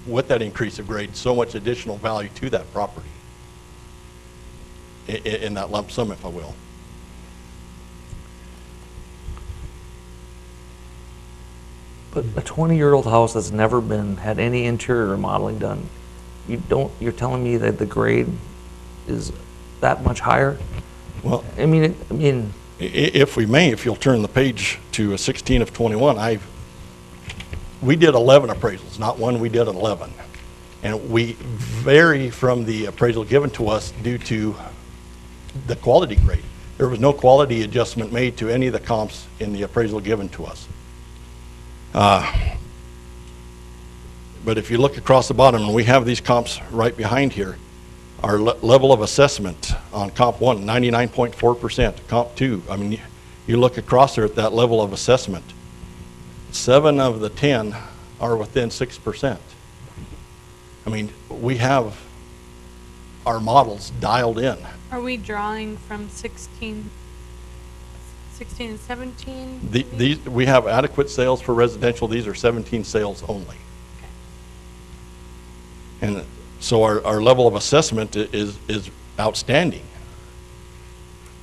with that increase of grade, so much additional value to that property in that lump sum, if I will. But a 20-year-old house that's never had any interior remodeling done, you're telling me that the grade is that much higher? Well, if we may, if you'll turn the page to 16 of 21, we did 11 appraisals, not one, we did 11. And we vary from the appraisal given to us due to the quality grade. There was no quality adjustment made to any of the comps in the appraisal given to us. But if you look across the bottom, and we have these comps right behind here, our level of assessment on comp 1, 99.4%. Comp 2, I mean, you look across there at that level of assessment, 7 of the 10 are within 6%. I mean, we have our models dialed in. Are we drawing from 16 and 17? These, we have adequate sales for residential. These are 17 sales only. And so our level of assessment is outstanding.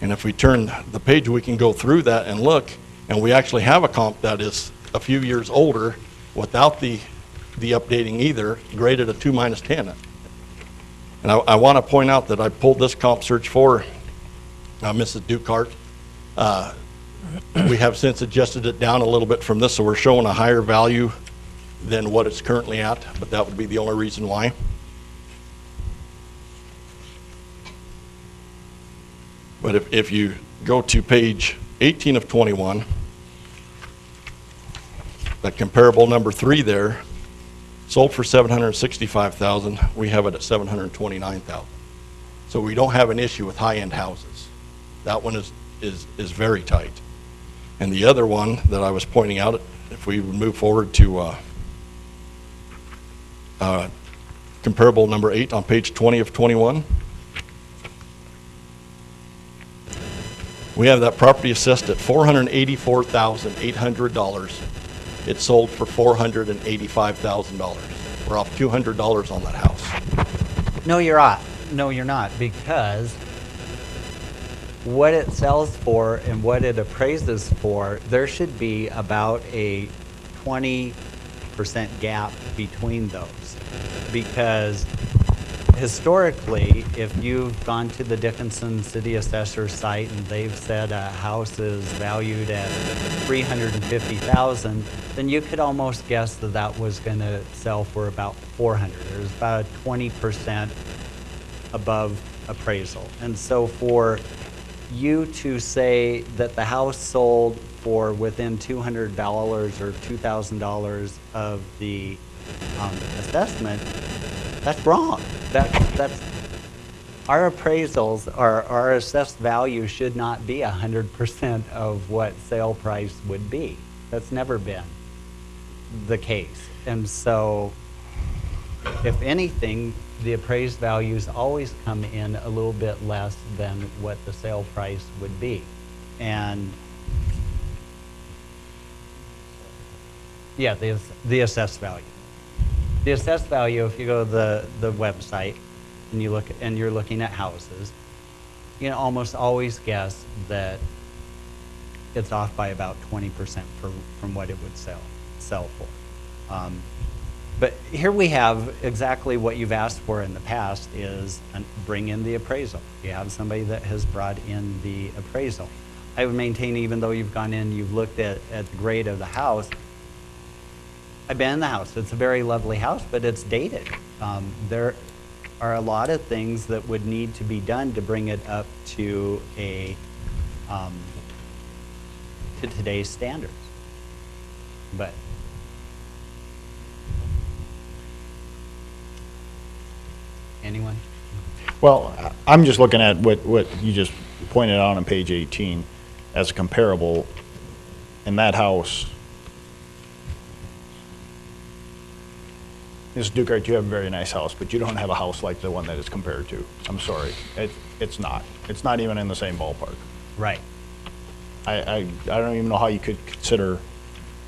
And if we turn the page, we can go through that and look, and we actually have a comp that is a few years older without the updating either, graded a 2-10. And I want to point out that I pulled this comp search for Mrs. Dukart. We have since adjusted it down a little bit from this, so we're showing a higher value than what it's currently at, but that would be the only reason why. But if you go to page 18 of 21, the comparable number 3 there, sold for $765,000. We have it at $729,000. So we don't have an issue with high-end houses. That one is very tight. And the other one that I was pointing out, if we would move forward to comparable number 8 on page 20 of 21, we have that property assessed at $484,800. It sold for $485,000. We're off $200 on that house. No, you're not. No, you're not, because what it sells for and what it appraises for, there should be about a 20% gap between those. Because historically, if you've gone to the Dickinson City Assessor site and they've said a house is valued at $350,000, then you could almost guess that that was going to sell for about $400,000. There's about a 20% above appraisal. And so for you to say that the house sold for within $200 or $2,000 of the assessment, that's wrong. That's our appraisals, our assessed value should not be 100% of what sale price would be. That's never been the case. And so, if anything, the appraised values always come in a little bit less than what the sale price would be. And yeah, the assessed value. The assessed value, if you go to the website and you look and you're looking at houses, you know, almost always guess that it's off by about 20% from what it would sell for. But here we have exactly what you've asked for in the past is bring in the appraisal. You have somebody that has brought in the appraisal. I would maintain, even though you've gone in, you've looked at the grade of the house. I've been in the house. It's a very lovely house, but it's dated. There are a lot of things that would need to be done to bring it up to to today's standards. But anyone? Well, I'm just looking at what you just pointed out on page 18 as a comparable. And that house, Mrs. Dukart, you have a very nice house, but you don't have a house like the one that it's compared to. I'm sorry. It's not. It's not even in the same ballpark. Right. I don't even know how you could consider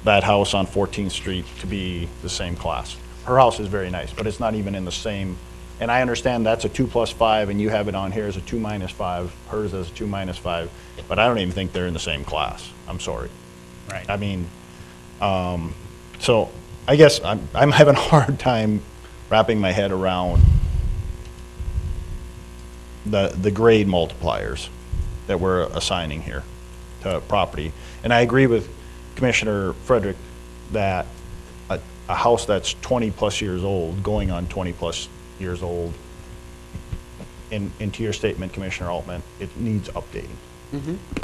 that house on 14th Street to be the same class. Her house is very nice, but it's not even in the same, and I understand that's a 2+5, and you have it on here as a 2-5, hers as a 2-5, but I don't even think they're in the same class. I'm sorry. Right. I mean, so I guess I'm having a hard time wrapping my head around the grade multipliers that we're assigning here to property. And I agree with Commissioner Frederick that a house that's 20+ years old, going on 20+ years old, into your statement, Commissioner Altman, it needs updating.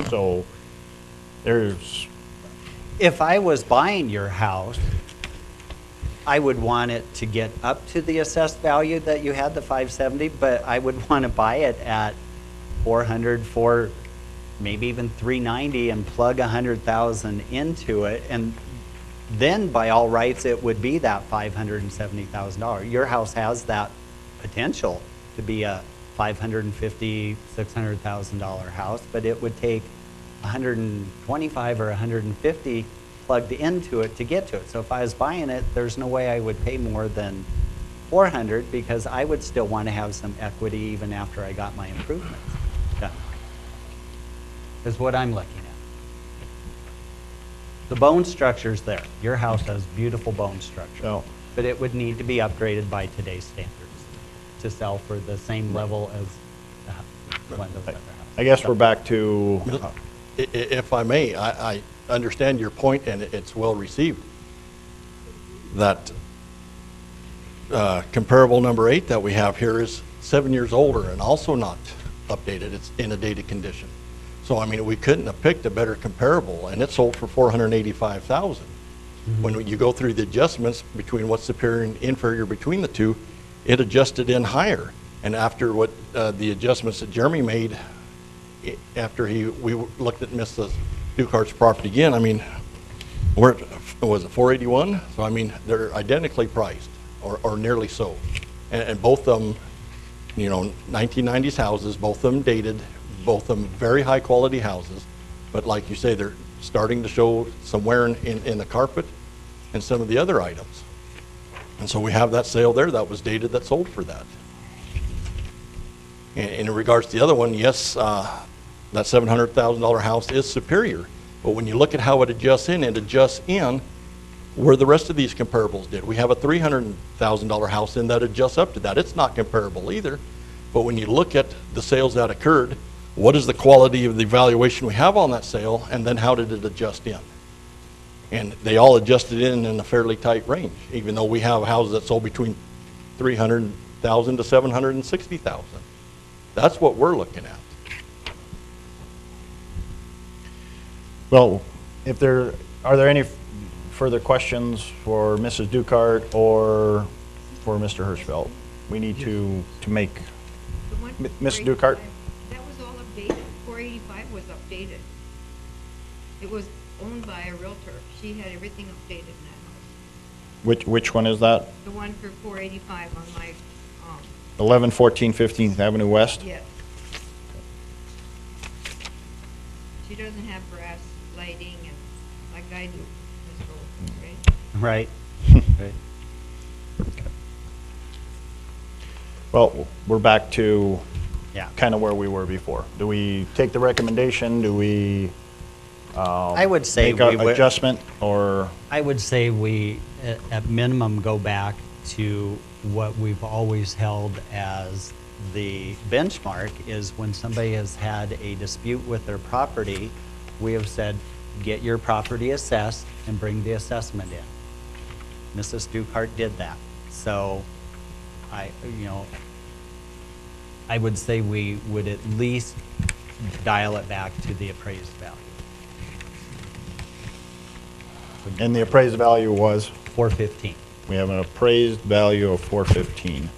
So there's, If I was buying your house, I would want it to get up to the assessed value that you had, the 570, but I would want to buy it at 400, maybe even 390, and plug 100,000 into it, and then by all rights it would be that $570,000. Your house has that potential to be a $550,000, $600,000 house, but it would take 125 or 150 plugged into it to get to it. So if I was buying it, there's no way I would pay more than 400, because I would still want to have some equity even after I got my improvements done. Is what I'm looking at. The bone structure's there. Your house has beautiful bone structure, no, but it would need to be upgraded by today's standards to sell for the same level as one of those other houses. I guess we're back to, If I may, I understand your point, and it's well received. That comparable number 8 that we have here is 7 years older and also not updated. It's in a dated condition. So, I mean, we couldn't have picked a better comparable, and it sold for $485,000. When you go through the adjustments between what's superior and inferior between the two, it adjusted in higher. And after what the adjustments that Jeremy made, after we looked at Mrs. Dukart's property again, I mean, was it 481? So, I mean, they're identically priced, or nearly so. And both of them, you know, 1990s houses, both of them dated, both of them very high quality houses. But like you say, they're starting to show some wear in the carpet and some of the other items. And so we have that sale there that was dated that sold for that. And in regards to the other one, yes, that $700,000 house is superior. But when you look at how it adjusts in where the rest of these comparables did. We have a $300,000 house in that adjusts up to that. It's not comparable either. But when you look at the sales that occurred, what is the quality of the valuation we have on that sale, and then how did it adjust in? And they all adjusted in a fairly tight range, even though we have houses that sold between $300,000 to $760,000. That's what we're looking at. well, are there any further questions for Mrs. Dukart or for Mr. Hirschfeld? We need to make, The one for Ms. 485, Dukart? That was all updated. 485 was updated. It was owned by a realtor. She had everything updated in that house. which one is that? The one for 485 on my, 1114 15th Avenue West? yes. She doesn't have brass lighting and like I do, Mr. Olson, right? Right. Right. Well, we're back to Yeah. kind of where we were before. Do we take the recommendation? Do we I would say make a we would. adjustment, or? I would say we, at minimum, go back to what we've always held as the benchmark, is when somebody has had a dispute with their property, we have said, get your property assessed and bring the assessment in. Mrs. Dukart did that. So I would say we would at least dial it back to the appraised value. And the appraised value was? 415. We have an appraised value of 415.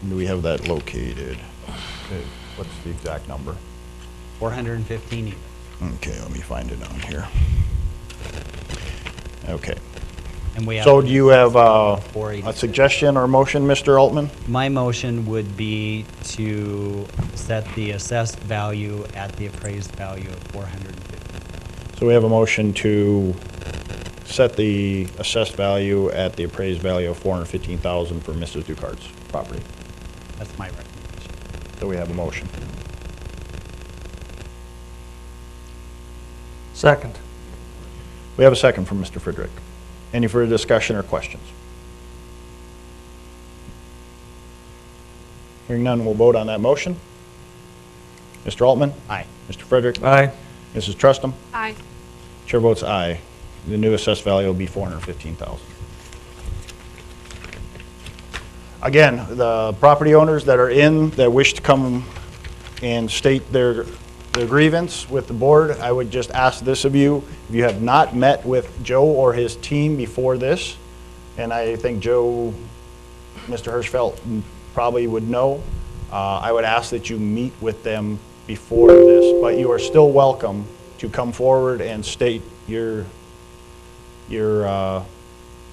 Do we have that located? Okay, what's the exact number? 415 even. Okay, let me find it on here. Okay. And we have. So do you have a 486. suggestion or motion, Mr. Altman? My motion would be to set the assessed value at the appraised value of 450. So we have a motion to set the assessed value at the appraised value of $415,000 for Mrs. Duchart's property. That's my recommendation. So we have a motion. Second. We have a second from Mr. Friedrich. Any further discussion or questions? Hearing none, we'll vote on that motion. Mr. Altman? Aye. Mr. Friedrich? Aye. Mrs. Trustum? Aye. Chair votes aye. The new assessed value will be $415,000. Again, the property owners that are in, that wish to come and state their grievance with the board, I would just ask this of you. If you have not met with Joe or his team before this, and I think Joe, Mr. Hirschfeld probably would know, I would ask that you meet with them before this. But you are still welcome to come forward and state your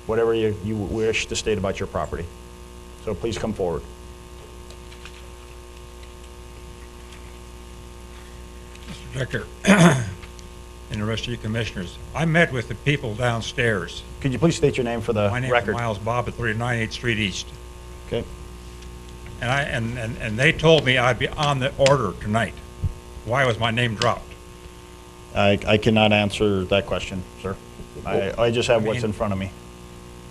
whatever you wish to state about your property. So please come forward. Mr. Director, and the rest of you commissioners, I met with the people downstairs. Could you please state your name for the My name is record? Miles Bob at 39 8th Street East. Okay. And they told me I'd be on the order tonight. Why was my name dropped? I cannot answer that question, sir. I just have what's mean- in front of me.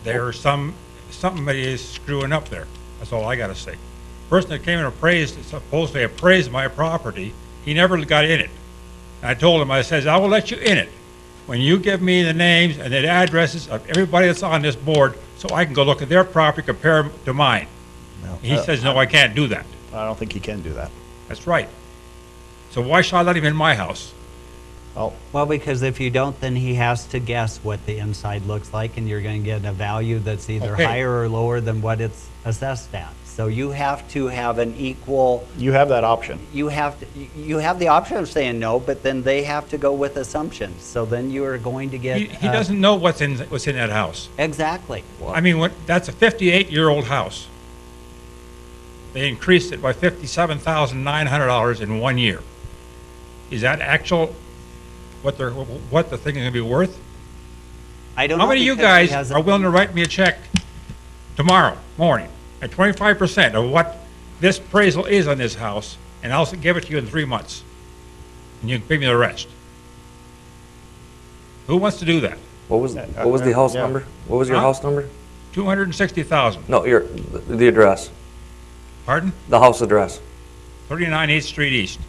There's somebody is screwing up there. That's all I gotta say. Person that came and supposedly appraised my property, he never got in it. And I told him, I says, I will let you in it when you give me the names and the addresses of everybody that's on this board so I can go look at their property, compare them to mine. He says, no, I can't do that. I don't think he can do that. That's right. So why should I let him in my house? Oh, Well, because if you don't, then he has to guess what the inside looks like, and you're going to get a value that's either Okay. higher or lower than what it's assessed at. So you have to have an equal, you have that option. you have the option of saying no, but then they have to go with assumptions. So then you are going to get. He doesn't know what's in that house. Exactly. I mean, that's a 58-year-old house. They increased it by $57,900 in 1 year. Is that actual what the thing is going to be worth? I don't know. How many of you because he guys hasn't- are willing to write me a check tomorrow morning at 25% of what this appraisal is on this house, and I'll give it to you in 3 months, and you can pay me the rest? Who wants to do that? What was the house yeah. number? What was your Huh? house number? 260,000. No, the address, Pardon? the house address. 39 8th Street East.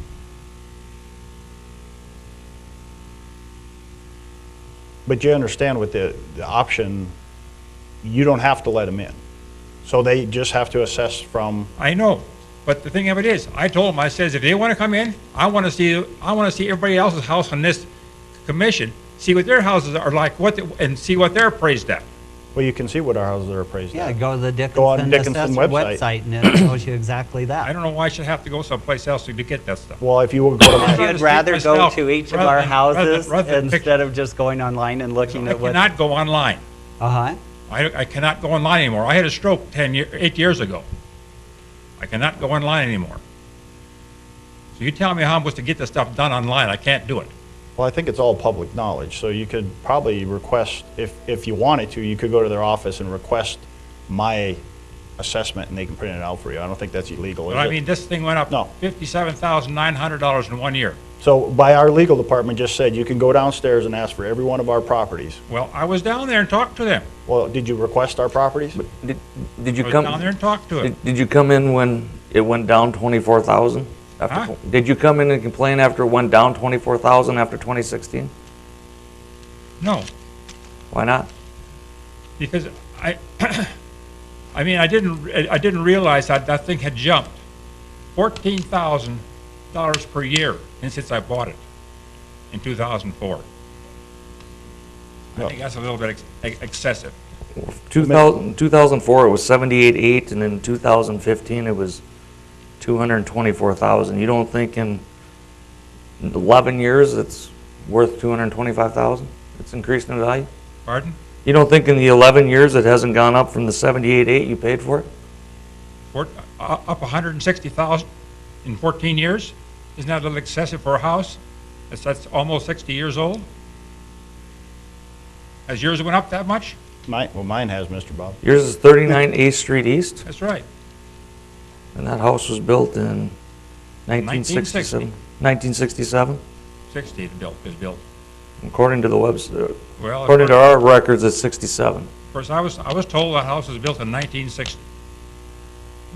But you understand with the option, you don't have to let them in. So they just have to assess from, I know, but the thing of it is, I told them, I says, if they want to come in, I want to see everybody else's house on this commission, see what their houses are like, and see what they're appraised at. well, you can see what our houses are appraised Yeah, at. go to the Go on Dickinson Dickinson website, and it shows you exactly that. I don't know why I should have to go someplace else to get that stuff. Well, if you will go to If my, you'd rather go myself, to each of rather our than- houses rather than pick- instead of just going online and looking I at what. cannot go online. Uh-huh. I cannot go online anymore. I had a stroke 8 years ago. I cannot go online anymore. So you tell me how I'm supposed to get this stuff done online, I can't do it. well, I think it's all public knowledge, so you could probably request, if you wanted to, you could go to their office and request my assessment, and they can print it out for you. I don't think that's illegal, is But I it? mean, this thing went up No. $57,900 in 1 year. So by our legal department just said, you can go downstairs and ask for every one of our properties. Well, I was down there and talked to them. Well, did you request our properties? Did I you was down there come, and talked to them. did you come in when it went down 24,000? Huh? Did you come in and complain after it went down 24,000 after 2016? No, Why not? because I mean, I didn't realize that thing had jumped $14,000 per year since I bought it in 2004. I Well- think that's a little bit excessive. 2004, it was 78.8, and in 2015, it was 224,000. You don't think in 11 years it's worth 225,000? It's increased in value? Pardon? You don't think in the 11 years it hasn't gone up from the 78.8 you paid for it? Up 160,000 in 14 years? Isn't that a little excessive for a house? That's almost 60 years old? Has yours went up that much? Mine has, Mr. Bob. Yours is 39 8th Street East, That's right. and that house was built in 1967. 1967? 60 is built. According to the website, Well, according to our records, it's 67. of course, I was told that house was built in 1960.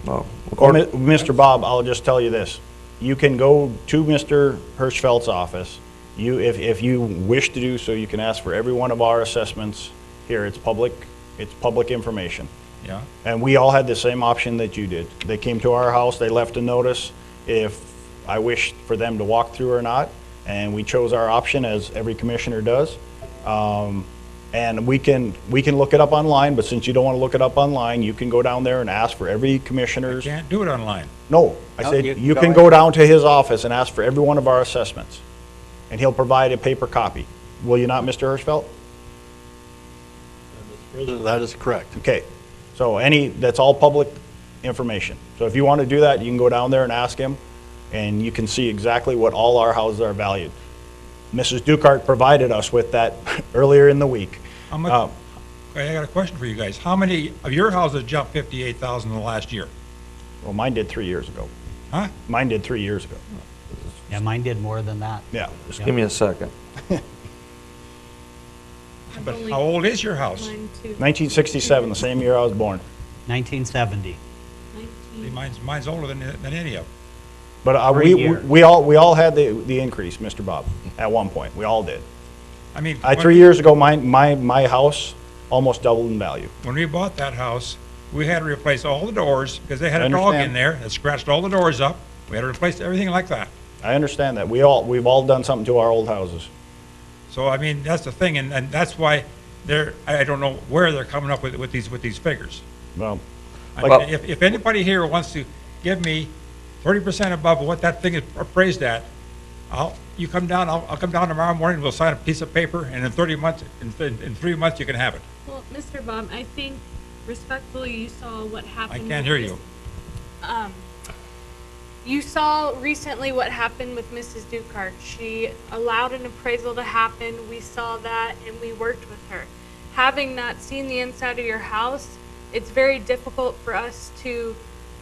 Well, Well, Mr. Bob, I'll just tell you this. You can go to Mr. Hirschfeld's office. If you wish to do so, you can ask for every one of our assessments here. It's public information. Yeah. And we all had the same option that you did. They came to our house, they left a notice if I wished for them to walk through or not, and we chose our option, as every commissioner does. And we can look it up online, but since you don't want to look it up online, you can go down there and ask for every commissioner's. Can't do it online. No, I No, said, you can you go can in. go down to his office and ask for every one of our assessments, and he'll provide a paper copy. Will you not, Mr. Hirschfeld? That is correct. Okay, so that's all public information. So if you want to do that, you can go down there and ask him, and you can see exactly what all our houses are valued. Mrs. Dukart provided us with that earlier in the week. How much, I got a question for you guys. How many of your houses jumped 58,000 in the last year? Well, mine did 3 years ago. Huh? Mine did 3 years ago. Yeah, mine did more than that. Yeah. just give me a second. But how old is your house? Mine too. 1967, the same year I was born. 1970. See, mine's older than any of them. But 3 years. we all had the increase, Mr. Bob, at one point. We all did. I mean, 3 years ago, my house almost doubled in value. when we bought that house, we had to replace all the doors because they had I a dog understand. in there that scratched all the doors up. We had to replace everything like that. I understand that. We've all done something to our old houses. So, I mean, that's the thing, and that's why I don't know where they're coming up with these figures. Well, If anybody here wants to give me 30% above what that thing is appraised at, I'll come down tomorrow morning, we'll sign a piece of paper, and in 3 months, you can have it. Well, Mr. Bob, I think respectfully, you saw what I happened. can't with hear this- you. You saw recently what happened with Mrs. Dukart. She allowed an appraisal to happen. We saw that and we worked with her. Having not seen the inside of your house, it's very difficult for us to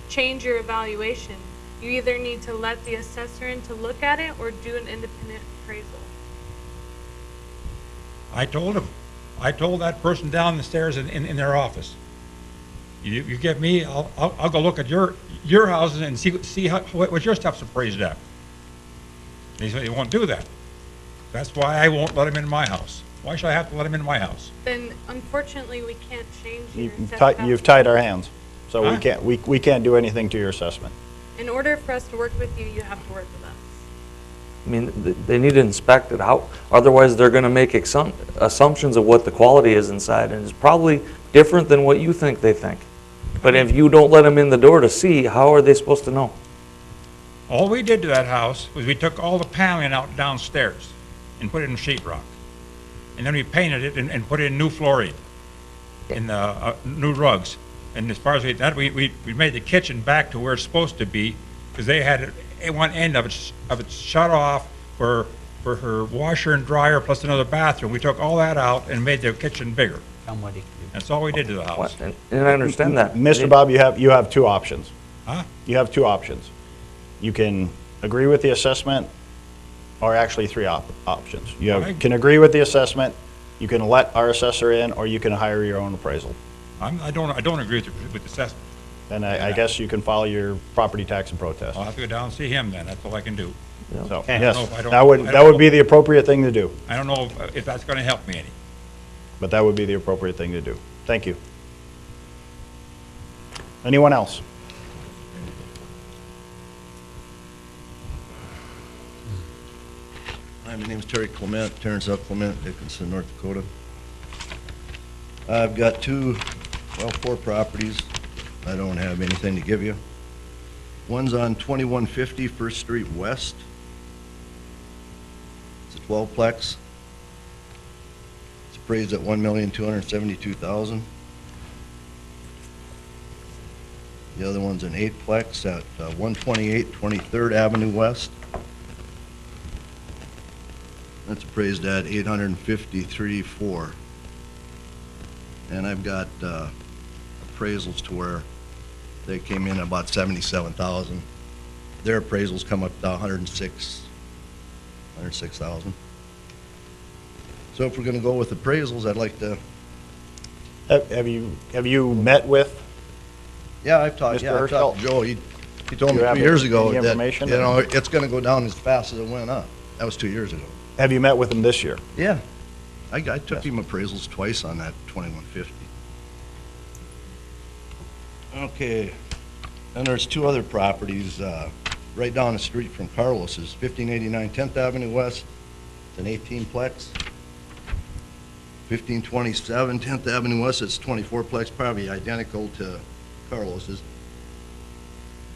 change your evaluation. You either need to let the assessor in to look at it or do an independent appraisal. I told that person down the stairs in their office. You get me, I'll go look at your houses and see what your stuff's appraised at. He said he won't do that. That's why I won't let him in my house. Why should I have to let him in my house? Then unfortunately, we can't change your you've assessed you've value. tied our hands, so Huh? we can't do anything to your assessment. In order for us to work with you, you have to work with us. I mean, they need to inspect it. Otherwise they're going to make assumptions of what the quality is inside, and it's probably different than what you think they think. But if you don't let them in the door to see, how are they supposed to know? All we did to that house was we took all the paneling out downstairs and put it in sheetrock. And then we painted it and put in new flooring and new rugs. And as far as that, we made the kitchen back to where it's supposed to be, because they had one end of it shut off for her washer and dryer plus another bathroom. We took all that out and made the kitchen bigger. Somebody. That's all we did to the house. What? And I understand that. Mr. Bob, you have two options. Huh? You have two options. You can agree with the assessment, or actually three options. Can agree with the assessment, you can let our assessor in, or you can hire your own appraisal. I don't agree with the assessment. And I guess you can file your property tax and protest. I'll have to go down and see him then. That's all I can do. So, Okay. yes, I don't- that would be the appropriate thing to do. I don't know if that's going to help me any. But that would be the appropriate thing to do. Thank you. Anyone else? Hi, my name's Terry Clement, Terrence F. Clement, Dickinson, North Dakota. I've got four properties. I don't have anything to give you. One's on 2150 First Street West. It's a 12-plex. It's appraised at 1,272,000. The other one's an eightplex at 128 23rd Avenue West. That's appraised at 853.4. And I've got appraisals to where they came in about 77,000. Their appraisals come up to 106,000. So if we're gonna go with appraisals, I'd like to, Have you met with, yeah, I've talked Mr. to Joe. He told Do me you have 2 years ago any that, information? you know, it's gonna go down as fast as it went up. That was 2 years ago. have you met with them this year? Yeah. I took Yes. him appraisals twice on that 2150. Okay. And there's 2 other properties, right down the street from Carlos's, 1589 10th Avenue West. It's an 18-plex. 1527 10th Avenue West, it's 24-plex, probably identical to Carlos's.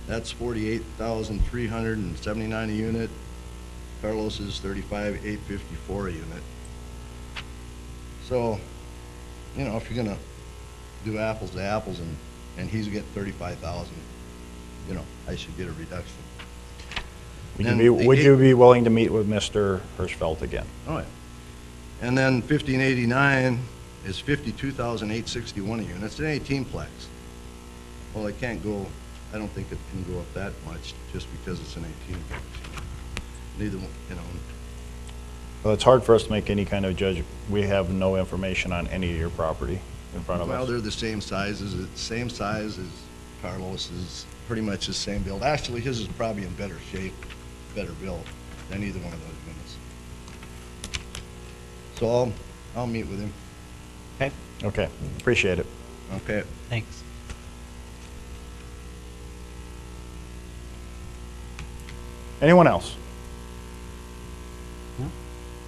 That's 48,379 a unit. Carlos's 35,854 a unit. So, you know, if you're gonna do apples to apples and he's getting 35,000, you know, I should get a reduction. Would you be willing to meet with Mr. Hirschfeld again? Oh, yeah. And then 1589 is 52,861 a unit. It's an 18-plex. Well, I can't go, I don't think it can go up that much just because it's an 18-plex. Neither, you know. Well, it's hard for us to make any kind of judgment. We have no information on any of your property in front of Well, us. they're the same size as Carlos's, pretty much the same build. Actually, his is probably in better shape, better built than either one of those units. So I'll meet with him. Okay, Okay, appreciate it. Okay. thanks. Anyone else?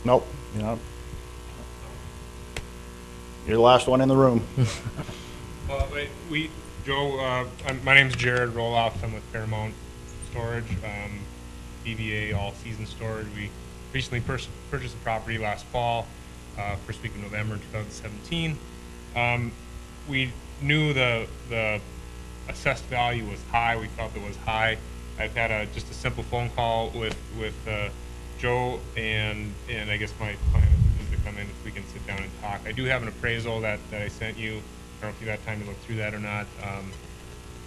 Nope, you're not. You're the last one in the room. Well, Joe, my name's Jared Roloff. I'm with Paramount Storage, DVA all-season storage. We recently purchased a property last fall, first week of November 2017. We knew the assessed value was high. We felt it was high. I've had just a simple phone call with Joe, and I guess my plan is to come in if we can sit down and talk. I do have an appraisal that I sent you. I don't know if you had time to look through that or not.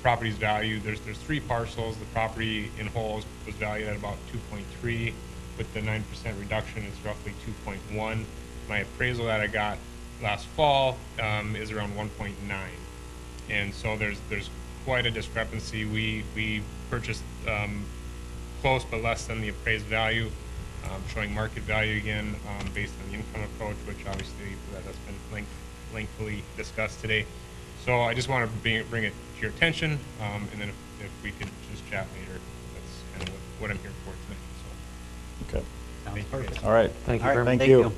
Property's value, there's 3 parcels. The property in whole was valued at about 2.3. With the 9% reduction, it's roughly 2.1. My appraisal that I got last fall is around 1.9. And so there's quite a discrepancy. We purchased close but less than the appraised value, showing market value again based on the income approach, which obviously that's been lengthily discussed today. So I just want to bring it to your attention, and then if we could just chat later, that's kind of what I'm here for tonight. So. Okay, Sounds perfect. all right. Thank you All very right, much. Thank you.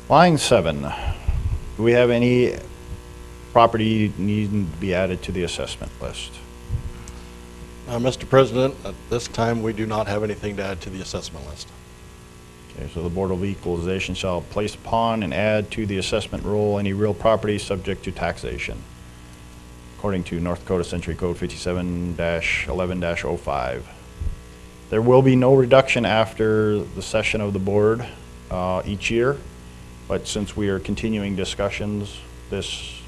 Line 7, do we have any property needing to be added to the assessment list? Mr. President, at this time, we do not have anything to add to the assessment list. Okay, so the Board of Equalization shall place upon and add to the assessment roll any real property subject to taxation, according to North Dakota Century Code 57-11-05. There will be no reduction after the session of the board each year, but since we are continuing discussions, this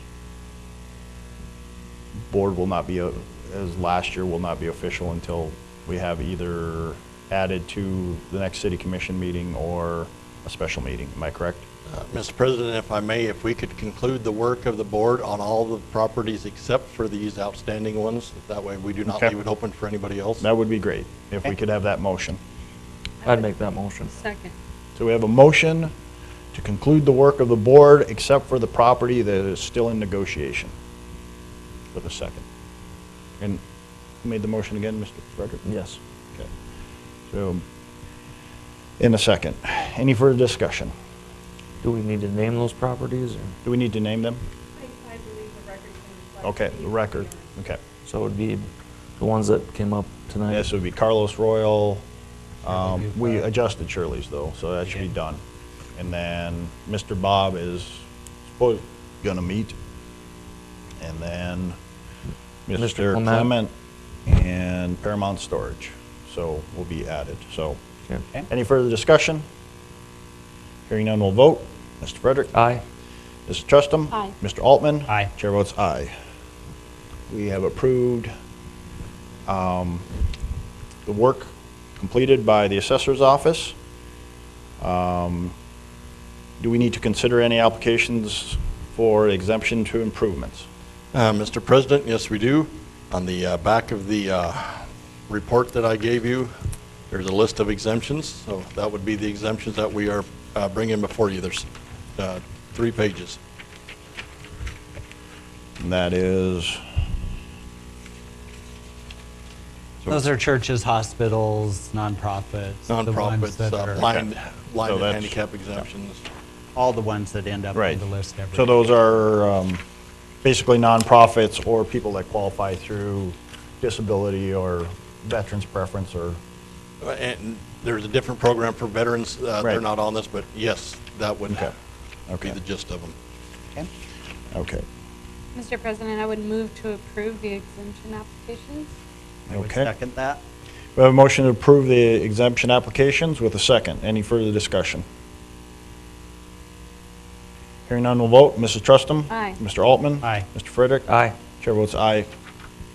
board will not be, as last year, will not be official until we have either added to the next city commission meeting or a special meeting. Am I correct? Mr. President, if I may, if we could conclude the work of the board on all the properties except for these outstanding ones, that way we do not Okay. leave it open for anybody else. That would be great, if we could have that motion. I'd make that motion. Second. So we have a motion to conclude the work of the board except for the property that is still in negotiation. With a second. And who made the motion again, Mr. Frederick? Yes. Okay. So, in a second. Any further discussion? Do we need to name those properties, or? Do we need to name them? I believe the record can reflect. Okay, the record. Okay. So it would be the ones that came up tonight? Yes, it would be Carlos Royal, We adjusted Shirley's though, so that should be done. And then Mr. Bob is supposed, gonna meet. And then Mr. Clement. Clement and Paramount Storage, so will be added, so. Okay. Any further discussion? Hearing none, we'll vote. Mr. Frederick? Aye. Mrs. Trustum? Aye. Mr. Altman? Aye. Chair votes aye. We have approved the work completed by the assessor's office. Do we need to consider any applications for exemption to improvements? Mr. President, yes, we do. On the back of the report that I gave you, there's a list of exemptions. So that would be the exemptions that we are bringing before you. There's 3 pages. And that is, Those are churches, hospitals, nonprofits. the ones that are- blind So and that's- handicap exemptions. All the ones that end up on right. the list every So those are basically nonprofits or people that qualify through disability or veterans preference or, And there's a different program for veterans. They're Right. not on this, but yes, that would Okay. be Okay. the gist of them. Okay. okay. Mr. President, I would move to approve the exemption applications. I would Okay. second that. We have a motion to approve the exemption applications with a second. Any further discussion? Hearing none, we'll vote. Mrs. Trustum? Aye. Mr. Altman? Aye. Mr. Frederick? Aye. Chair votes aye.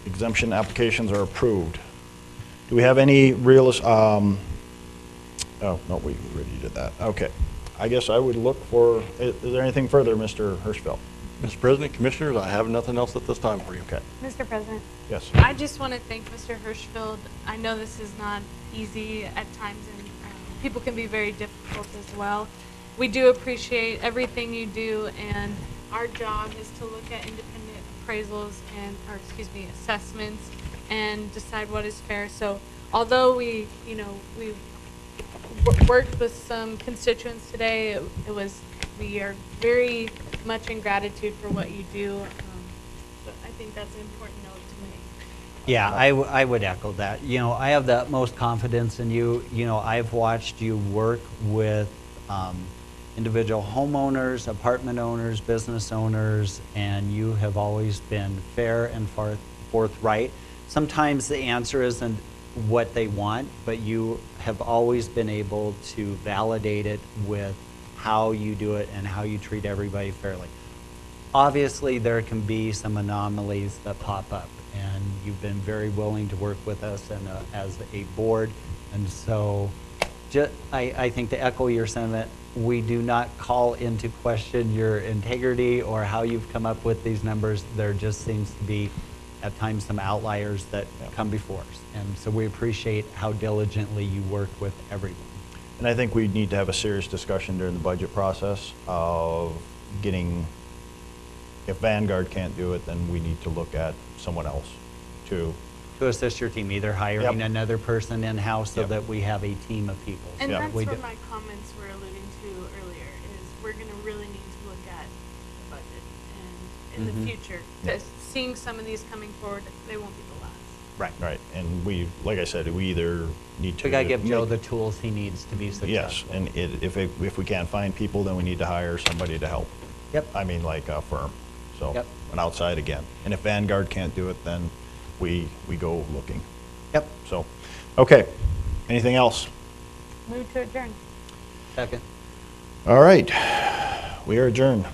Exemption applications are approved. Do we have any oh, no, we already did that. Okay. I guess I would look for, is there anything further, Mr. Hirschfeld? Mr. President, Commissioners, I have nothing else at this time for you. Okay. Mr. President, Yes. I just want to thank Mr. Hirschfeld. I know this is not easy at times, and people can be very difficult as well. We do appreciate everything you do, and our job is to look at independent appraisals and, or excuse me, assessments and decide what is fair. So although we worked with some constituents today, we are very much in gratitude for what you do. But I think that's an important note to make. Yeah, I would echo that. You know, I have the utmost confidence in you. You know, I've watched you work with individual homeowners, apartment owners, business owners, and you have always been fair and forthright. Sometimes the answer isn't what they want, but you have always been able to validate it with how you do it and how you treat everybody fairly. Obviously, there can be some anomalies that pop up, and you've been very willing to work with us and as a board. And so I think to echo your sentiment, we do not call into question your integrity or how you've come up with these numbers. There just seems to be at times some outliers that come before us. And so we appreciate how diligently you work with everyone. And I think we need to have a serious discussion during the budget process of getting, if Vanguard can't do it, then we need to look at someone else to assist your team, either hiring Yep. another person in-house so Yep. that we have a team of people. And Yeah. that's We what do- my comments were alluding to earlier, is we're going to really need to look at the budget and in the future. Yeah. Because seeing some of these coming forward, they won't be the last. Right. Right, and we, like I said, we either need to. We gotta give Joe make- the tools he needs to be successful. Yes, and if we can't find people, then we need to hire somebody to help. Yep. I mean, like a firm, so. Yep. An outside again. And if Vanguard can't do it, then we go looking, Yep. so. Okay, anything else? Move to adjourn. Second. All right, we are adjourned.